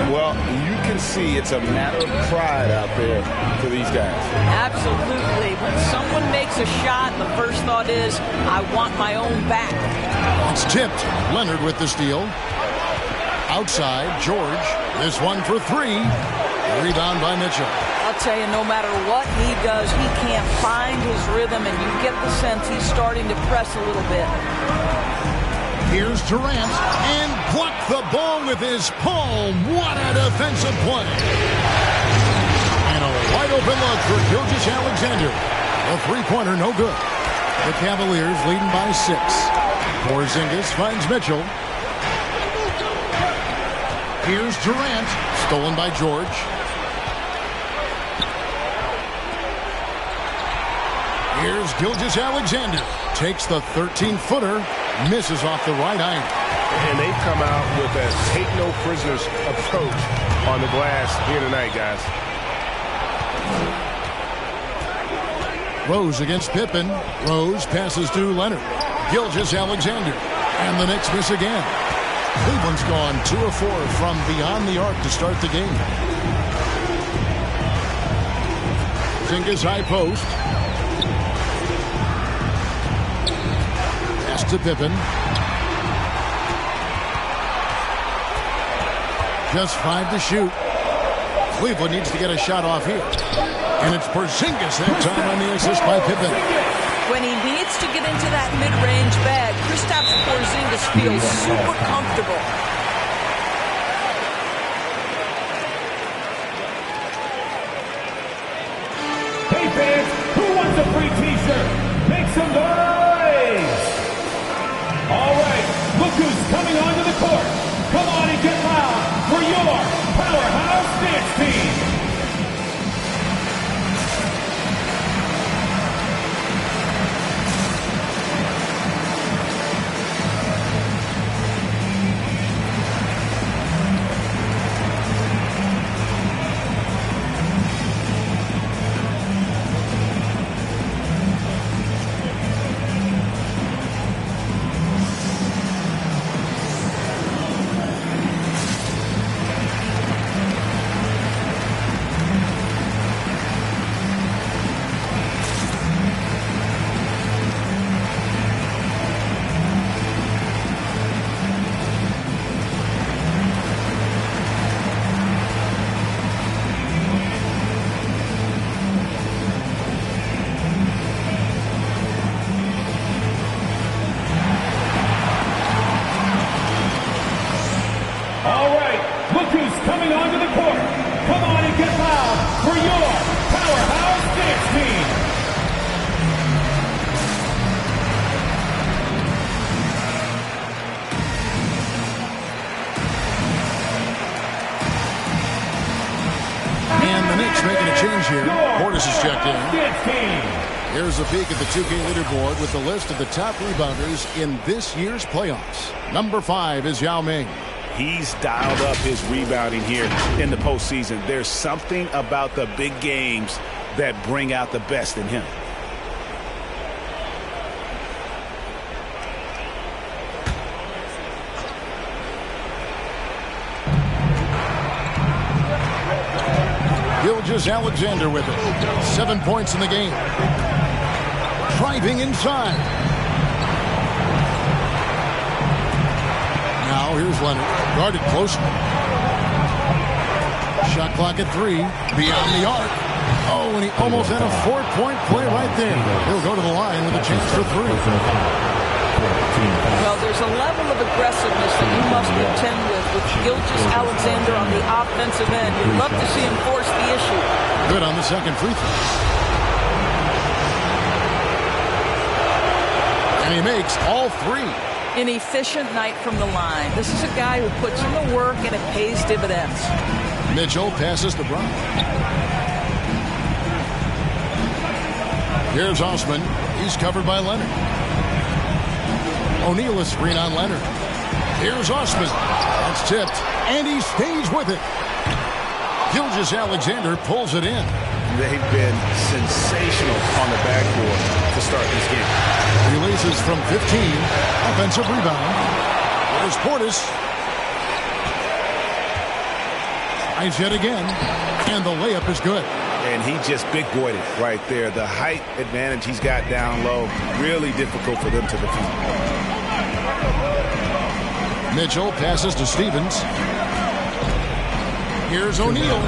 Well, you can see it's a matter of pride out there for these guys. Absolutely. When someone makes a shot, the first thought is, I want my own back. It's tipped. Leonard with the steal. Outside, George. This one for three. Rebound by Mitchell. I'll tell you, no matter what he does, he can't find his rhythm, and you get the sense he's starting to press a little bit. Here's Durant, and blocked the ball with his palm. What a defensive play. And a wide open look for Gilgeous-Alexander. A three-pointer, no good. The Cavaliers leading by 6. Porzingis finds Mitchell. Here's Durant, stolen by George. Here's Gilgeous-Alexander. Takes the 13-footer. Misses off the right iron. And they've come out with a take-no-prisoners approach on the glass here tonight, guys. Rose against Pippen. Rose passes to Leonard. Gilgeous-Alexander. And the Knicks miss again. Cleveland's gone 2 of 4 from beyond the arc to start the game. Porzingis high post. Pass to Pippen. Just 5 to shoot. Cleveland needs to get a shot off here. And it's Porzingis that time on the assist by Pippen. When he needs to get into that mid-range bag, Kristaps Porzingis feels super comfortable. Hey fans, who wants a free t-shirt? Make some noise! All right, look who's coming onto the court. Come on and get loud for your Powerhouse Dance Team. Here's a peek at the 2K leaderboard with the list of the top rebounders in this year's playoffs. Number 5 is Yao Ming. He's dialed up his rebounding here in the postseason. There's something about the big games that bring out the best in him. Gilgeous-Alexander with it. 7 points in the game. Driving inside. Now here's Leonard. Guarded closely. Shot clock at 3. Beyond the arc. Oh, and he almost had a 4-point play right there. He'll go to the line with a chance for 3. Well, there's a level of aggressiveness that you must contend with Gilgeous-Alexander on the offensive end. You'd love to see him force the issue. Good on the second free throw. And he makes all three. An efficient night from the line. This is a guy who puts in the work and it pays dividends. Mitchell passes to Brown. Here's Osman. He's covered by Leonard. O'Neal is screen on Leonard. Here's Osman. That's tipped. And he stays with it. Gilgeous-Alexander pulls it in. They've been sensational on the backboard to start this game. Releases from 15. Offensive rebound. There's Portis. Tries yet again. And the layup is good. And he just big-boyed it right there. The height advantage he's got down low, really difficult for them to defeat. Mitchell passes to Stevens. Here's O'Neal.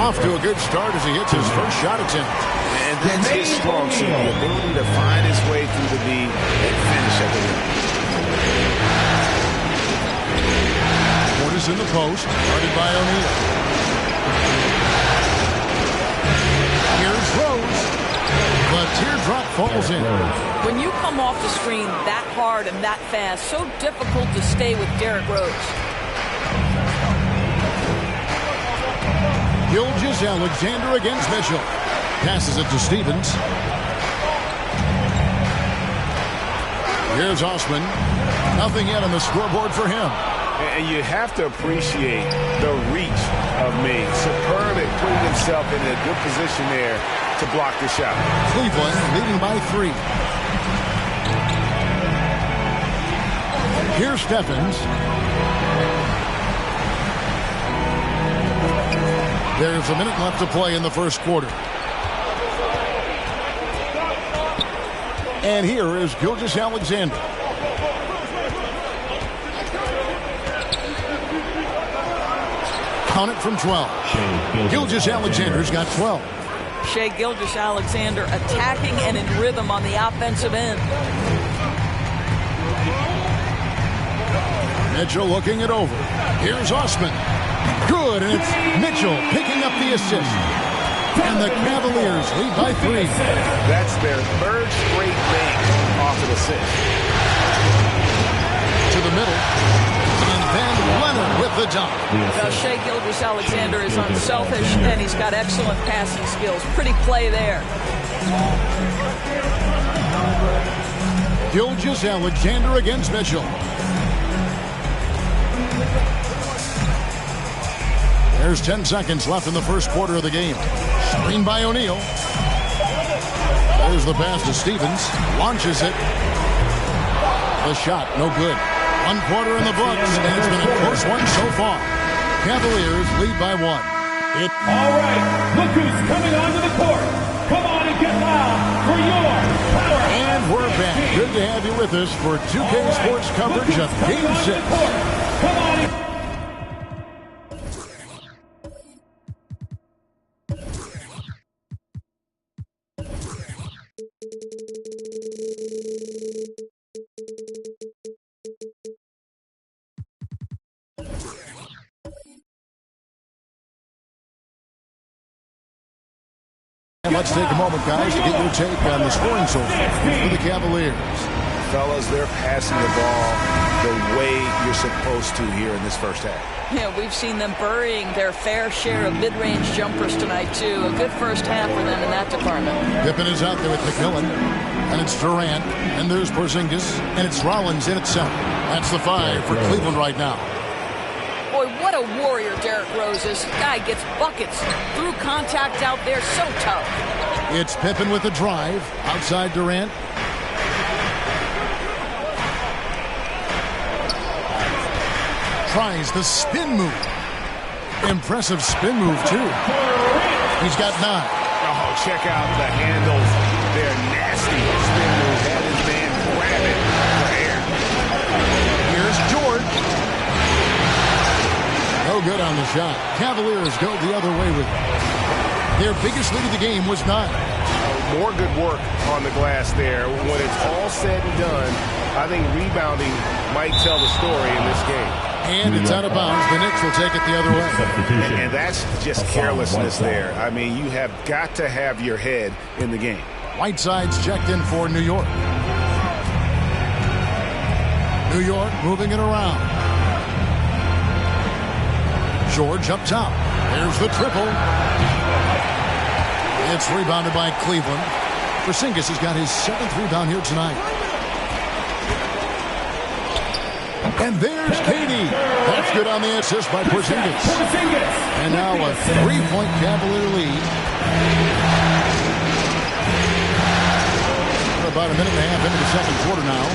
Off to a good start as he hits his first shot attempt. And that's his strong suit, the ability to find his way through the D and finish at the rim. Portis in the post, guarded by O'Neal. Here's Rose. The teardrop falls in. When you come off the screen that hard and that fast, so difficult to stay with Derrick Rose. Gilgeous-Alexander against Mitchell. Passes it to Stevens. Here's Osman. Nothing yet on the scoreboard for him. And you have to appreciate the reach of Miggs. Superb at putting himself in a good position there to block the shot. Cleveland leading by 3. Here's Stephens. There's a minute left to play in the first quarter. And here is Gilgeous-Alexander. Count it from 12. Gilgeous-Alexander's got 12. Shai Gilgeous-Alexander attacking and in rhythm on the offensive end. Mitchell looking it over. Here's Osman. Good, and it's Mitchell picking up the assist. And the Cavaliers lead by 3. That's their third straight make off of assist. To the middle. And then Leonard with the dunk. Now, Shai Gilgeous-Alexander is unselfish, and he's got excellent passing skills. Pretty play there. Gilgeous-Alexander against Mitchell. There's 10 seconds left in the first quarter of the game. Screen by O'Neal. There's the pass to Stevens. Launches it. The shot, no good. 1 quarter in the books, and it's been a close one so far. Cavaliers lead by 1. All right, look who's coming onto the court. Come on and get loud for your power. And we're back. Good to have you with us for 2K Sports coverage of Game 6. Come on and... And let's take a moment, guys, to get your take on the scoring so far for the Cavaliers. Fellas, they're passing the ball the way you're supposed to here in this first half. Yeah, we've seen them burying their fair share of mid-range jumpers tonight, too. A good first half for them in that department. Pippen is out there with McMillan. And it's Durant. And there's Porzingis. And it's Rollins in itself. That's the 5 for Cleveland right now. Boy, what a warrior Derrick Rose is. Guy gets buckets through contact out there, so tough. It's Pippen with the drive. Outside Durant. Tries the spin move. Impressive spin move, too. He's got 9. Oh, check out the handles. They're nasty spin moves. Had his man grab it for air. Here's George. No good on the shot. Cavaliers go the other way with it. Their biggest lead of the game was 9. more good work on the glass there. When it's all said and done, I think rebounding might tell the story in this game. And it's out of bounds. The Knicks will take it the other way. And that's just carelessness there. I mean, you have got to have your head in the game. Whiteside's checked in for New York. New York moving it around. George up top. There's the triple. It's rebounded by Cleveland. Porzingis has got his 7th rebound here tonight. And there's Katie. That's good on the assist by Porzingis. And now a 3-point Cavalier lead. We're about a minute and a half into the second quarter now.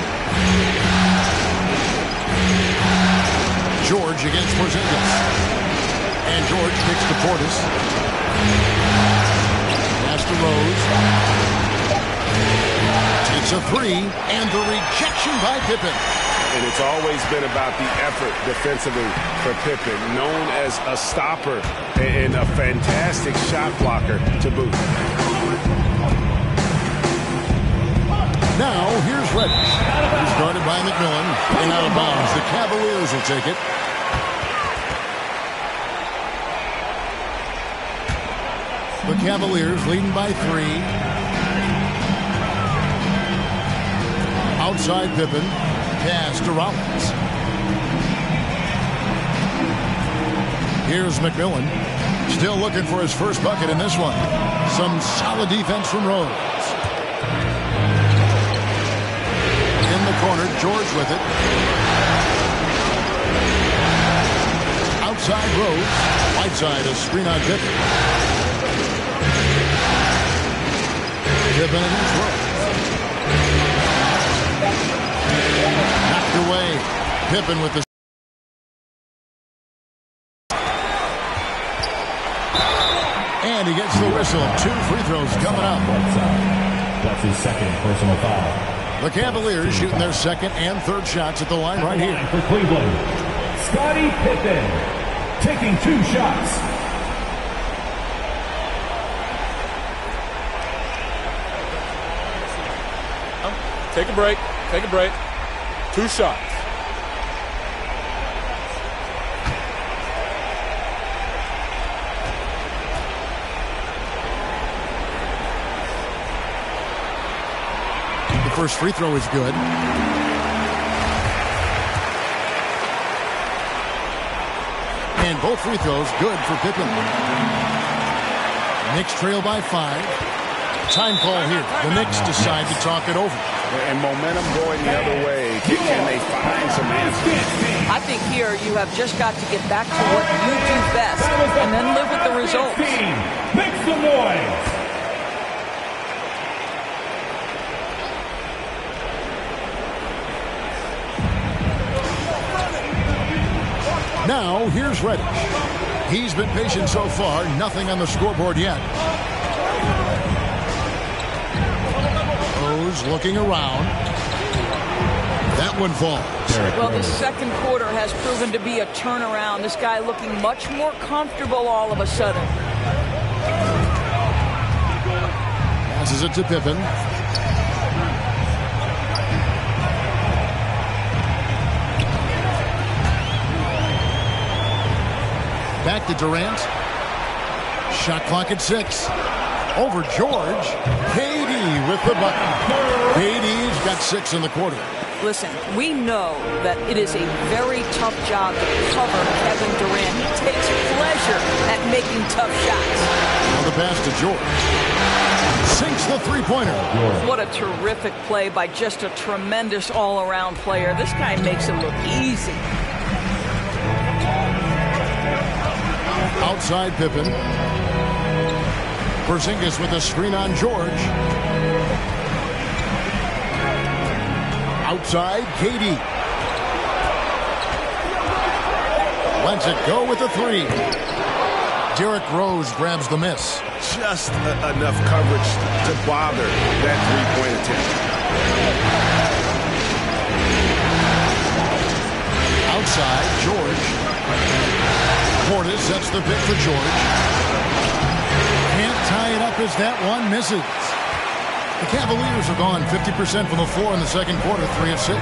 George against Porzingis. And George kicks to Portis. Pass to Rose. Takes a 3. And the rejection by Pippen. And it's always been about the effort defensively for Pippen, known as a stopper and a fantastic shot blocker to boot. Now, here's Reddish. He's guarded by McMillan. And out of bounds. The Cavaliers will take it. The Cavaliers leading by 3. Outside Pippen. Pass to Rollins. Here's McMillan. Still looking for his first bucket in this one. Some solid defense from Rose. In the corner, George with it. Outside Rose. Whiteside, a screen on Pippen. Pippen against Rose. Knocked away. Pippen with the... And he gets the whistle. 2 free throws coming up. That's his second personal foul. The Cavaliers shooting their second and third shots at the line right here. For Cleveland, Scottie Pippen taking 2 shots. Take a break. Take a break. 2 shots. The first free throw is good. And both free throws good for Pippen. Knicks trail by 5. Time call here. The Knicks decide to talk it over. And momentum going the other way. Can they find some answers? I think here you have just got to get back to what you do best and then live with the results. Make some noise. Now, here's Reddish. He's been patient so far. Nothing on the scoreboard yet. Rose looking around. That one falls. Well, the second quarter has proven to be a turnaround. This guy looking much more comfortable all of a sudden. Passes it to Pippen. Back to Durant. Shot clock at 6. Over George. KD with the bucket. KD's got 6 in the quarter. Listen, we know that it is a very tough job to cover Kevin Durant. He takes pleasure at making tough shots. Now the pass to George. Sinks the three-pointer. What a terrific play by just a tremendous all-around player. This guy makes it look easy. Outside Pippen. Porzingis with a screen on George. Outside, KD. Lets it go with the 3. Derrick Rose grabs the miss. Just enough coverage to bother that three-point attempt. Outside, George. Portis sets the pick for George. Can't tie it up as that one misses. The Cavaliers have gone 50% from the floor in the second quarter, 3 of 6.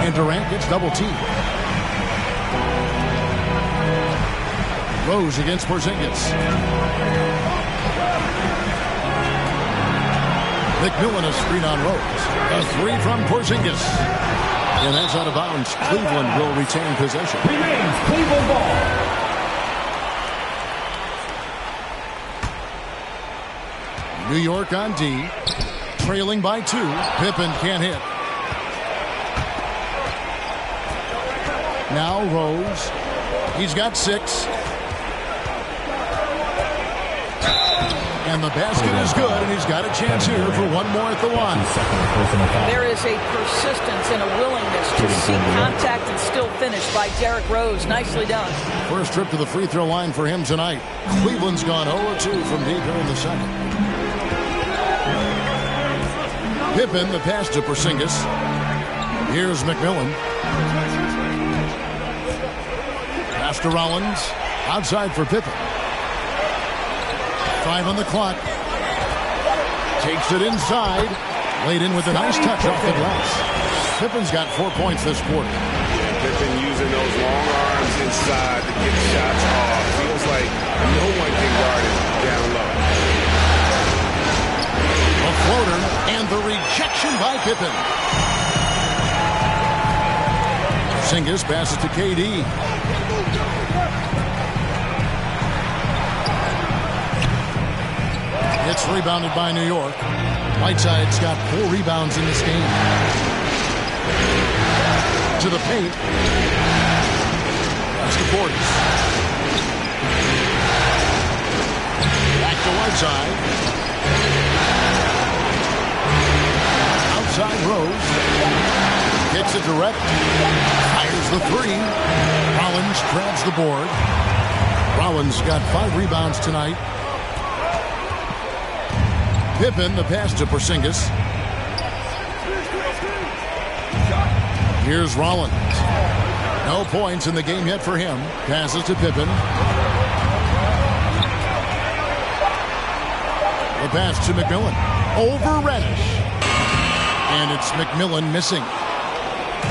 And Durant gets double teamed. Rose against Porzingis. McMillan a screen on Rose. A 3 from Porzingis. And that's out of bounds. Cleveland will retain possession. Remains Cleveland ball. New York on D. Trailing by 2. Pippen can't hit. Now Rose. He's got 6. And the basket is good, and he's got a chance here for one more at the line. There is a persistence and a willingness to seek contact and still finish by Derrick Rose. Nicely done. First trip to the free throw line for him tonight. Cleveland's gone 0-2 from deep here in the second. Pippen, the pass to Porzingis. Here's McMillan. Pass to Rollins. Outside for Pippen. 5 on the clock. Takes it inside. Laid in with a nice touch off the glass. Pippen's got 4 points this quarter. Pippen using those long arms inside to get shots off. Feels like no one can guard him down low. A floater and the rejection by Pippen. Porzingis passes to KD. It's rebounded by New York. Whiteside's got 4 rebounds in this game. To the paint. That's to Portis. Back to Whiteside. Outside Rose. Kicks it direct. Fires the 3. Rollins grabs the board. Rollins got 5 rebounds tonight. Pippen, the pass to Porzingis. Here's Rollins. No points in the game yet for him. Passes to Pippen. The pass to McMillan. Over Reddish. And it's McMillan missing.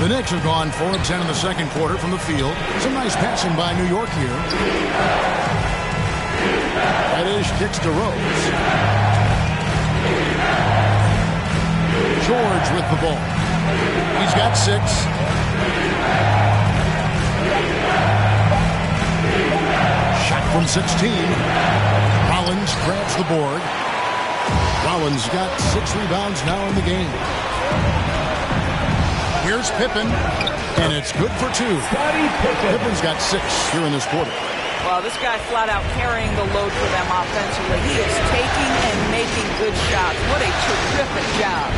The Knicks have gone 4 of 10 in the second quarter from the field. Some nice passing by New York here. Reddish kicks to Rose. George with the ball. He's got 6. Shot from 16. Rollins grabs the board. Rollins got 6 rebounds now in the game. Here's Pippen, and it's good for 2. Pippen's got 6 here in this quarter. Well, this guy flat out carrying the load for them offensively. He is taking and making good shots. What a terrific job.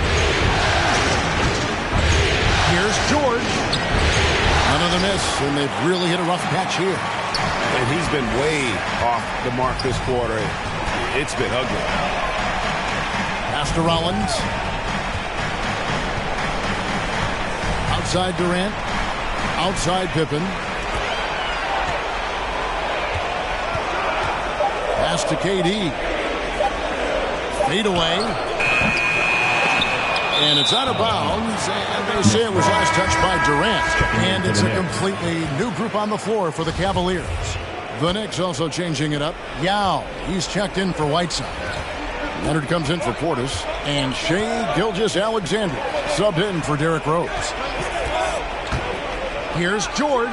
Here's George. Another miss, and they've really hit a rough patch here. And he's been way off the mark this quarter. It's been ugly. Pass to Rollins. Outside Durant. Outside Pippen. Pass to KD. Fade away. And it's out of bounds. And they say it was last touched by Durant. And it's a completely new group on the floor for the Cavaliers. The Knicks also changing it up. Yao, he's checked in for Whiteside. Leonard comes in for Portis. And Shai Gilgeous-Alexander subbed in for Derrick Rose. Here's George.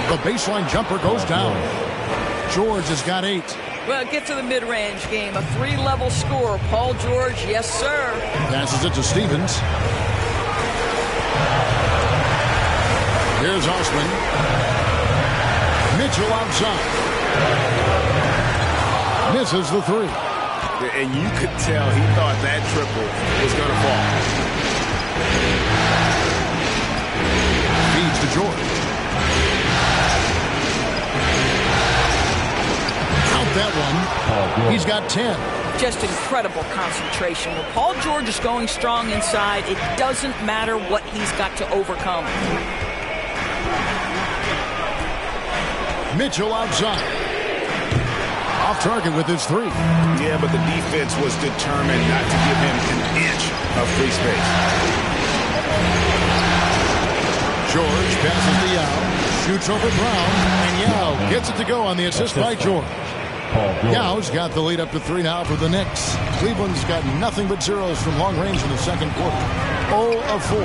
The baseline jumper goes down. George has got 8. Well, get to the mid-range game. A 3-level score. Paul George, yes, sir. Passes it to Stevens. Here's Osman. Mitchell outside. Misses the 3. And you could tell he thought that triple was going to fall. Feeds to George. That one. He's got 10. Just incredible concentration. When Paul George is going strong inside, it doesn't matter what he's got to overcome. Mitchell outside. Off target with his 3. Yeah, but the defense was determined not to give him an inch of free space. George passes to Yao, shoots over Brown, and Yao gets it to go on the assist by George. Yao's got the lead up to 3 now for the Knicks. Cleveland's got nothing but zeros from long range in the second quarter. 0 of 4.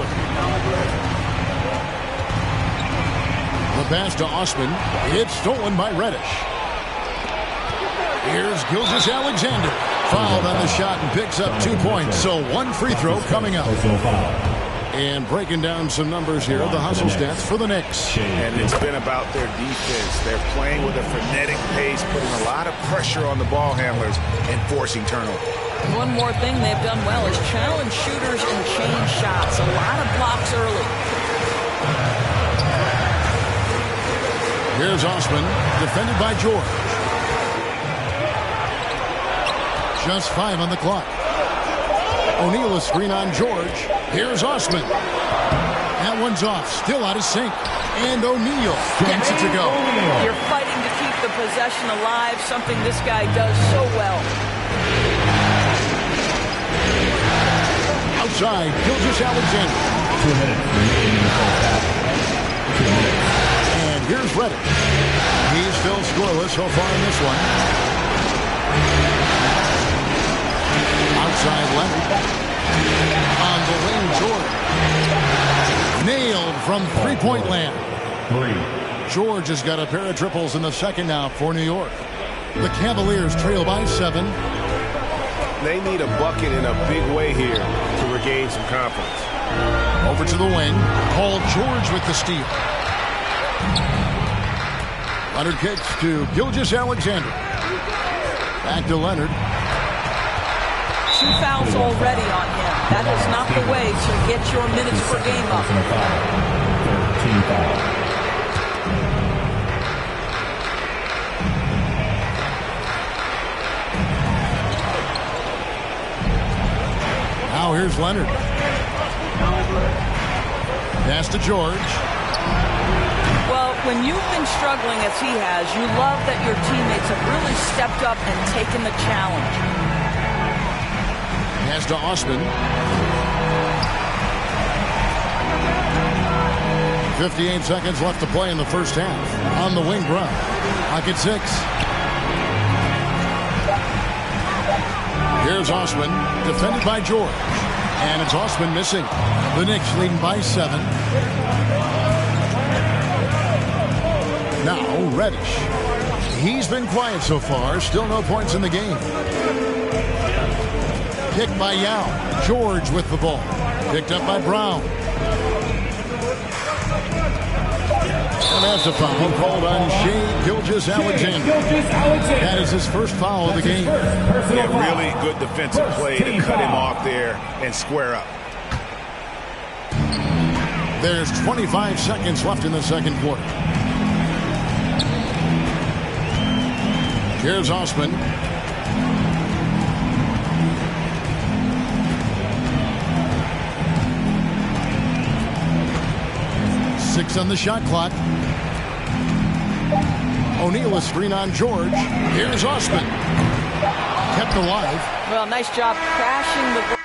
The pass to Osman. It's stolen by Reddish. Here's Gilgeous-Alexander. Fouled on the shot and picks up 2 points. So 1 free throw coming up. And breaking down some numbers here, the hustle stats for the Knicks. And it's been about their defense. They're playing with a frenetic pace, putting a lot of pressure on the ball handlers and forcing turnover. One more thing they've done well is challenge shooters and change shots. A lot of blocks early. Here's Osman, defended by George. Just 5 on the clock. O'Neal a screen on George. Here's Osman. That one's off, still out of sync. And O'Neal gets it to go. You're fighting to keep the possession alive, something this guy does so well. Outside, Gilgeous-Alexander. 2 minutes remaining in the first half. 2 minutes. And here's Reddish. He's still scoreless so far in this one. Outside Leonard. On the wing, George. Nailed from three-point land. George has got a pair of triples in the second now for New York. The Cavaliers trail by 7. They need a bucket in a big way here to regain some confidence. Over to the wing. Paul George with the steal. Leonard kicks to Gilgeous-Alexander. Back to Leonard. 2 fouls already on him. That is not the way to get your minutes per game up. 13 fouls. Now here's Leonard. Pass to George. Well, when you've been struggling as he has, you love that your teammates have really stepped up and taken the challenge. Pass to Osman. 58 seconds left to play in the first half. On the wing, Brown. Pocket 6. Here's Osman, defended by George. And it's Osman missing. The Knicks leading by 7. Now, Reddish. He's been quiet so far. Still no points in the game. Picked by Yao. George with the ball. Picked up by Brown. And that's a foul called on Shai Gilgeous-Alexander. That is his first foul of the game. Yeah, really good defensive play to cut him off there and square up. There's 25 seconds left in the second quarter. Here's Osman. Six on the shot clock. O'Neal a screen on George. Here's Osman. Kept alive. Well, nice job crashing the...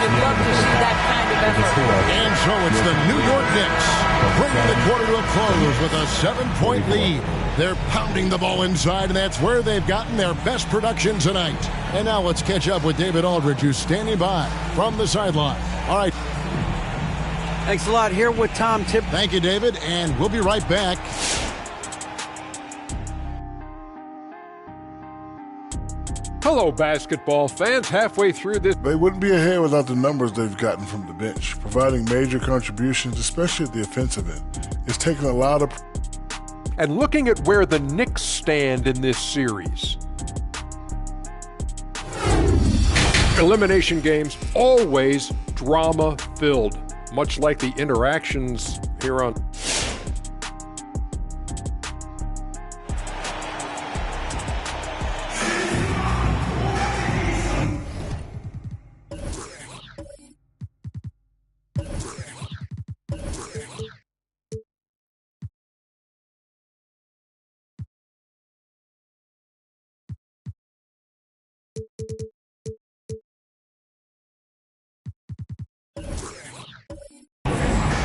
You'd love to see that kind of effort. And so it's the New York Knicks bringing the quarter to a close with a 7-point lead. They're pounding the ball inside, and that's where they've gotten their best production tonight. And now let's catch up with David Aldridge, who's standing by from the sideline. All right. Thanks a lot. Here with Tom Tip. Thank you, David, and we'll be right back. Hello, basketball fans. Halfway through this, they wouldn't be ahead without the numbers they've gotten from the bench, providing major contributions, especially at the offensive end. It's taken a lot of... And looking at where the Knicks stand in this series. Elimination games, always drama-filled, much like the interactions here on...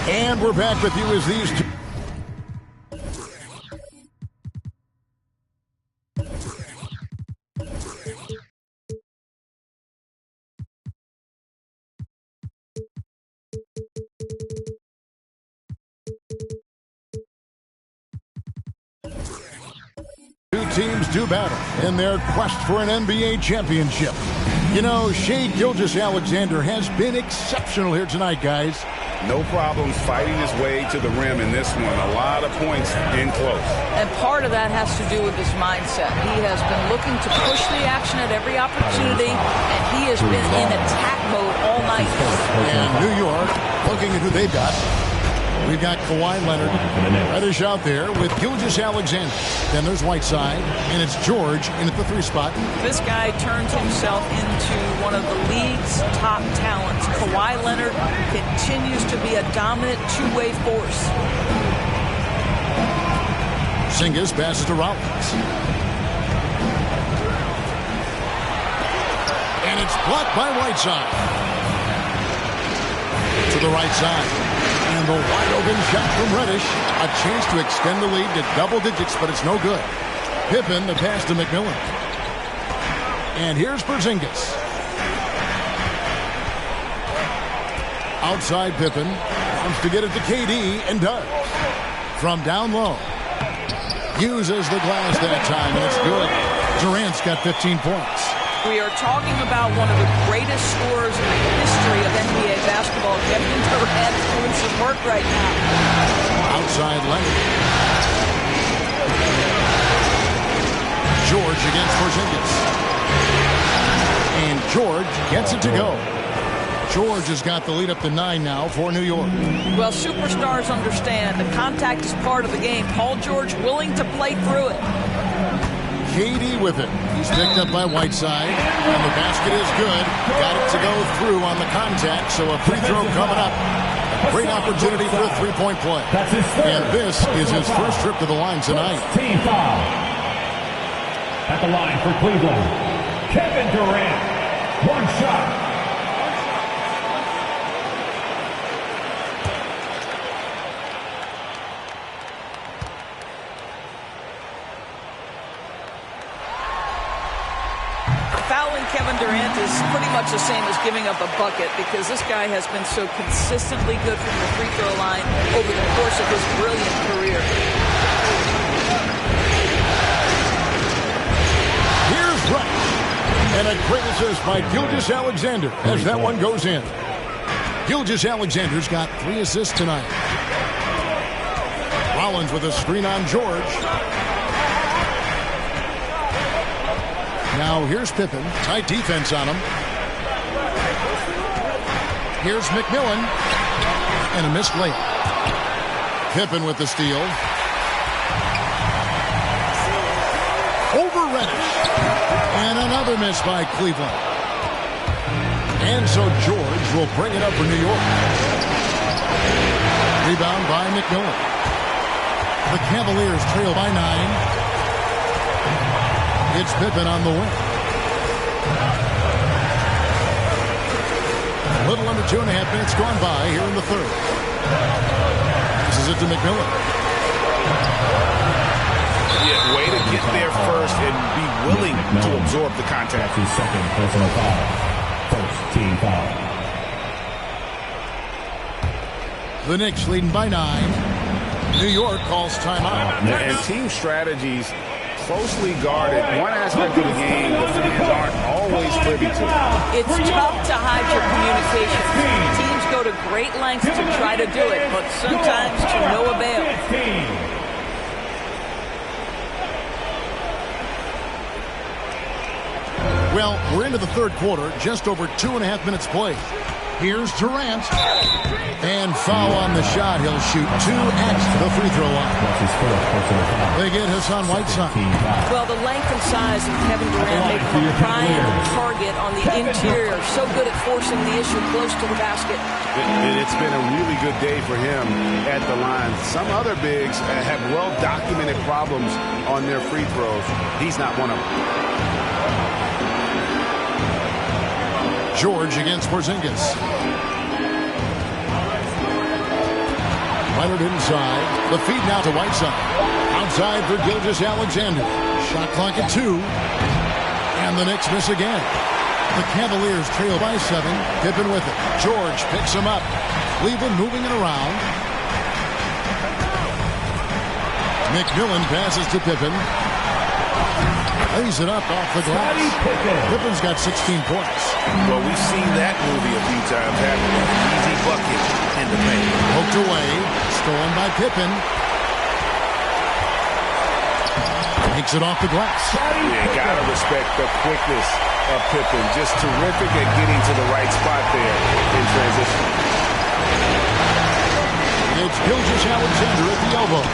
And we're back with you as these two... Two teams do battle in their quest for an NBA championship. You know, Shai Gilgeous-Alexander has been exceptional here tonight, guys. No problems fighting his way to the rim in this one. A lot of points in close. And part of that has to do with his mindset. He has been looking to push the action at every opportunity, and he has been in attack mode all night. And New York, looking at who they've got. We've got Kawhi Leonard, Reddish out there with Gilgeous-Alexander. Then there's Whiteside, and it's George in at the 3 spot. This guy turns himself into one of the league's top talents. Kawhi Leonard continues to be a dominant two-way force. Zingis passes to Rollins. And it's blocked by Whiteside. To the right side. And the wide-open shot from Reddish. A chance to extend the lead to double digits, but it's no good. Pippen, the pass to McMillan. And here's Porzingis. Outside Pippen. Wants to get it to KD, and does. From down low. Uses the glass that time, and it's good. Durant's got 15 points. We are talking about one of the greatest scorers in the history of NBA basketball. Kevin Durant doing some work right now. Outside Leonard. George against Porzingis. And George gets it to go. George has got the lead up to 9 now for New York. Well, superstars understand the contact is part of the game. Paul George willing to play through it. KD with it. He's picked up by Whiteside, and the basket is good. Got it to go through on the contact, so a free throw coming up. Great opportunity for a three-point play. And this is his first trip to the line tonight. Team foul. At the line for Cleveland, Kevin Durant. One shot. Kevin Durant is pretty much the same as giving up a bucket because this guy has been so consistently good from the free throw line over the course of his brilliant career. Here's Reddish. And a great assist by Gilgeous-Alexander as that one goes in. Gilgeous-Alexander's got 3 assists tonight. Rollins with a screen on George. Now here's Pippen. Tight defense on him. Here's McMillan. And a missed layup. Pippen with the steal. Over Reddish. And another miss by Cleveland. And so George will bring it up for New York. Rebound by McMillan. The Cavaliers trail by 9. It's Pippen on the wing. A little under 2.5 minutes gone by here in the third. Passes it to McMillan. Yeah, way to get there first and be willing to absorb the contact. His second personal foul. First team foul. The Knicks leading by 9. New York calls timeout. And team strategies closely guarded. One aspect of the game the fans aren't always privy to. It's tough to hide your communication. Teams go to great lengths to try to do it, but sometimes to no avail. Well, we're into the third quarter, just over 2.5 minutes played. Here's Durant. And foul on the shot. He'll shoot 2 at the free throw line. They get Hassan Whiteside. Well, the length and size of Kevin Durant make him a prime target on the interior. So good at forcing the issue close to the basket. It's been a really good day for him at the line. Some other bigs have well-documented problems on their free throws. He's not one of them. George against Porzingis. Leonard inside. The feed now to Whiteside. Outside for Gilgeous-Alexander. Shot clock at 2. And the Knicks miss again. The Cavaliers trail by 7. Pippen with it. George picks him up. Cleveland moving it around. McMillan passes to Pippen. Lays it up off the glass. Pippen's got 16 points. Well, we've seen that movie a few times happen. Easy bucket in the paint. Poked away. Stolen by Pippen. Takes it off the glass. Yeah, gotta respect the quickness of Pippen. Just terrific at getting to the right spot there in transition. It's Gilgeous-Alexander at the elbow.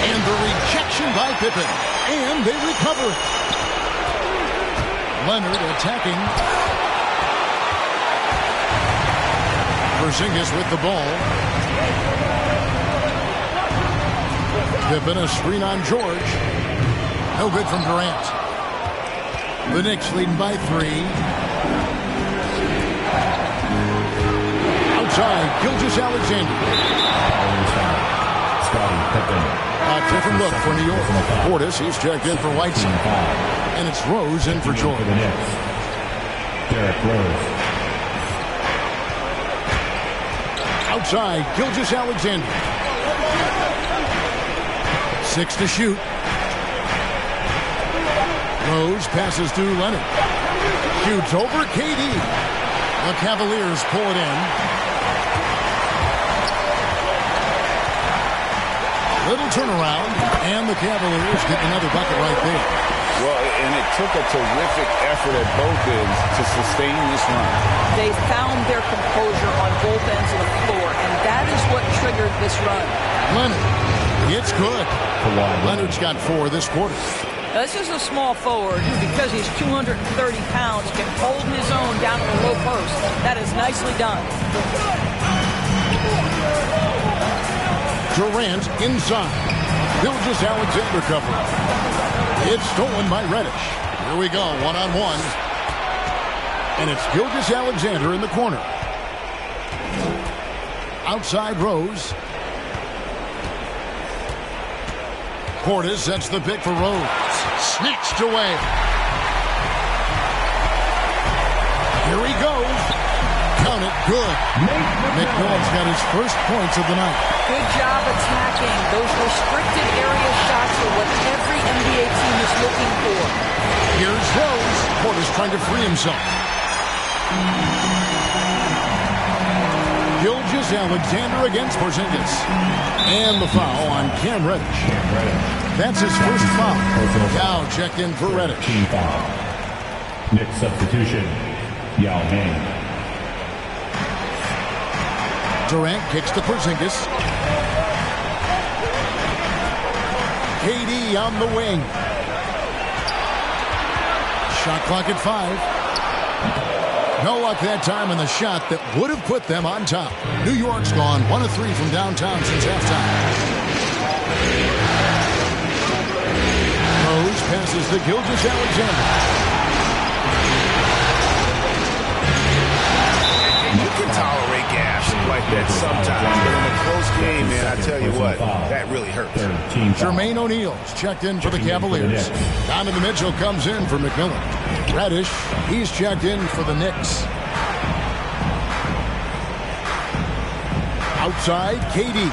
And the rejection by Pippen. And they recover. Leonard attacking. Porzingis with the ball. Pippen a screen on George. No good from Durant. The Knicks leading by 3. Outside, Gilgeous-Alexander. A different look for New York. Portis, he's checked in for Whiteside. And it's Rose in for George. Derrick Rose. Outside, Gilgeous-Alexander. 6 to shoot. Rose passes to Leonard. Shoots over KD. The Cavaliers pull it in. Little turnaround, and the Cavaliers get another bucket right there. Well, and it took a terrific effort at both ends to sustain this run. They found their composure on both ends of the floor, and that is what triggered this run. Leonard, it's good. Leonard's got 4 this quarter. Now, this is a small forward who, because he's 230 pounds, can hold his own down in the low post. That is nicely done. Durant inside. Gilgeous-Alexander cover. It's stolen by Reddish. Here we go, one-on-one. And it's Gilgeous-Alexander in the corner. Outside Rose. Portis sets the pick for Rose. Snatched away. Here he goes. Count it, good. McMillan's got his first points of the night. Good job attacking. Those restricted area shots are what every NBA team is looking for. Here's Rose. Portis trying to free himself. Gilgeous-Alexander against Porzingis. And the foul on Cam Reddish. That's his first foul. Now checked in for Reddish. Team foul. Next substitution, Yao Ming. Durant kicks to Porzingis. KD on the wing. Shot clock at 5. No luck that time in the shot that would have put them on top. New York's gone 1 of 3 from downtown since halftime. Rose passes to Gilgeous-Alexander. You can tolerate gas like that sometimes, but in a close game, man, I tell you what, that really hurts. Jermaine O'Neal's checked in for the Cavaliers. Donovan Mitchell comes in for McMillan. Reddish, he's checked in for the Knicks. Outside, KD.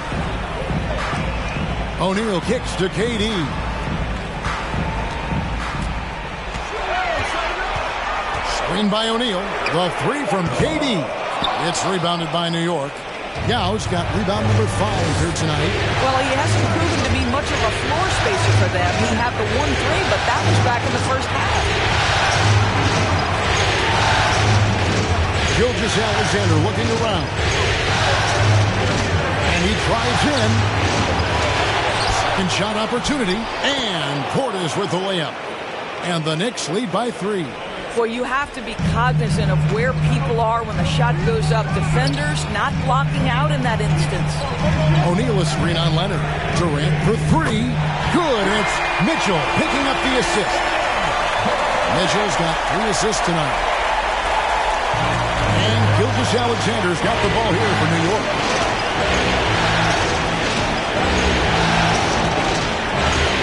O'Neal kicks to KD. Screen by O'Neal. The three from KD. It's rebounded by New York. Yao's got rebound number 5 here tonight. Well, he hasn't proven to be much of a floor spacer for them. He had the 1-3, but that was back in the first half. Gilgeous-Alexander looking around. And he drives in. Second shot opportunity. And Portis with the layup. And the Knicks lead by 3. Well, you have to be cognizant of where people are when the shot goes up. Defenders not blocking out in that instance. O'Neal a screen on Leonard. Durant for 3. Good. And it's Mitchell picking up the assist. Mitchell's got 3 assists tonight. And Gilgeous-Alexander's got the ball here for New York.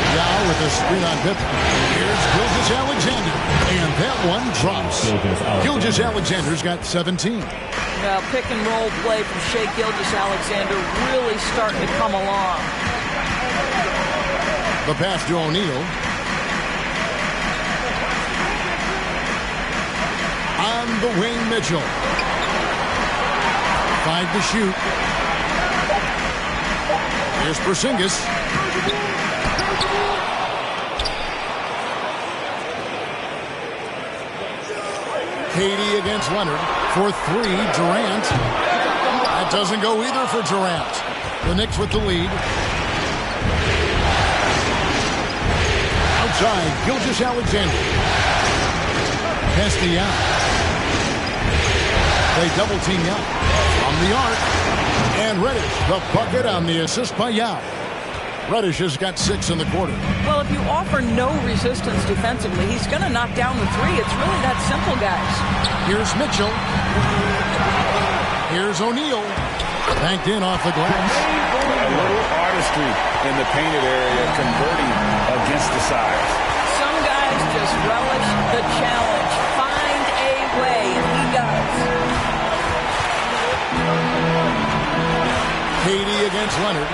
Yao with a screen on Pippen. Here's Gilgeous-Alexander. And that one drops. Gilgeous-Alexander's got 17. Now, pick and roll play from Shai Gilgeous-Alexander really starting to come along. The pass to O'Neal. On the wing, Mitchell. 5 to shoot. Here's Porzingis. KD against Leonard for 3. Durant. That doesn't go either for Durant. The Knicks with the lead. Outside, Gilgeous-Alexander. Castillan. They double team Yao. From the arc. And Reddish, the bucket on the assist by Yao. Reddish has got 6 in the quarter. Well, if you offer no resistance defensively, he's going to knock down the 3. It's really that simple, guys. Here's Mitchell. Here's O'Neal. Banked in off the glass. A little artistry in the painted area, converting against the size. Some guys just relish the challenge. Find a way. He does. KD against Leonard.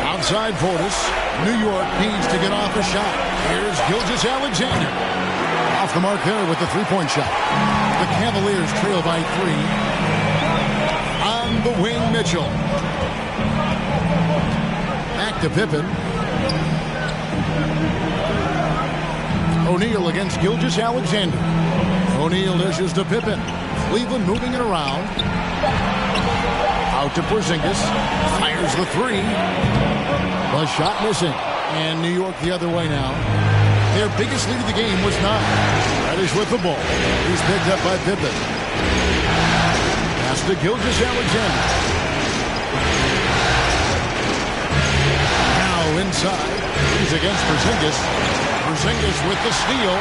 Outside Portis. New York needs to get off a shot. Here's Gilgeous-Alexander. Off the mark there with the three-point shot. The Cavaliers trail by 3. On the wing, Mitchell. Back to Pippen. O'Neal against Gilgeous-Alexander. O'Neal dishes to Pippen. Cleveland moving it around. Out to Porzingis. Fires the 3. The shot missing. And New York the other way now. Their biggest lead of the game was 9. Reddish with the ball. He's picked up by Pippen. Pass to Gilgeous-Alexander. Now inside. He's against Porzingis. Porzingis with the steal.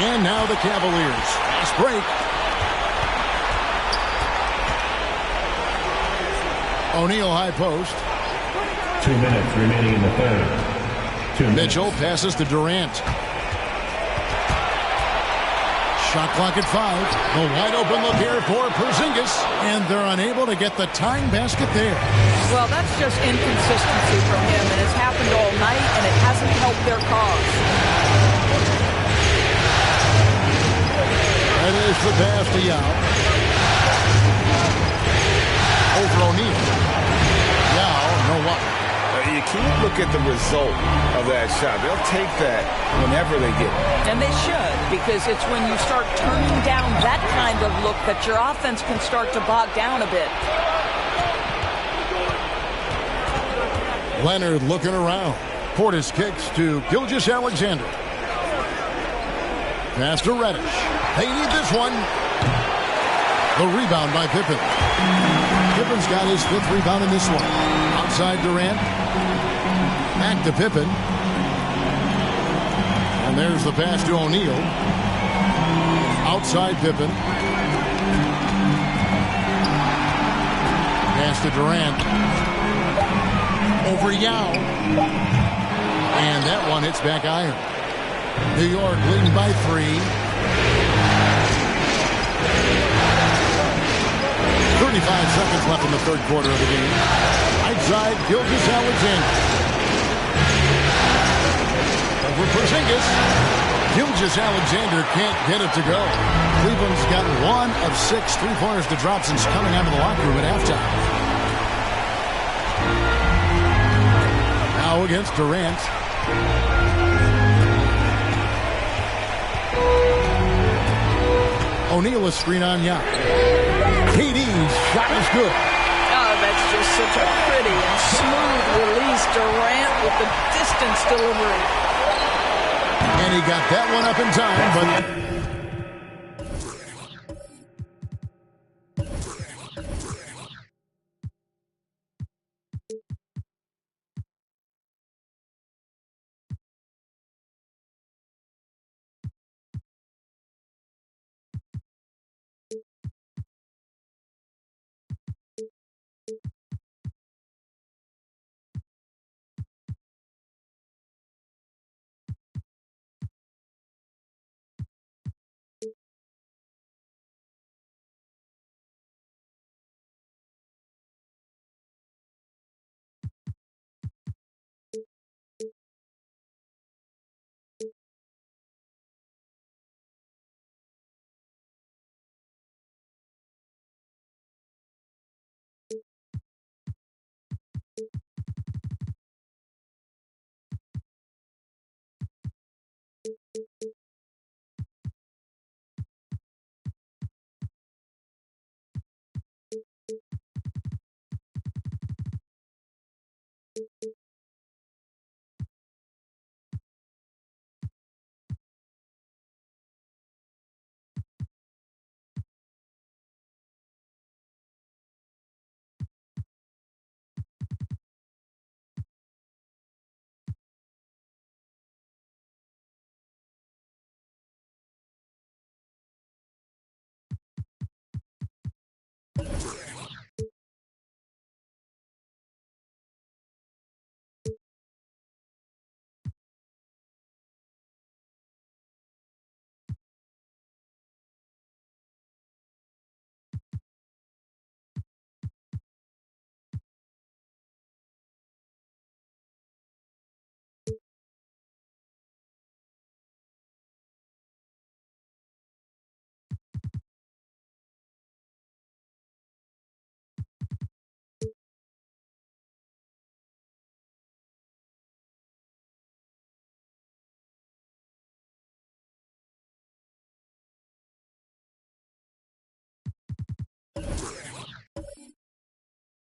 And now the Cavaliers. Fast break. O'Neal high post. 2 minutes remaining in the third. Mitchell passes to Durant. Shot clock at 5. The wide open look here for Porzingis. And they're unable to get the tying basket there. Well, that's just inconsistency from him. And it's happened all night, and it hasn't helped their cause. That is the pass to Yao. Over O'Neal. Yao, no luck. You can't look at the result of that shot. They'll take that whenever they get it. And they should, because it's when you start turning down that kind of look that your offense can start to bog down a bit. Leonard looking around. Portis kicks to Gilgeous-Alexander. Pass to Reddish. They need this one. The rebound by Pippen. Pippen's got his 5th rebound in this one. Outside Durant. Back to Pippen. And there's the pass to O'Neal. Outside Pippen. Pass to Durant. Over Yao. And that one hits back iron. New York leading by 3. seconds left in the third quarter of the game. Right side, Gilgeous-Alexander. Over Porzingis. Gilgeous-Alexander can't get it to go. Cleveland's got 1 of 6 3-pointers to drop since coming out of the locker room at halftime. Now against Durant. O'Neal a screen on Young. KD's shot is good. Oh, that's just such a pretty and smooth release. Durant with the distance delivery. And he got that one up in time, but...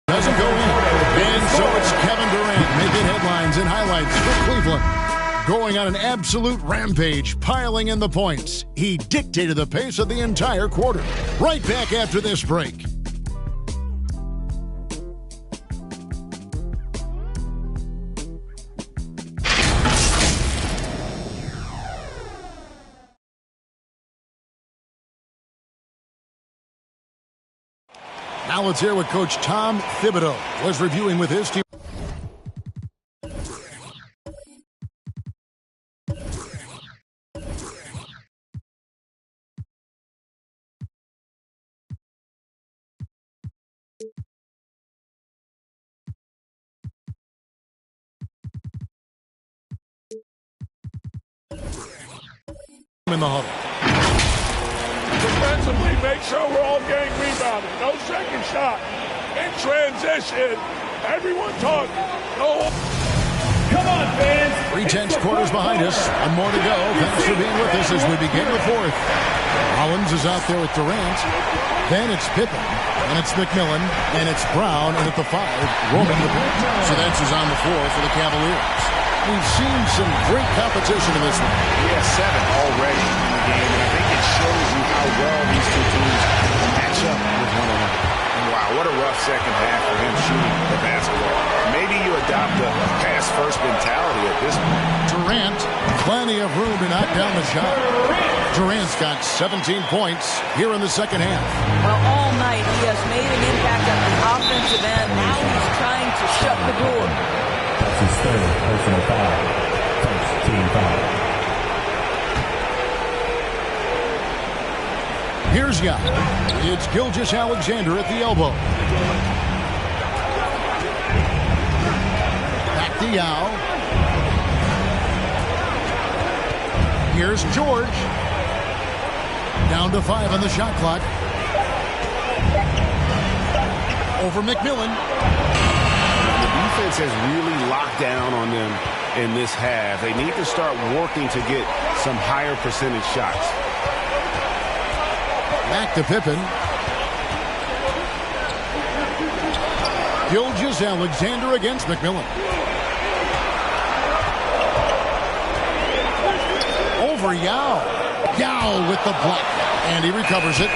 Doesn't go in. And so it's Kevin Durant making headlines and highlights for Cleveland. Going on an absolute rampage, piling in the points. He dictated the pace of the entire quarter. Right back after this break. Now let's hear what Coach Tom Thibodeau was reviewing with his team. In the huddle. Defensively, make sure we're all getting rebounded. No second shot. In transition, everyone talk. No. Come on, fans. 3 tenths quarters behind us. One more to go. Thanks for being with us as we begin the fourth. Rollins is out there with Durant. Then it's Pippen. And it's McMillan. And it's Brown. And at the 5, roaming the paint. So that's who's on the floor for the Cavaliers. We've seen some great competition in this one. Yeah, 7 already in the game, and I think it shows you how well these two teams match up with one another. And wow, what a rough second half for him shooting the basketball. Maybe you adopt a pass-first mentality at this point. Durant, plenty of room to knock down the shot. Durant's got 17 points here in the second half. Well, all night he has made an impact at the offensive end. Now he's trying to shut the door. That's his third personal foul. First team foul. Here's Yao. It's Gilgeous-Alexander at the elbow. Back to Yao. Here's George. Down to 5 on the shot clock. Over McMillan. The defense has really locked down on them in this half. They need to start working to get some higher percentage shots. Back to Pippen. Gilgeous-Alexander against McMillan. Over Yao. Yao with the block. And he recovers it.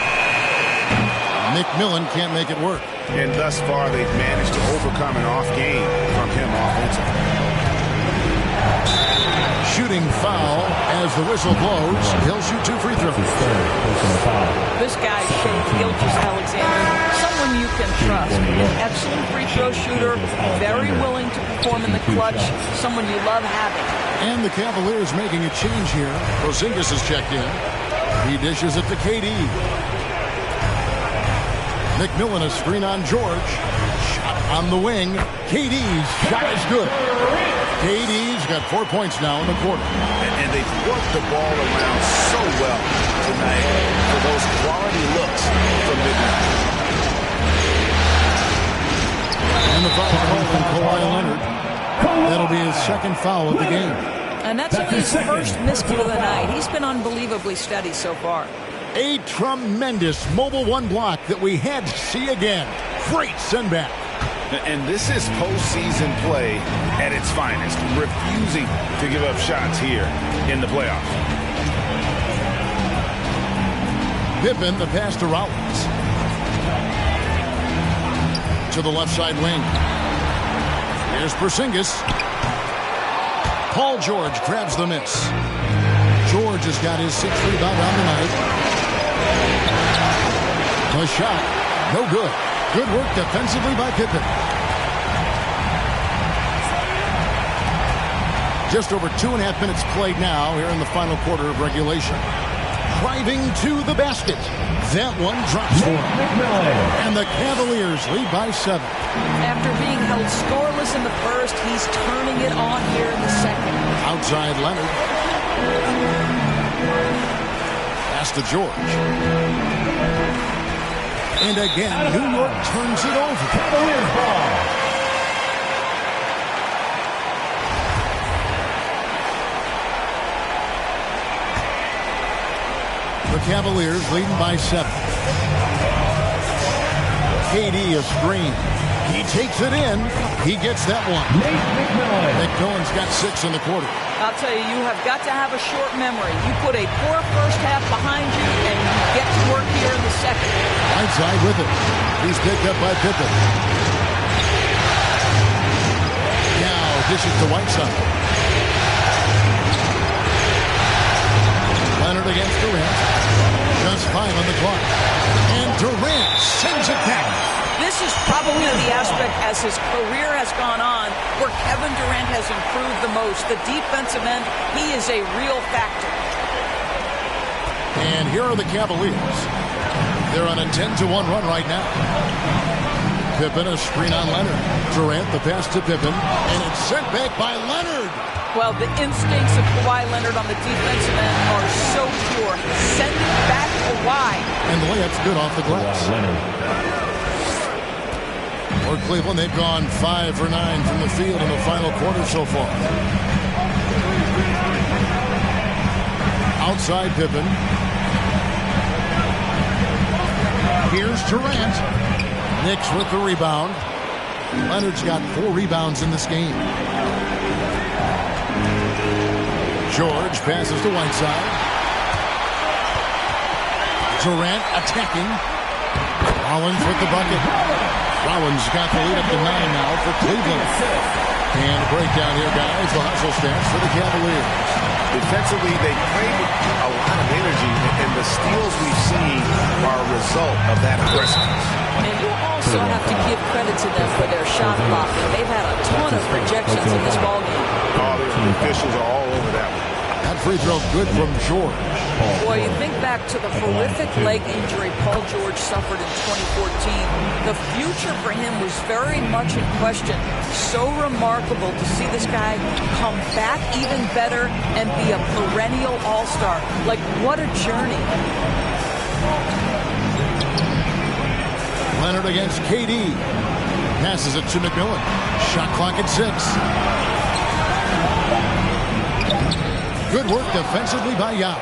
McMillan can't make it work. And thus far, they've managed to overcome an off game from him offensively. Shooting foul as the whistle blows. He'll shoot 2 free throws. This guy, Shai Gilgeous-Alexander, someone you can trust. An excellent free throw shooter, very willing to perform in the clutch, someone you love having. And the Cavaliers making a change here. Porzingis has checked in. He dishes it to KD. McMillan a screen on George. Shot on the wing. KD's shot is good. KD's got 4 points now in the quarter. And they've worked the ball around so well tonight for those quality looks from McMillan. And the foul from Kawhi Leonard. That'll be his second foul of the game. And that's only his first miscue of the night. He's been unbelievably steady so far. A tremendous Mobile One block that we had to see again. Great send back. And this is postseason play at its finest, refusing to give up shots here in the playoffs. Pippen, the pass to Rollins. To the left side wing. Here's Porzingis. Paul George grabs the miss. George has got his 6th rebound on the night. A shot. No good. Good work defensively by Pippen. Just over 2.5 minutes played now here in the final quarter of regulation. Driving to the basket. That one drops for him. And the Cavaliers lead by 7. After being held scoreless in the first, he's turning it on here in the second. Outside Leonard. Pass to George. And again, New York turns it over. Cavaliers ball. The Cavaliers leading by 7. KD a screen. He takes it in. He gets that one. McMillan's got 6 in the quarter. I'll tell you, you have got to have a short memory. You put a poor first half behind you, and you get to work here in the second. Right side with it. He's picked up by Pippen. Now dishes to Whiteside. Leonard against Durant. Just 5 on the clock. And Durant sends it back. This is probably the aspect as his career has gone on where Kevin Durant has improved the most. The defensive end, he is a real factor. And here are the Cavaliers. They're on a 10-1 run right now. Pippen a screen on Leonard. Durant the pass to Pippen. And it's sent back by Leonard. Well, the instincts of Kawhi Leonard on the defensive end are so pure. Send it back Kawhi. And the layup's good off the glass. For Cleveland, they've gone 5 for 9 from the field in the final quarter so far. Outside Pippen. Here's Durant. Knicks with the rebound. Leonard's got 4 rebounds in this game. George passes to Whiteside. Durant attacking. Rollins with the bucket. Rollins got the lead up to 9 now for Cleveland. And breakdown here, guys. The hustle stats for the Cavaliers. Defensively, they played with a lot of energy, and the steals we've seen are a result of that aggressiveness. And you also have to give credit to them for their shot blocking. They've had a ton of rejections in this ballgame. Oh, the officials are all over that one. That free throw good from George. Boy, you think back to the horrific leg injury Paul George suffered in 2014. The future for him was very much in question. So remarkable to see this guy come back even better and be a perennial all-star. Like, what a journey. Leonard against KD. Passes it to McMillan. Shot clock at 6. Good work defensively by Yao.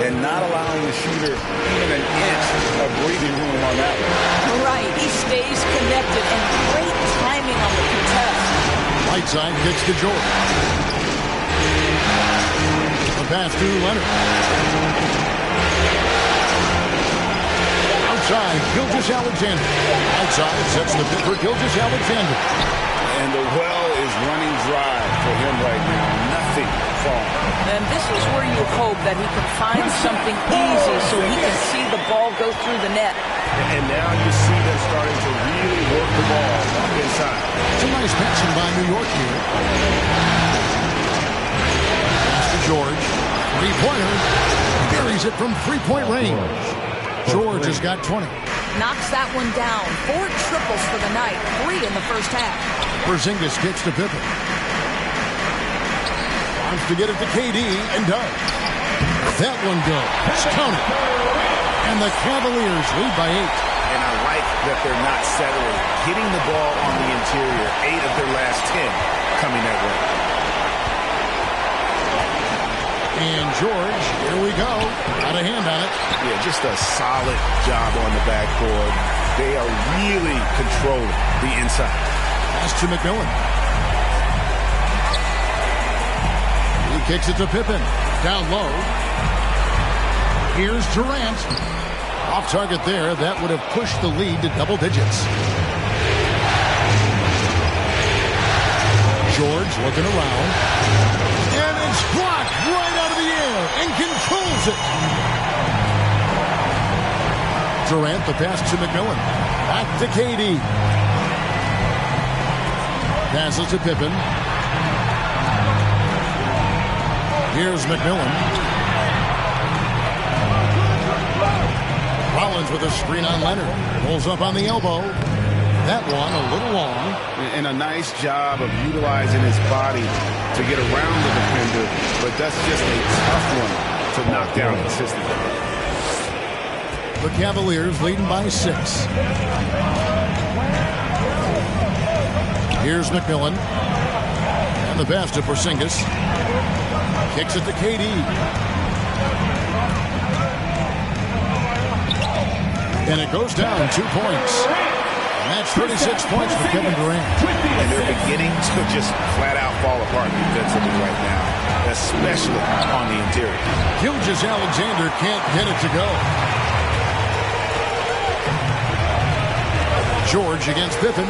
And not allowing the shooter even an inch of breathing room on that one. Right, he stays connected and great timing on the contest. Right side kicks to George. The pass to Leonard. Outside, Gilgeous-Alexander. Outside sets the pit for Gilgeous-Alexander. And the well is running dry for him right now. Nothing falling. And this is where you hope that he can find something easy so he can see the ball go through the net. And now you see them starting to really work the ball inside. It's a nice passing by New York here. Pass to George. Three-pointer. Buries it from three-point range. George has got 20. Knocks that one down. 4 triples for the night. 3 in the first half. Porzingis kicks to Pippen. Wants to get it to KD and does. That one goes. Counted. And the Cavaliers lead by 8. And I like that they're not settling. Hitting the ball on the interior. 8 of their last 10 coming that way. And George, here we go. Got a hand on it. Yeah, just a solid job on the backboard. They are really controlling the inside. Pass to McMillan. He kicks it to Pippen. Down low. Here's Durant. Off target there. That would have pushed the lead to double digits. George looking around. And it's blocked right out of the air and controls it. Durant, the pass to McMillan. Back to KD. Passes to Pippen. Here's McMillan. Rollins with a screen on Leonard. Pulls up on the elbow. That one a little long. And a nice job of utilizing his body to get around the defender. But that's just a tough one to knock down consistently. The Cavaliers leading by 6. Here's McMillan. And the pass to Porzingis. Kicks it to KD. And it goes down 2 points. And that's 36 points for Kevin Durant. And they're beginning to just flat out fall apart defensively right now, especially on the interior. Gilgeous-Alexander can't get it to go. George against Pippen.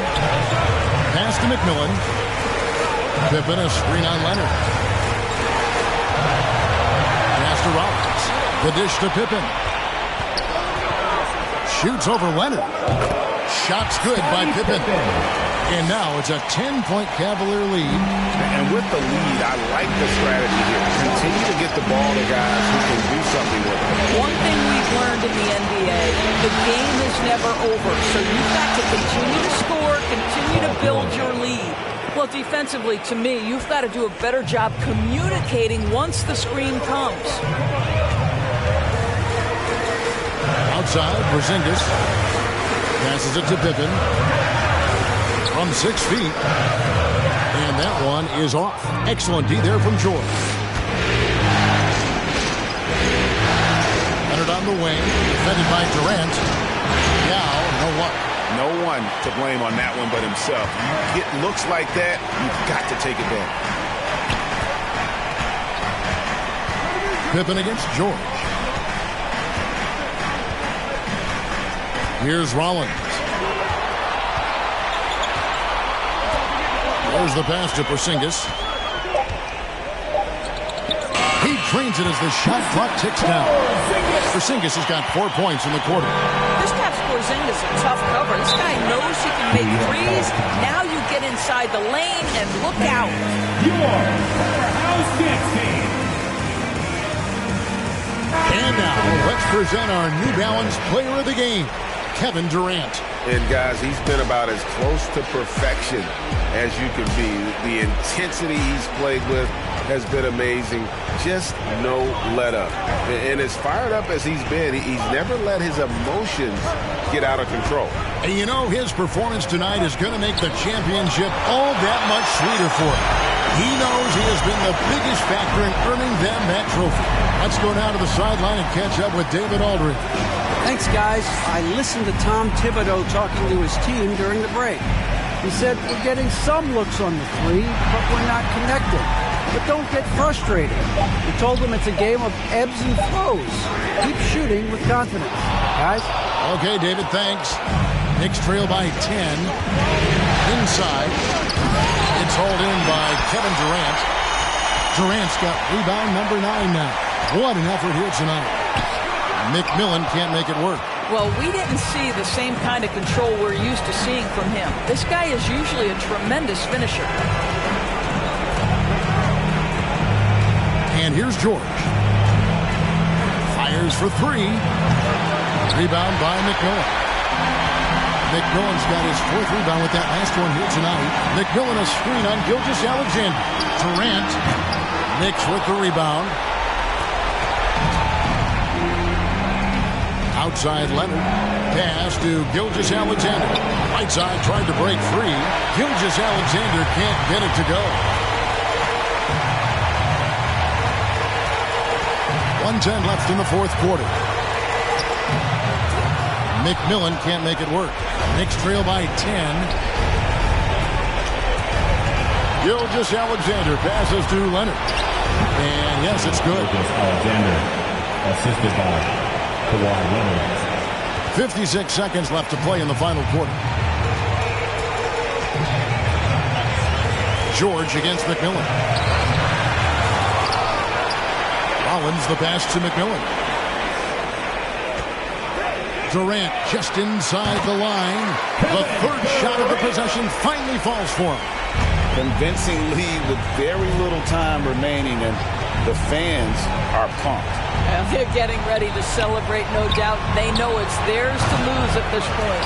Pass to McMillan. Pippen, a screen on Leonard. Pass to Rollins. The dish to Pippen. Shoots over Leonard. Shot's good by Pippen. And now it's a 10-point Cavalier lead. And with the lead, I like the strategy here. Continue to get the ball to guys who can do something with it. One thing we've learned in the NBA, the game is never over. So you've got to continue to score, continue to build your lead. Well, defensively, to me, you've got to do a better job communicating once the screen comes. Outside, Porzingis passes it to Pippen from 6 feet. And that one is off. Excellent D there from George. Leonard on the wing, defended by Durant. Now, no luck. No one to blame on that one but himself. You get looks like that, you've got to take advantage. Pippen against George. Here's Rollins. There's the pass to Porzingis. He trains it as the shot clock ticks down. Porzingis has got 4 points in the quarter. This guy's Porzingis a tough cover. This guy knows he can make threes. Now you get inside the lane and look out. Your powerhouse dance team. And now, let's present our New Balance Player of the Game, Kevin Durant. And guys, he's been about as close to perfection as you can be. The intensity he's played with has been amazing. Just no let up. And as fired up as he's been, he's never let his emotions get out of control. And you know, his performance tonight is going to make the championship all that much sweeter for him. He knows he has been the biggest factor in earning them that trophy. Let's go down to the sideline and catch up with David Aldridge. Thanks, guys. I listened to Tom Thibodeau talking to his team during the break. He said, we're getting some looks on the three, but we're not connected. But don't get frustrated. He told them it's a game of ebbs and flows. Keep shooting with confidence. Guys? Okay, David, thanks. Knicks trail by 10. Inside. It's hauled in by Kevin Durant. Durant's got rebound number 9 now. What an effort here tonight. McMillan can't make it work. Well, we didn't see the same kind of control we're used to seeing from him. This guy is usually a tremendous finisher. And here's George. Fires for 3. Rebound by McMillan. McMillan's got his 4th rebound with that last one here tonight. McMillan a screen on Gilgeous-Alexander. Durant. Knicks with the rebound. Outside Leonard. Pass to Gilgeous-Alexander. Right side tried to break free. Gilgeous-Alexander can't get it to go. 1:10 left in the 4th quarter. McMillan can't make it work. Knicks trail by 10. Gilgeous-Alexander passes to Leonard. And yes, it's good. Alexander, assisted by Kawhi Leonard. 56 seconds left to play in the final quarter. George against McMillan. Rollins the pass to McMillan. Durant just inside the line. The 3rd shot of the possession finally falls for him. Convincing lead with very little time remaining, and the fans are pumped. And they're getting ready to celebrate, no doubt. They know it's theirs to lose at this point.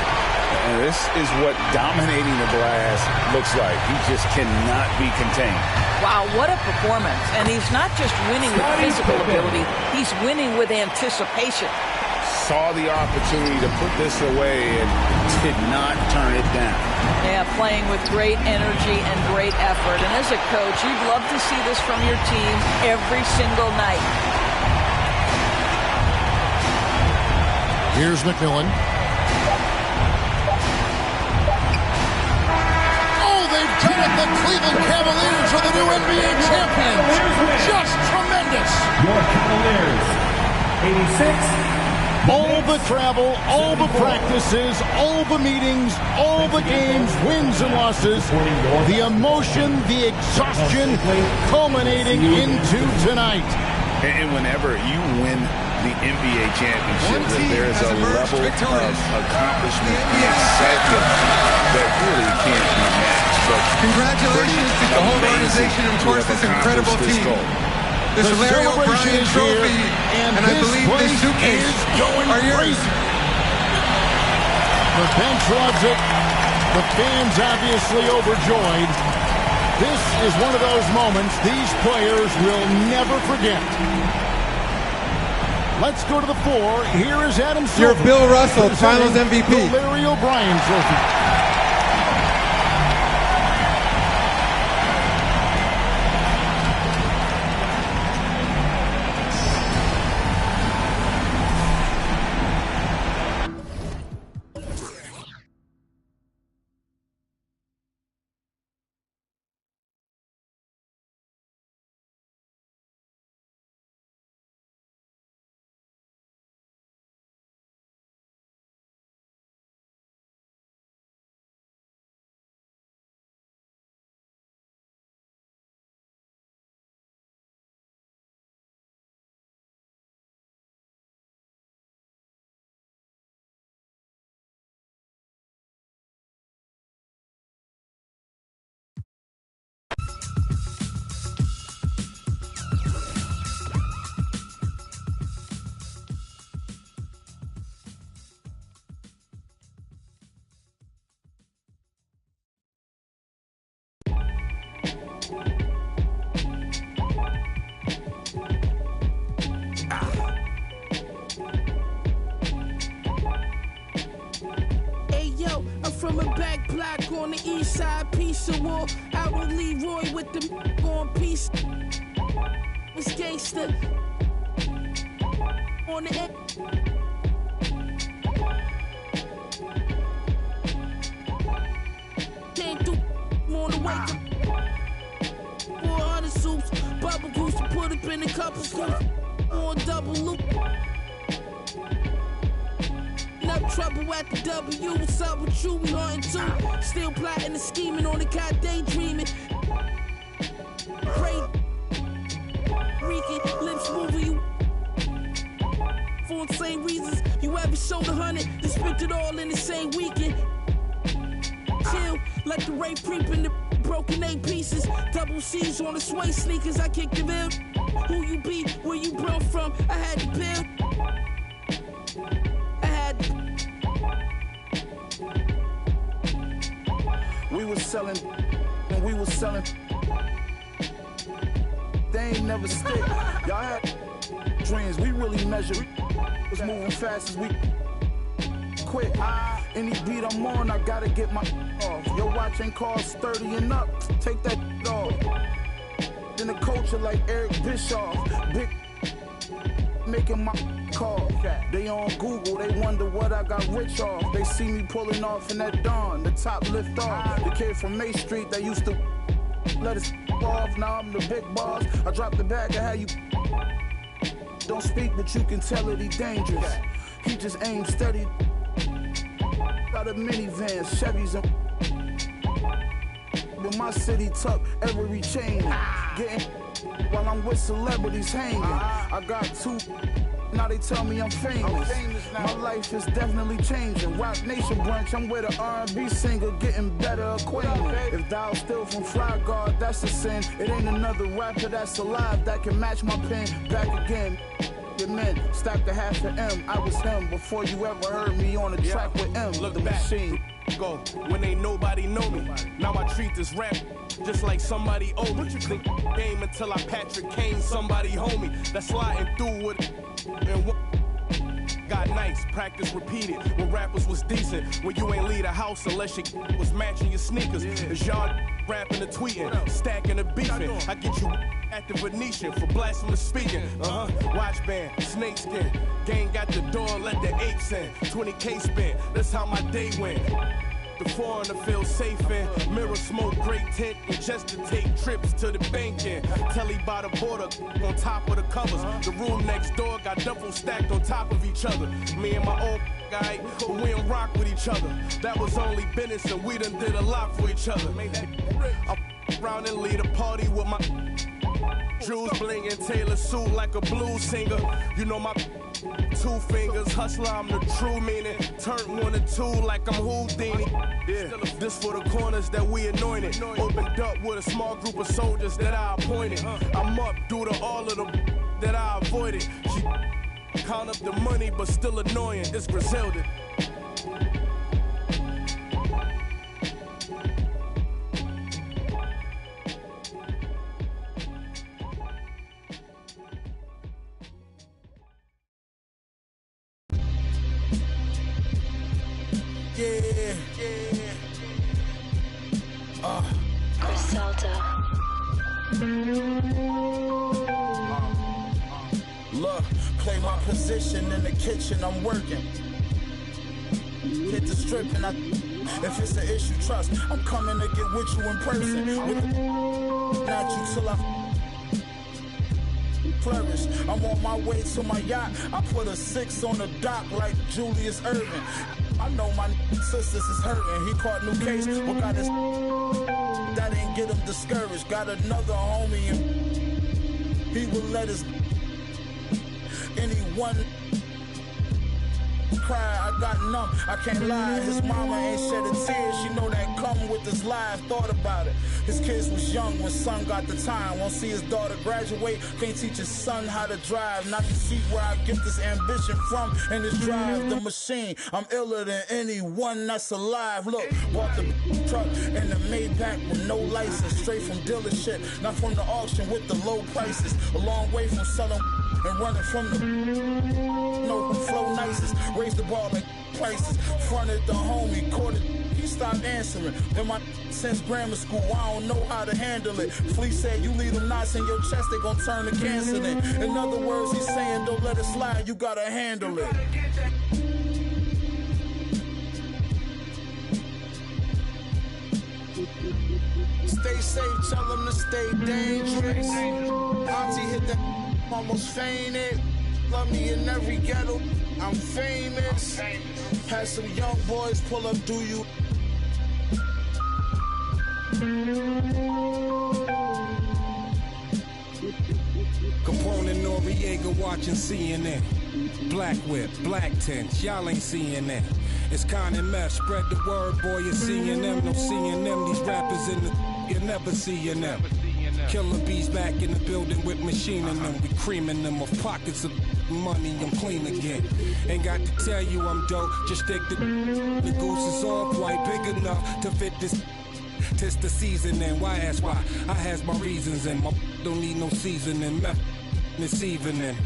And this is what dominating the glass looks like. He just cannot be contained. Wow, what a performance. And he's not just winning with physical ability, he's winning with anticipation. Saw the opportunity to put this away and did not turn it down. Yeah, playing with great energy and great effort. And as a coach, you'd love to see this from your team every single night. Here's McMillan. Oh, they've done it! The Cleveland Cavaliers are the new NBA champions! Just tremendous! Your Cavaliers, 86. All the travel, all the practices, all the meetings, all the games, wins and losses, the emotion, the exhaustion culminating into tonight. And whenever you win the NBA championship, there is a level of accomplishment and excitement that really can't be matched. So congratulations to the whole organization and, of course, this incredible team. This Larry O'Brien trophy, and I believe this suitcase are yours. The bench loves it. The fans obviously overjoyed. This is one of those moments these players will never forget. Let's go to the floor. Here is Adam Silver. You're Bill Russell, Finals MVP. The Larry O'Brien trophy. from a back block on the east side, piece of wall. Out on Leroy with the on piece. It's gangster. On the end. Came through on the wake up. 400 soups, bubble goose to put up in a couple scoops. On double loop. Enough trouble at the W. What's up with you? We hunting too. Still plotting and scheming on the cot, daydreaming. Great. Reeking, lips moving you. For the same reasons you ever showed 100, then spent it all in the same weekend. Chill, let the rape creep in the broken 8 pieces. Double C's on the sway sneakers, I kicked the bill. Who you be, where you brought from, I had to build. We was selling, and we was selling. They ain't never stick. Y'all had dreams, we really measure. Was moving fast as we quit. Any beat I'm on, I gotta get my off. Your watch ain't cost 30 and up. Take that off. In the culture like Eric Bischoff. Big making my call. They on Google, they wonder what I got rich off. They see me pulling off in that dawn, the top lift off. The kid from May Street that used to let us off. Now I'm the big boss. I dropped the bag of how you don't speak, but you can tell that he dangerous. He just aims steady. Got a minivan, Chevys and with my city tuck every chain. Getting while I'm with celebrities hanging. I got 2. Now they tell me I'm famous. My life is definitely changing. Rock Nation brunch, I'm with an R&B singer getting better acquainted. If thou still from Fly Guard, that's a sin. It ain't another rapper that's alive that can match my pen. Back again, your men stacked a half of M. I was him before you ever heard me on a track with M. Look the back. machine. Go when ain't nobody know me. Now I treat this rap just like somebody owe me. Think game until I Patrick Kane, somebody homie that's sliding through with it. And what got nice, practice repeated. When rappers was decent, when you ain't leave the house unless you was matching your sneakers. It's y'all rapping and tweeting, stacking and beefing. I get you at the Venetian for blasphemous speaking. Watch band, snakeskin. Gang got the door, let the apes in. 20K spent, that's how my day went. The foreigner feels safe in. Mirror smoke, great tent, and just to take trips to the banking. Telly by the border, on top of the covers. The room next door got duffel stacked on top of each other. Me and my old guy, but we don't rock with each other. That was only business, and we done did a lot for each other. I around and lead a party with my jewels blingin', Taylor suit like a blues singer. You know my 2 fingers, hustler, I'm the true meaning. Turn 1 and 2 like I'm Houdini. Yeah, this for the corners that we anointed. Opened up with a small group of soldiers that I appointed. I'm up due to all of them that I avoided. She count up the money, but still annoying. It's Griselda. Look, play my position in the kitchen, I'm working. Hit the strip and if it's an issue, trust, I'm coming to get with you in person. Not you till I flourish. I'm on my way to my yacht. I put a 6 on the dock like Julius Erving. I know my sisters is hurting. He caught new case, but got his that ain't get him discouraged. Got another homie and he will let his anyone cry. I got numb, I can't lie. His mama ain't shed a tear. She know that come with this life. Thought about it. His kids was young when son got the time. Won't see his daughter graduate. Can't teach his son how to drive. Not to see where I get this ambition from. And this drive, the machine. I'm iller than anyone that's alive. Look, bought the truck and the Maybach with no license. Straight from dealership, not from the auction with the low prices. A long way from selling and running from the no flow nicest. Raise the ball like prices. Fronted the homie, caught it. He stop answering. In my since grammar school, I don't know how to handle it. Flea said you leave them knots in your chest, they gon' turn to cancer then. In other words, he's saying don't let it slide, you gotta handle it. Stay safe, tell them to stay dangerous. Auntie hit that, almost fainted. Love me in every ghetto, I'm famous. Had some young boys pull up, do you? Capone and Noriega watching CNN. Black whip, black tents, y'all ain't seeing that. It's kind of mess, spread the word, boy, you're seeing them. No seeing them, these rappers in the, you're never seeing them. Killer bees back in the building with machining them. We creaming them of pockets of money, I'm clean again. Ain't got to tell you I'm dope, just stick the goose is all quite big enough to fit this. Tis the season and why ask why? I has my reasons and my don't need no seasoning. This evening.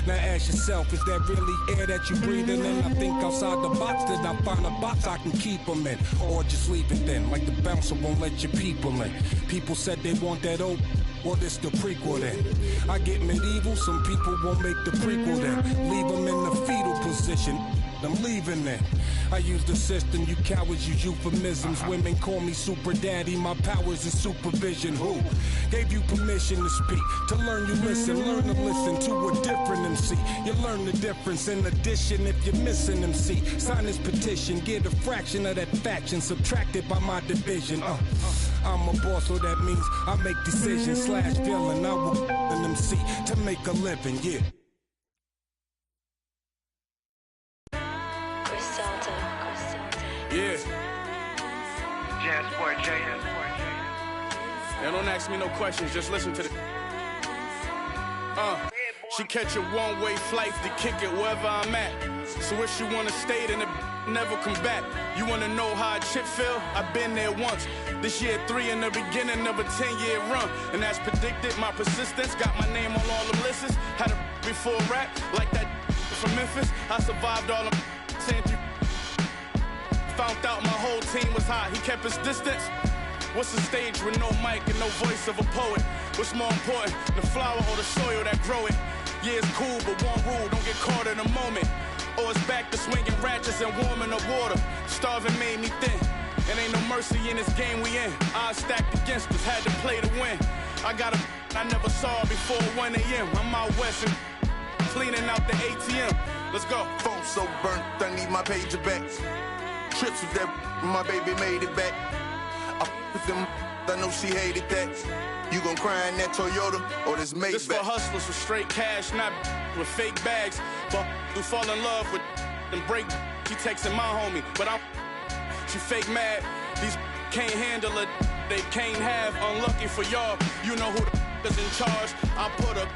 Now ask yourself, is that really air that you breathing in? I think outside the box, did I find a box I can keep them in? Or just leave it then, like the bouncer won't let your people in. People said they want that old, well this the prequel then. I get medieval, some people won't make the prequel then. Leave them in the fetal position. I'm leaving it. I use the system, you cowards use euphemisms. Women call me super daddy, my powers is supervision. Who gave you permission to speak? To learn you listen, learn to listen to a different MC. You learn the difference in addition if you're missing MC. Sign this petition, get a fraction of that faction subtracted by my division. I'm a boss, so that means I make decisions / villain. I will an MC to make a living, yeah. Yeah. Jansport J. Now don't ask me no questions, just listen to the. She catch a one-way flight to kick it wherever I'm at. So if she wanna stay, then it never come back. You wanna know how a chip feel? I've been there once. This year 3 in the beginning of a 10-year run. And as predicted, my persistence got my name on all the lists. Had a before rap, like that from Memphis. I survived all them saying you. Found out my whole team was hot, he kept his distance. What's a stage with no mic and no voice of a poet? What's more important, the flower or the soil that grow it? Yeah, it's cool, but one rule, don't get caught in a moment. Or it's back to swinging ratchets and warming up water. Starving made me thin, and ain't no mercy in this game we in. Odds stacked against us, had to play to win. I got a I never saw before 1 a.m. I'm out west and cleaning out the ATM. Let's go. Phone so burnt, I need my pager back. Trips with that, my baby made it back. I with them, I know she hated that. You gon' cry in that Toyota or this Maybach? This for hustlers with straight cash, not with fake bags. But who fall in love with and break. She texting my homie, but she fake mad. These can't handle it, they can't have. Unlucky for y'all, you know who the is in charge. I put a,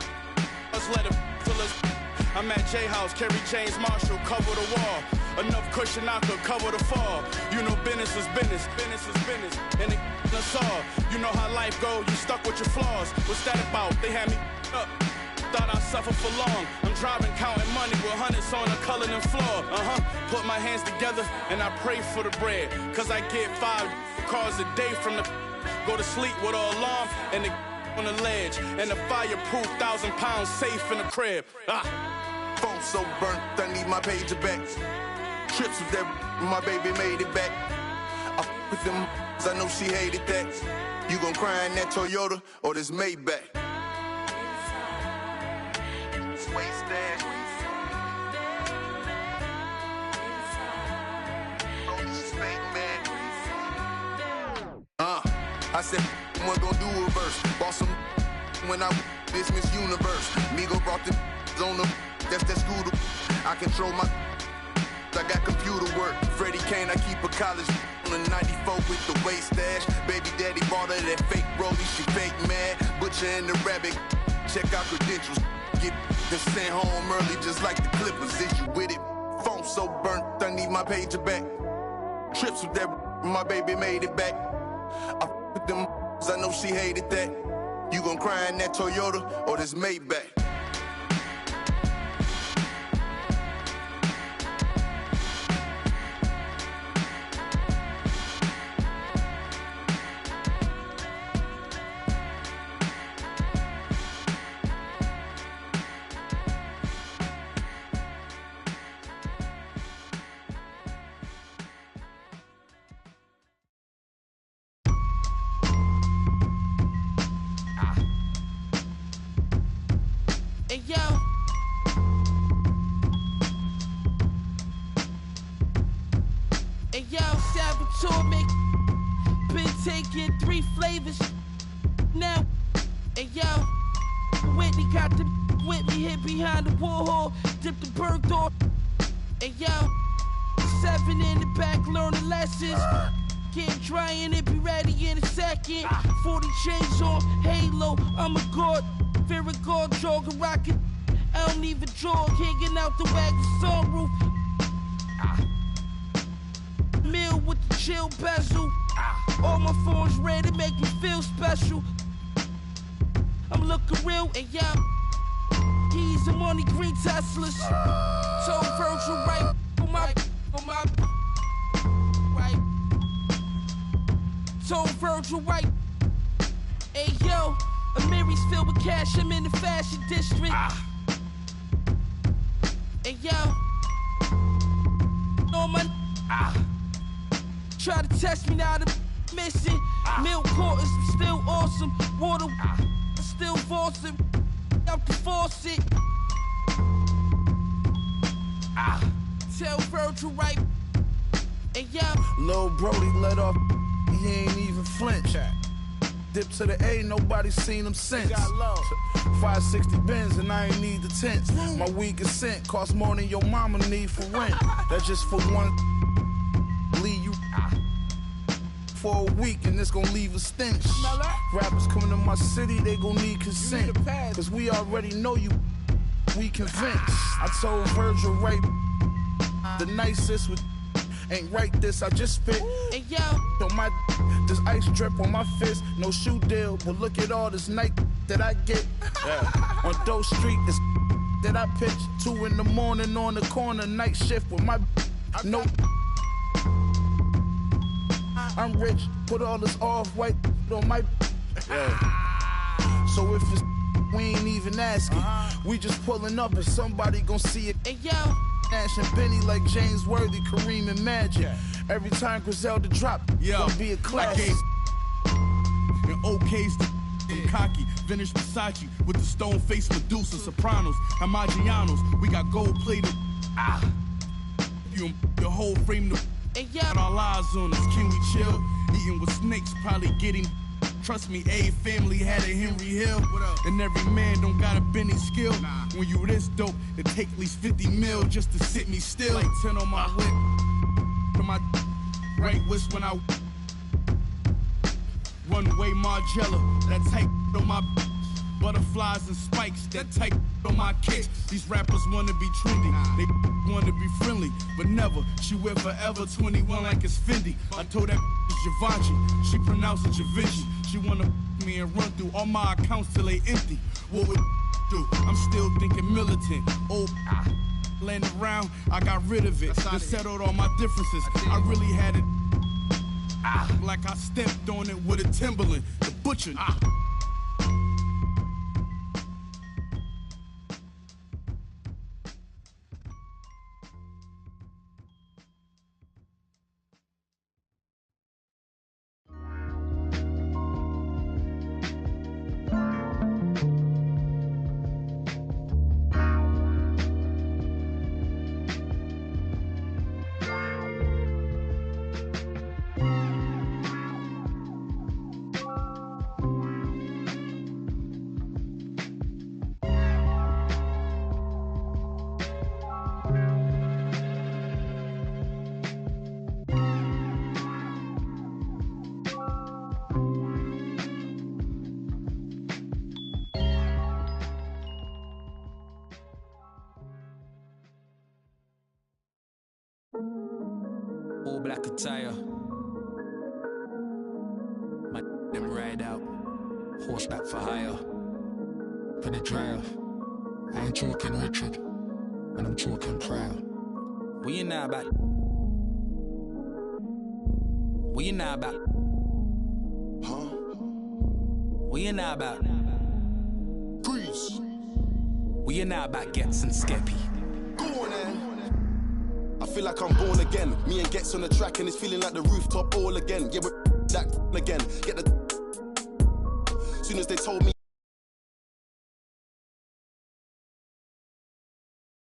let's let it fill us. I'm at J House, Kerry James Marshall, cover the wall. Enough cushion I could cover the fall. You know business is business, business is business, and it us all. You know how life go, you stuck with your flaws. What's that about? They had me up. Thought I'd suffer for long. I'm driving, counting money with hundreds on the color and floor. Put my hands together and I pray for the bread. Cause I get 5 cars a day from the go to sleep with an alarm and the on the ledge. And the fireproof 1,000-pound safe in the crib. Phone so burnt, I need my pager back. Trips with that, my baby made it back. I with them, I know she hated that. You gon' cry in that Toyota or this Maybach? I said, one gon' do a verse. Bought some when I this Miss Universe. Migo brought the on the, that's that school. I control my, I got computer work. Freddie Kane, I keep a college on the 94 with the waist stash. Baby daddy bought her that fake rollie, she fake mad. Butcher and the rabbit, check out credentials. Get the sent home early just like the Clippers. Is you with it? Phone so burnt, I need my pager back. Trips with that, my baby made it back. I with them, I know she hated that. You gon' cry in that Toyota or this Maybach? And yo, Salvatore make been taking 3 flavors now. And yo, Whitney got the Whitney hit behind the Warhol, dipped the Bergdorf. And yo, 7 in the back learning lessons. Getting dry and it be ready in a second. 40 chains on Halo, I'm a god. Fear a god, jog a rocket. I don't even jog, hanging out the wagon sunroof. Meal with the chill bezel. All my phones red, it make me feel special. I'm looking real and yeah, keys and money green Teslas. So Virgil right on my right. So Virgil right. Hey yo, Amiri's filled with cash, I'm in the fashion district. Hey yo, on my try to test me now, I'm missing. Milk quarters, still awesome. Water, still faucet. Out the faucet. Tell Virgil right. And yeah, Lil Brody let off, he ain't even flinch. Dip to the A, nobody seen him since. 560 Benz and I ain't need the tents. My weed consent cost more than your mama need for rent. That's just for one. Leave you for a week and it's gonna leave a stench. Rappers coming to my city, they gon' need consent. Cause we already know you, we convinced. I told Virgil right, the nicest with ain't right this, I just spit. And yo, on my this ice drip on my fist, no shoe deal, but look at all this night that I get. On Doe Street, this that I pitch 2 in the morning on the corner, night shift with my no. I'm rich, put all this off-white on my so if it's we ain't even asking, we just pulling up and somebody gon' see it. And yo, Nash and Benny like James Worthy, Kareem and Magic. Every time Griselda drop, gonna be a classic. And OK's the cocky, vintage Versace with the stone face Medusa, Sopranos, and Maggianos. We got gold plated. Your whole frame to got our lives on us. Can we chill? Eating with snakes, probably getting. Trust me, a family had a Henry Hill. And every man don't got a Benny skill. When you this dope, it take at least 50 mil just to sit me still. Like 10 on my whip. To my right wrist when I runway Margiela. That type on my butterflies and spikes. That type on my kicks. These rappers wanna be trendy. They wanna be friendly, but never. She wear forever 21 like it's Fendi. I told that Givenchy, she pronounced it Givenchy. She wanna me and run through all my accounts till they empty. What would do? I'm still thinking militant. Old laying around, I got rid of it. Just settled all my differences. I really had it like I stepped on it with a Timberland. The butcher. All black attire. My them ride out. Horseback for hire. Pin it drive. I ain't talking Richard. And I'm talking proud. What you know about? What you know about? Huh? What you know about? Grease. What you know about Gets and Skeppy? Go on then. I feel like I'm born again. Me and Gets on the track and it's feeling like the rooftop all again. Yeah, we're that again. Get the. Soon as they told me